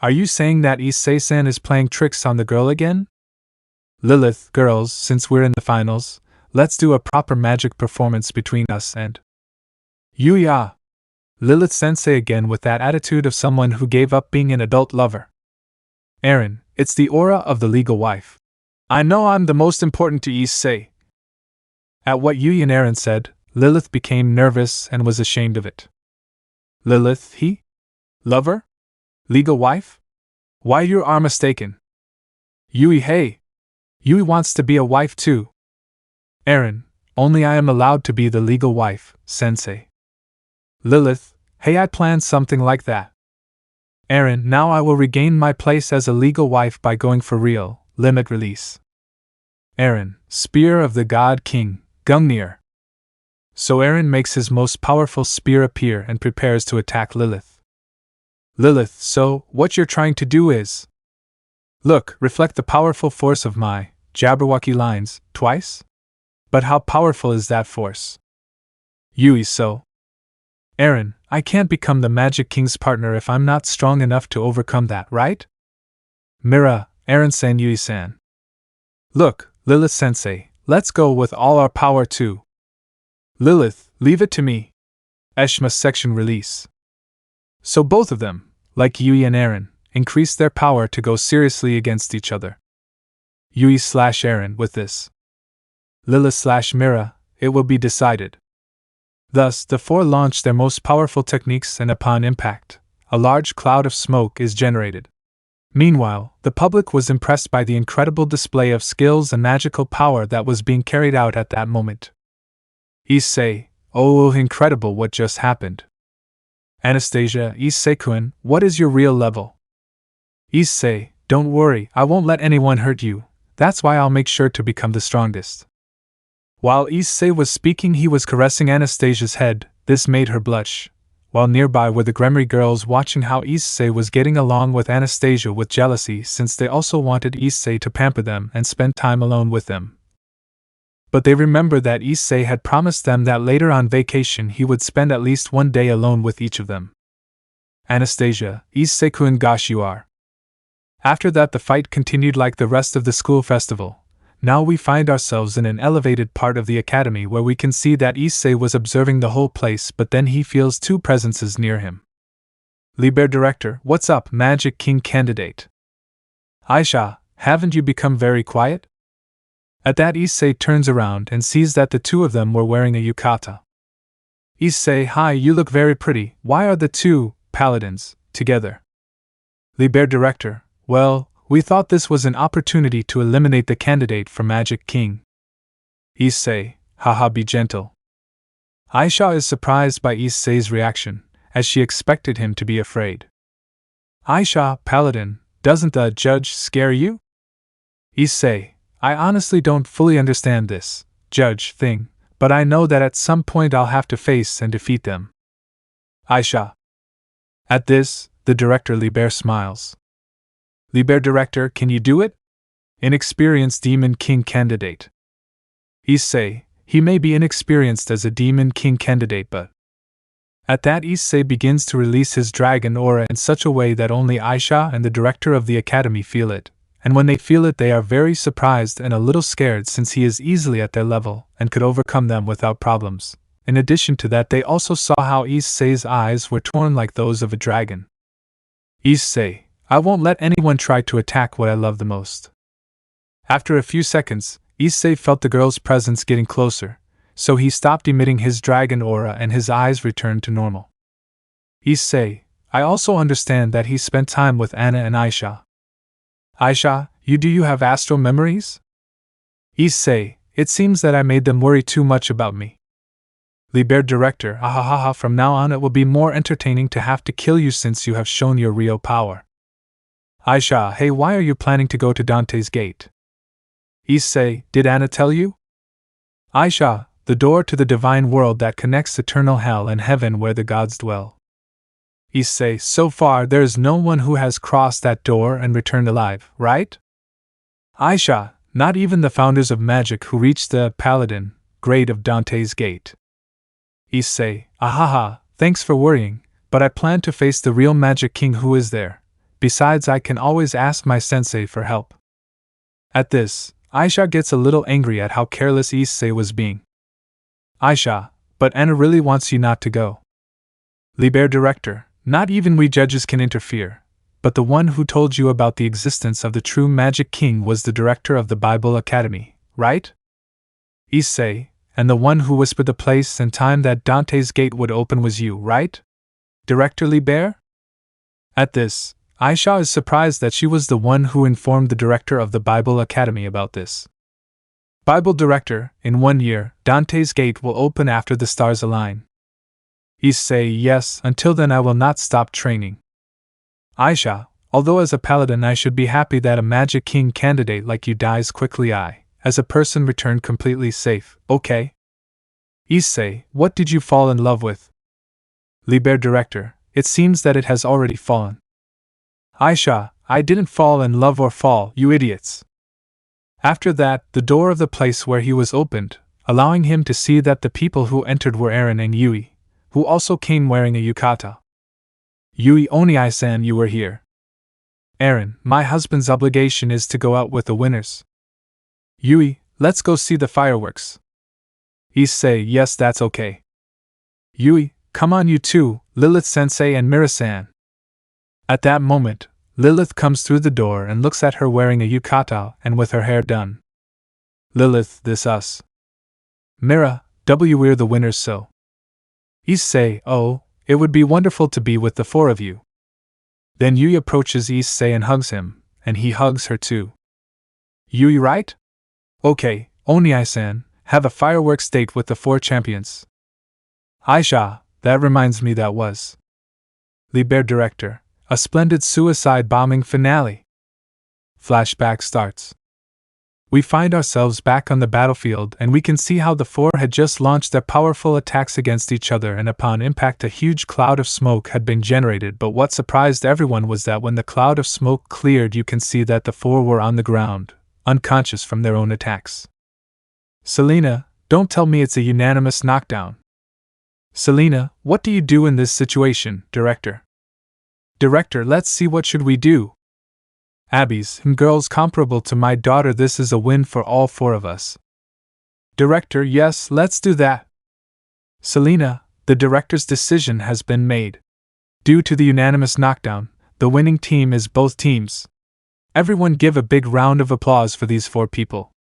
Are you saying that Issei-san is playing tricks on the girl again? Lilith, girls, since we're in the finals, let's do a proper magic performance between us and Eay. Lilith-sensei again with that attitude of someone who gave up being an adult lover. Aaron, it's the aura of the legal wife. I know I'm the most important to Issei. At what Eay and Aaron said, Lilith became nervous and was ashamed of it. Lilith, he? Lover? Legal wife? Why you are mistaken. Eay, hey. Eay wants to be a wife too. Aaron, only I am allowed to be the legal wife, sensei. Lilith, hey, I planned something like that. Aaron, now I will regain my place as a legal wife by going for real, limit release. Aaron, Spear of the God King, Gungnir. So Aaron makes his most powerful spear appear and prepares to attack Lilith. Lilith, so, what you're trying to do is... Look, reflect the powerful force of my Jabberwocky lines, twice? But how powerful is that force? Eay, so... Aaron, I can't become the Magic King's partner if I'm not strong enough to overcome that, right? Mera, Aaron-san, Look, Lilith-sensei, let's go with all our power too. Lilith, leave it to me. Eshma section release. So both of them, like Eay and Aaron, increased their power to go seriously against each other. Eay/Aaron with this. Lilith/Mera, it will be decided. Thus, the four launched their most powerful techniques, and upon impact, a large cloud of smoke is generated. Meanwhile, the public was impressed by the incredible display of skills and magical power that was being carried out at that moment. Issei, oh, incredible what just happened. Anastasia, Issei-kun, what is your real level? Issei, don't worry, I won't let anyone hurt you, that's why I'll make sure to become the strongest. While Issei was speaking, he was caressing Anastasia's head, this made her blush, while nearby were the Gremry girls watching how Issei was getting along with Anastasia with jealousy, since they also wanted Issei to pamper them and spend time alone with them. But they remembered that Issei had promised them that later on vacation he would spend at least one day alone with each of them. Anastasia, Issei-kun, gosh you are. After that the fight continued like the rest of the school festival. Now we find ourselves in an elevated part of the academy where we can see that Issei was observing the whole place, but then he feels two presences near him. Liber Director, what's up, Magic King candidate? Aisha, haven't you become very quiet? At that Issei turns around and sees that the two of them were wearing a yukata. Issei, hi, you look very pretty, why are the two paladins together? Liber Director, well, we thought this was an opportunity to eliminate the candidate for Magic King. Issei, haha, be gentle. Aisha is surprised by Issei's reaction, as she expected him to be afraid. Aisha, Paladin, doesn't the judge scare you? Issei, I honestly don't fully understand this judge thing, but I know that at some point I'll have to face and defeat them. Aisha. At this, the director Liber smiles. Liber Director, can you do it? Inexperienced Demon King candidate. Issei, he may be inexperienced as a Demon King candidate, but... At that, Issei begins to release his dragon aura in such a way that only Aisha and the director of the academy feel it, and when they feel it they are very surprised and a little scared since he is easily at their level and could overcome them without problems. In addition to that, they also saw how Issei's eyes were torn like those of a dragon. Issei, I won't let anyone try to attack what I love the most. After a few seconds, Issei felt the girl's presence getting closer, so he stopped emitting his dragon aura and his eyes returned to normal. Issei, I also understand that he spent time with Anna and Aisha. Aisha, do you have astral memories? Issei, it seems that I made them worry too much about me. Liber Director, ahahaha, from now on it will be more entertaining to have to kill you since you have shown your real power. Aisha, hey, why are you planning to go to Dante's Gate? Issei, did Anna tell you? Aisha, the door to the divine world that connects eternal hell and heaven where the gods dwell. Issei, so far there is no one who has crossed that door and returned alive, right? Aisha, not even the founders of magic who reached the paladin grade of Dante's Gate. Issei, ahaha, thanks for worrying, but I plan to face the real Magic King who is there. Besides, I can always ask my sensei for help. At this, Aisha gets a little angry at how careless Issei was being. Aisha, but Anna really wants you not to go. Liber Director, not even we judges can interfere, but the one who told you about the existence of the true Magic King was the director of the Bible Academy, right? Issei, and the one who whispered the place and time that Dante's Gate would open was you, right? Director Liber? At this, Aisha is surprised that she was the one who informed the director of the Bible Academy about this. Bible Director, in 1 year, Dante's Gate will open after the stars align. Issei, yes, until then I will not stop training. Aisha, although as a paladin I should be happy that a Magic King candidate like you dies quickly, I, as a person, return completely safe, okay? Issei, what did you fall in love with? Liber Director, it seems that it has already fallen. Aisha, I didn't fall in love or fall, you idiots. After that, the door of the place where he was opened, allowing him to see that the people who entered were Aaron and Eay, who also came wearing a yukata. Yui Oniai-san, you were here. Eren, my husband's obligation is to go out with the winners. Yui, let's go see the fireworks. Issei, yes, that's okay. Yui, come on you two, Lilith-sensei and Mera-san. At that moment, Lilith comes through the door and looks at her wearing a yukata and with her hair done. Lilith, this us. Mera, we're the winners so. Issei, oh, it would be wonderful to be with the four of you. Then Yui approaches Issei and hugs him, and he hugs her too. Yui, right? Okay, Oniai-san, have a fireworks date with the four champions. Aisha, that reminds me that was. Liber Director, a splendid suicide bombing finale. Flashback starts. We find ourselves back on the battlefield and we can see how the four had just launched their powerful attacks against each other, and upon impact a huge cloud of smoke had been generated, but what surprised everyone was that when the cloud of smoke cleared you can see that the four were on the ground, unconscious from their own attacks. Selena, don't tell me it's a unanimous knockdown. Selena, what do you do in this situation, Director? Director, let's see, what should we do? Abby's, girls comparable to my daughter, this is a win for all four of us. Director, yes, let's do that. Selena, the director's decision has been made. Due to the unanimous knockdown, the winning team is both teams. Everyone give a big round of applause for these four people.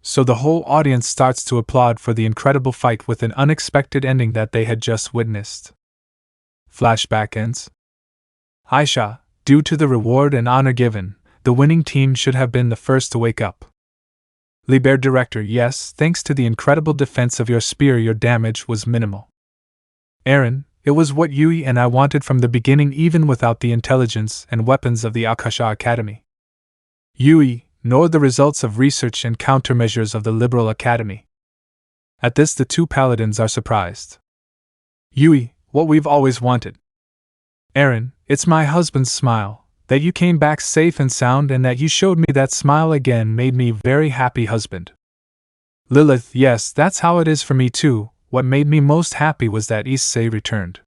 So the whole audience starts to applaud for the incredible fight with an unexpected ending that they had just witnessed. Flashback ends. Aisha, due to the reward and honor given, the winning team should have been the first to wake up. Liber Director, yes, thanks to the incredible defense of your spear your damage was minimal. Eren, it was what Yui and I wanted from the beginning, even without the intelligence and weapons of the Akasha Academy. Yui, nor the results of research and countermeasures of the Liberal Academy. At this the two paladins are surprised. Yui, what we've always wanted. Eren, it's my husband's smile, that you came back safe and sound and that you showed me that smile again made me very happy, husband. Lilith, yes, that's how it is for me too. What made me most happy was that Issei returned.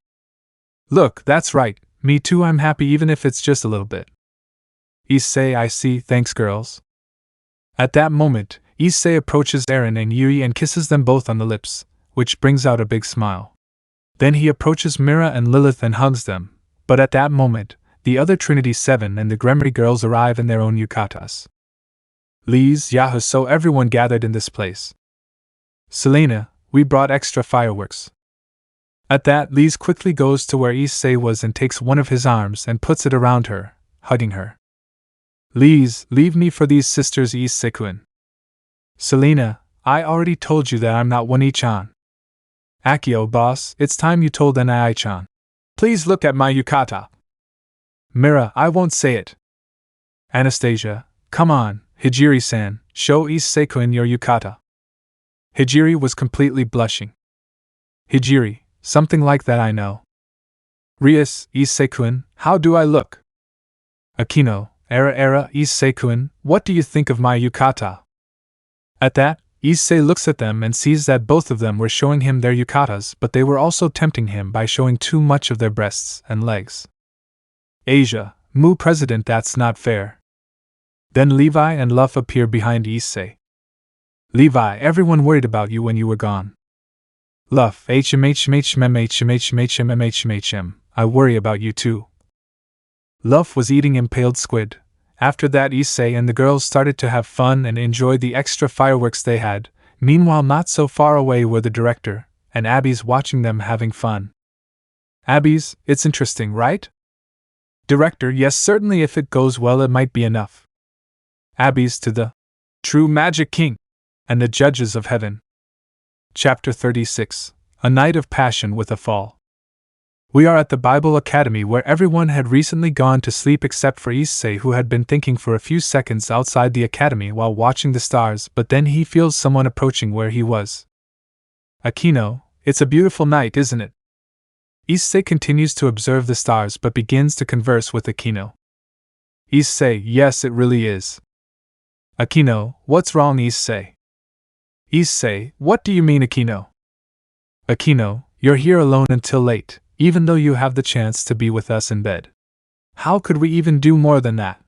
Look, that's right, me too, I'm happy even if it's just a little bit. Issei, I see, thanks girls. At that moment, Issei approaches Eren and Yui and kisses them both on the lips, which brings out a big smile. Then he approaches Mera and Lilith and hugs them, but at that moment, the other Trinity 7 and the Gremory girls arrive in their own yukatas. Lees, Yahoo, so everyone gathered in this place. Selena, we brought extra fireworks. At that, Lees quickly goes to where Issei was and takes one of his arms and puts it around her, hugging her. Lees, leave me for these sisters, Issei-kun. Selena, I already told you that I'm not One-chan. Akio, boss, it's time you told Anaai-chan. Please look at my yukata. Mera, I won't say it. Anastasia, come on, Hijiri-san, show Issei-kun your yukata. Hijiri was completely blushing. Hijiri, something like that I know. Rias, Issei-kun, how do I look? Akeno, Era, Issei-kun, what do you think of my yukata? At that, Issei looks at them and sees that both of them were showing him their yukatas, but they were also tempting him by showing too much of their breasts and legs. Asia, Mu President, that's not fair. Then Levi and Luff appear behind Issei. Levi, everyone worried about you when you were gone. Luff, I worry about you too. Luff was eating impaled squid. After that, Issei and the girls started to have fun and enjoy the extra fireworks they had. Meanwhile, not so far away were the director and Abby's watching them having fun. Abby's, it's interesting, right? Director, yes, certainly, if it goes well it might be enough. Abby's, to the true Magic King and the judges of heaven. Chapter 36, A Night of Passion with a Fall. We are at the Bible Academy, where everyone had recently gone to sleep except for Issei, who had been thinking for a few seconds outside the academy while watching the stars, but then he feels someone approaching where he was. Akeno, it's a beautiful night, isn't it? Issei continues to observe the stars but begins to converse with Akeno. Issei, yes, it really is. Akeno, what's wrong, Issei? Issei, what do you mean, Akeno? Akeno, You're here alone until late, even though you have the chance to be with us in bed. How could we even do more than that?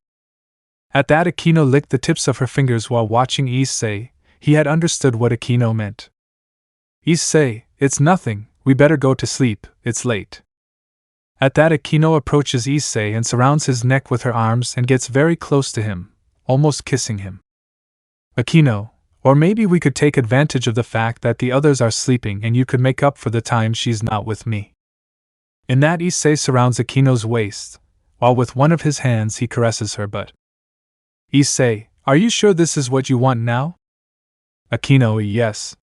At that, Akeno licked the tips of her fingers while watching Issei. He had understood what Akeno meant. Issei, it's nothing, we better go to sleep, it's late. At that, Akeno approaches Issei and surrounds his neck with her arms and gets very close to him, almost kissing him. Akeno, or maybe we could take advantage of the fact that the others are sleeping and you could make up for the time she's not with me. In that, Issei surrounds Akeno's waist, while with one of his hands he caresses her butt. Issei, are you sure this is what you want now? Akeno, yes.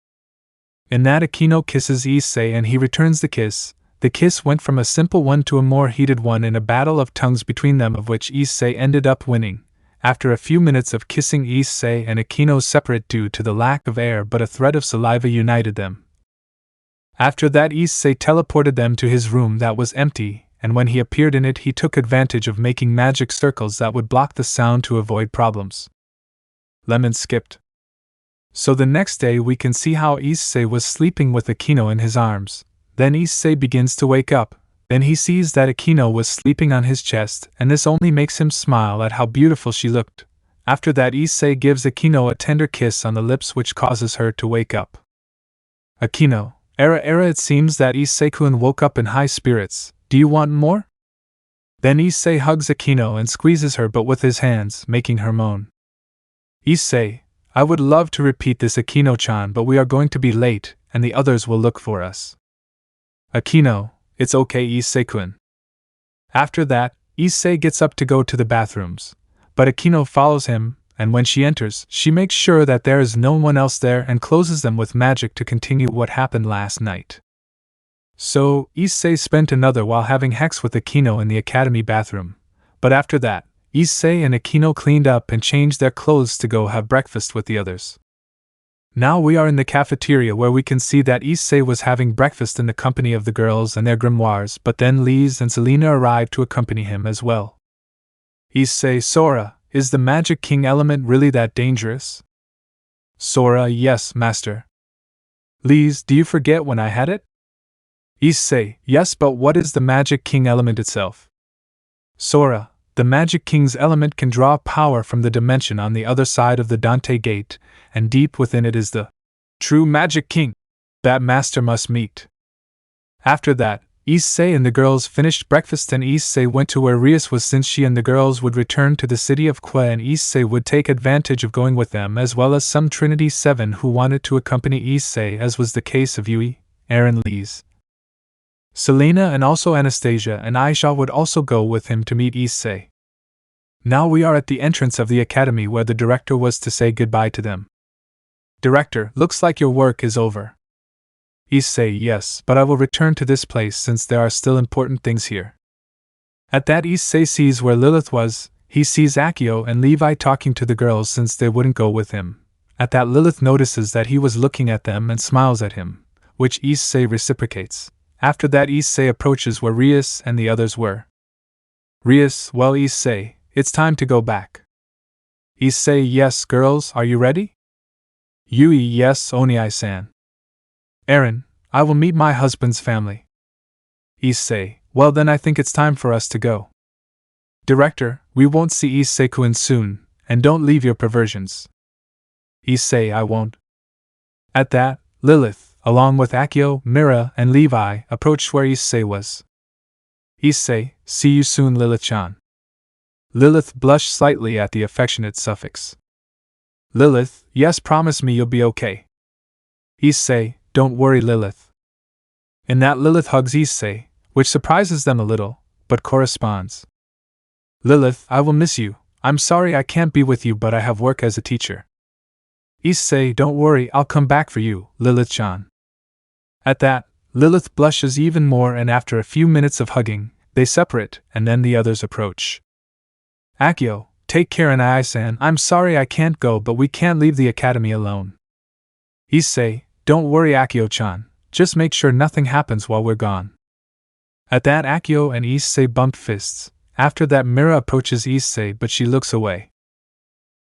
In that, Akeno kisses Issei and he returns the kiss. The kiss went from a simple one to a more heated one in a battle of tongues between them, of which Issei ended up winning. After a few minutes of kissing, Issei and Akeno separate due to the lack of air, but a thread of saliva united them. After that, Issei teleported them to his room that was empty, and when he appeared in it, he took advantage of making magic circles that would block the sound to avoid problems. Lemon skipped. So the next day we can see how Issei was sleeping with Akeno in his arms. Then Issei begins to wake up. Then he sees that Akeno was sleeping on his chest, and this only makes him smile at how beautiful she looked. After that, Issei gives Akeno a tender kiss on the lips, which causes her to wake up. Akeno, Era, it seems that Issei-kun woke up in high spirits. Do you want more? Then Issei hugs Akeno and squeezes her but with his hands, making her moan. Issei, I would love to repeat this, Akeno-chan, but we are going to be late, and the others will look for us. Akeno, it's okay, Issei-kun. After that, Issei gets up to go to the bathrooms, but Akeno follows him, and when she enters, she makes sure that there is no one else there and closes them with magic to continue what happened last night. So, Issei spent another while having sex with Akeno in the academy bathroom, but after that, Issei and Akeno cleaned up and changed their clothes to go have breakfast with the others. Now we are in the cafeteria, where we can see that Issei was having breakfast in the company of the girls and their grimoires, but then Rias and Selena arrived to accompany him as well. Issei, Sora, is the magic king element really that dangerous? Sora, yes, master. Rias, do you forget when I had it? Issei, yes, but what is the magic king element itself? Sora, the magic king's element can draw power from the dimension on the other side of the Dante Gate, and deep within it is the true magic king that master must meet. After that, Issei and the girls finished breakfast, and Issei went to where Rias was, since she and the girls would return to the city of Kwe, and Issei would take advantage of going with them, as well as some Trinity 7 who wanted to accompany Issei, as was the case of Eay, Aaron, Rias, Selena, and also Anastasia and Aisha would also go with him to meet Issei. Now we are at the entrance of the academy, where the director was to say goodbye to them. Director, looks like your work is over. Issei, yes, but I will return to this place since there are still important things here. At that, Issei sees where Lilith was. He sees Akio and Levi talking to the girls since they wouldn't go with him. At that, Lilith notices that he was looking at them and smiles at him, which Issei reciprocates. After that, Issei approaches where Rias and the others were. Rias, well, Issei, it's time to go back. Issei, yes, girls, are you ready? Yui, yes, Oniai-san. Aaron, I will meet my husband's family. Issei, well then I think it's time for us to go. Director, we won't see Issei-kun soon, and don't leave your perversions. Issei, I won't. At that, Lilith, along with Akio, Mera, and Levi, approached where Issei was. Issei, see you soon, Lilith-chan. Lilith blushed slightly at the affectionate suffix. Lilith, yes, promise me you'll be okay. Issei, don't worry, Lilith. In that, Lilith hugs Issei, which surprises them a little, but corresponds. Lilith, I will miss you. I'm sorry I can't be with you, but I have work as a teacher. Issei, don't worry, I'll come back for you, Lilith-chan. At that, Lilith blushes even more, and after a few minutes of hugging, they separate, and then the others approach. Akio, take care, and Ai-san, I'm sorry I can't go, but we can't leave the academy alone. Issei, don't worry, Akio-chan, just make sure nothing happens while we're gone. At that, Akio and Issei bump fists. After that, Mera approaches Issei, but she looks away.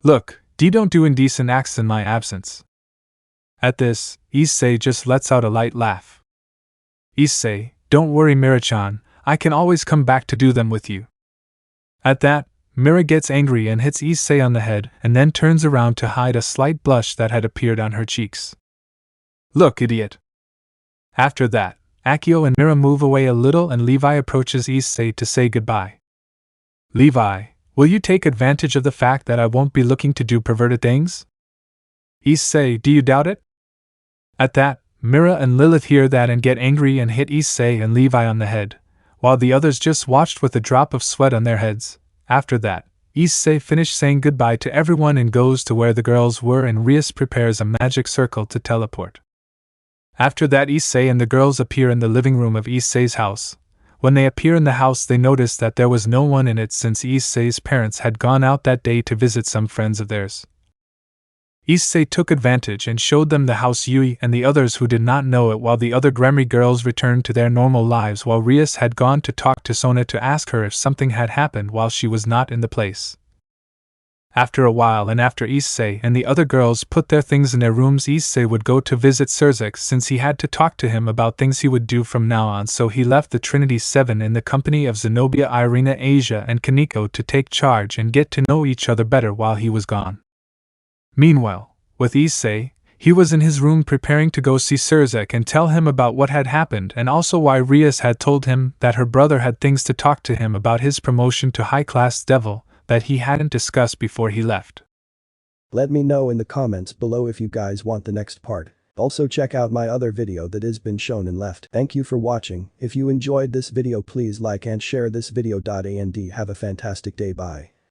Look, don't do indecent acts in my absence. At this, Issei just lets out a light laugh. Issei, don't worry Mera-chan, I can always come back to do them with you. At that, Mera gets angry and hits Issei on the head and then turns around to hide a slight blush that had appeared on her cheeks. Look, idiot! After that, Akeno and Mera move away a little and Levi approaches Issei to say goodbye. Levi, will you take advantage of the fact that I won't be looking to do perverted things? Issei, do you doubt it? At that, Mera and Lilith hear that and get angry and hit Issei and Levi on the head, while the others just watched with a drop of sweat on their heads. After that, Issei finishes saying goodbye to everyone and goes to where the girls were and Rias prepares a magic circle to teleport. After that, Issei and the girls appear in the living room of Issei's house. When they appear in the house, they notice that there was no one in it since Issei's parents had gone out that day to visit some friends of theirs. Issei took advantage and showed them the house Yui and the others who did not know it, while the other Gremry girls returned to their normal lives, while Rias had gone to talk to Sona to ask her if something had happened while she was not in the place. After a while and after Issei and the other girls put their things in their rooms, Issei would go to visit Sirzech since he had to talk to him about things he would do from now on, so he left the Trinity 7 in the company of Zenobia, Irina, Asia and Kaneko to take charge and get to know each other better while he was gone. Meanwhile, with Issei, he was in his room preparing to go see Sirzech and tell him about what had happened and also why Rias had told him that her brother had things to talk to him about his promotion to high-class devil that he hadn't discussed before he left. Let me know in the comments below if you guys want the next part. Also check out my other video that has been shown and left. Thank you for watching. If you enjoyed this video, please like and share this video. And have a fantastic day. Bye.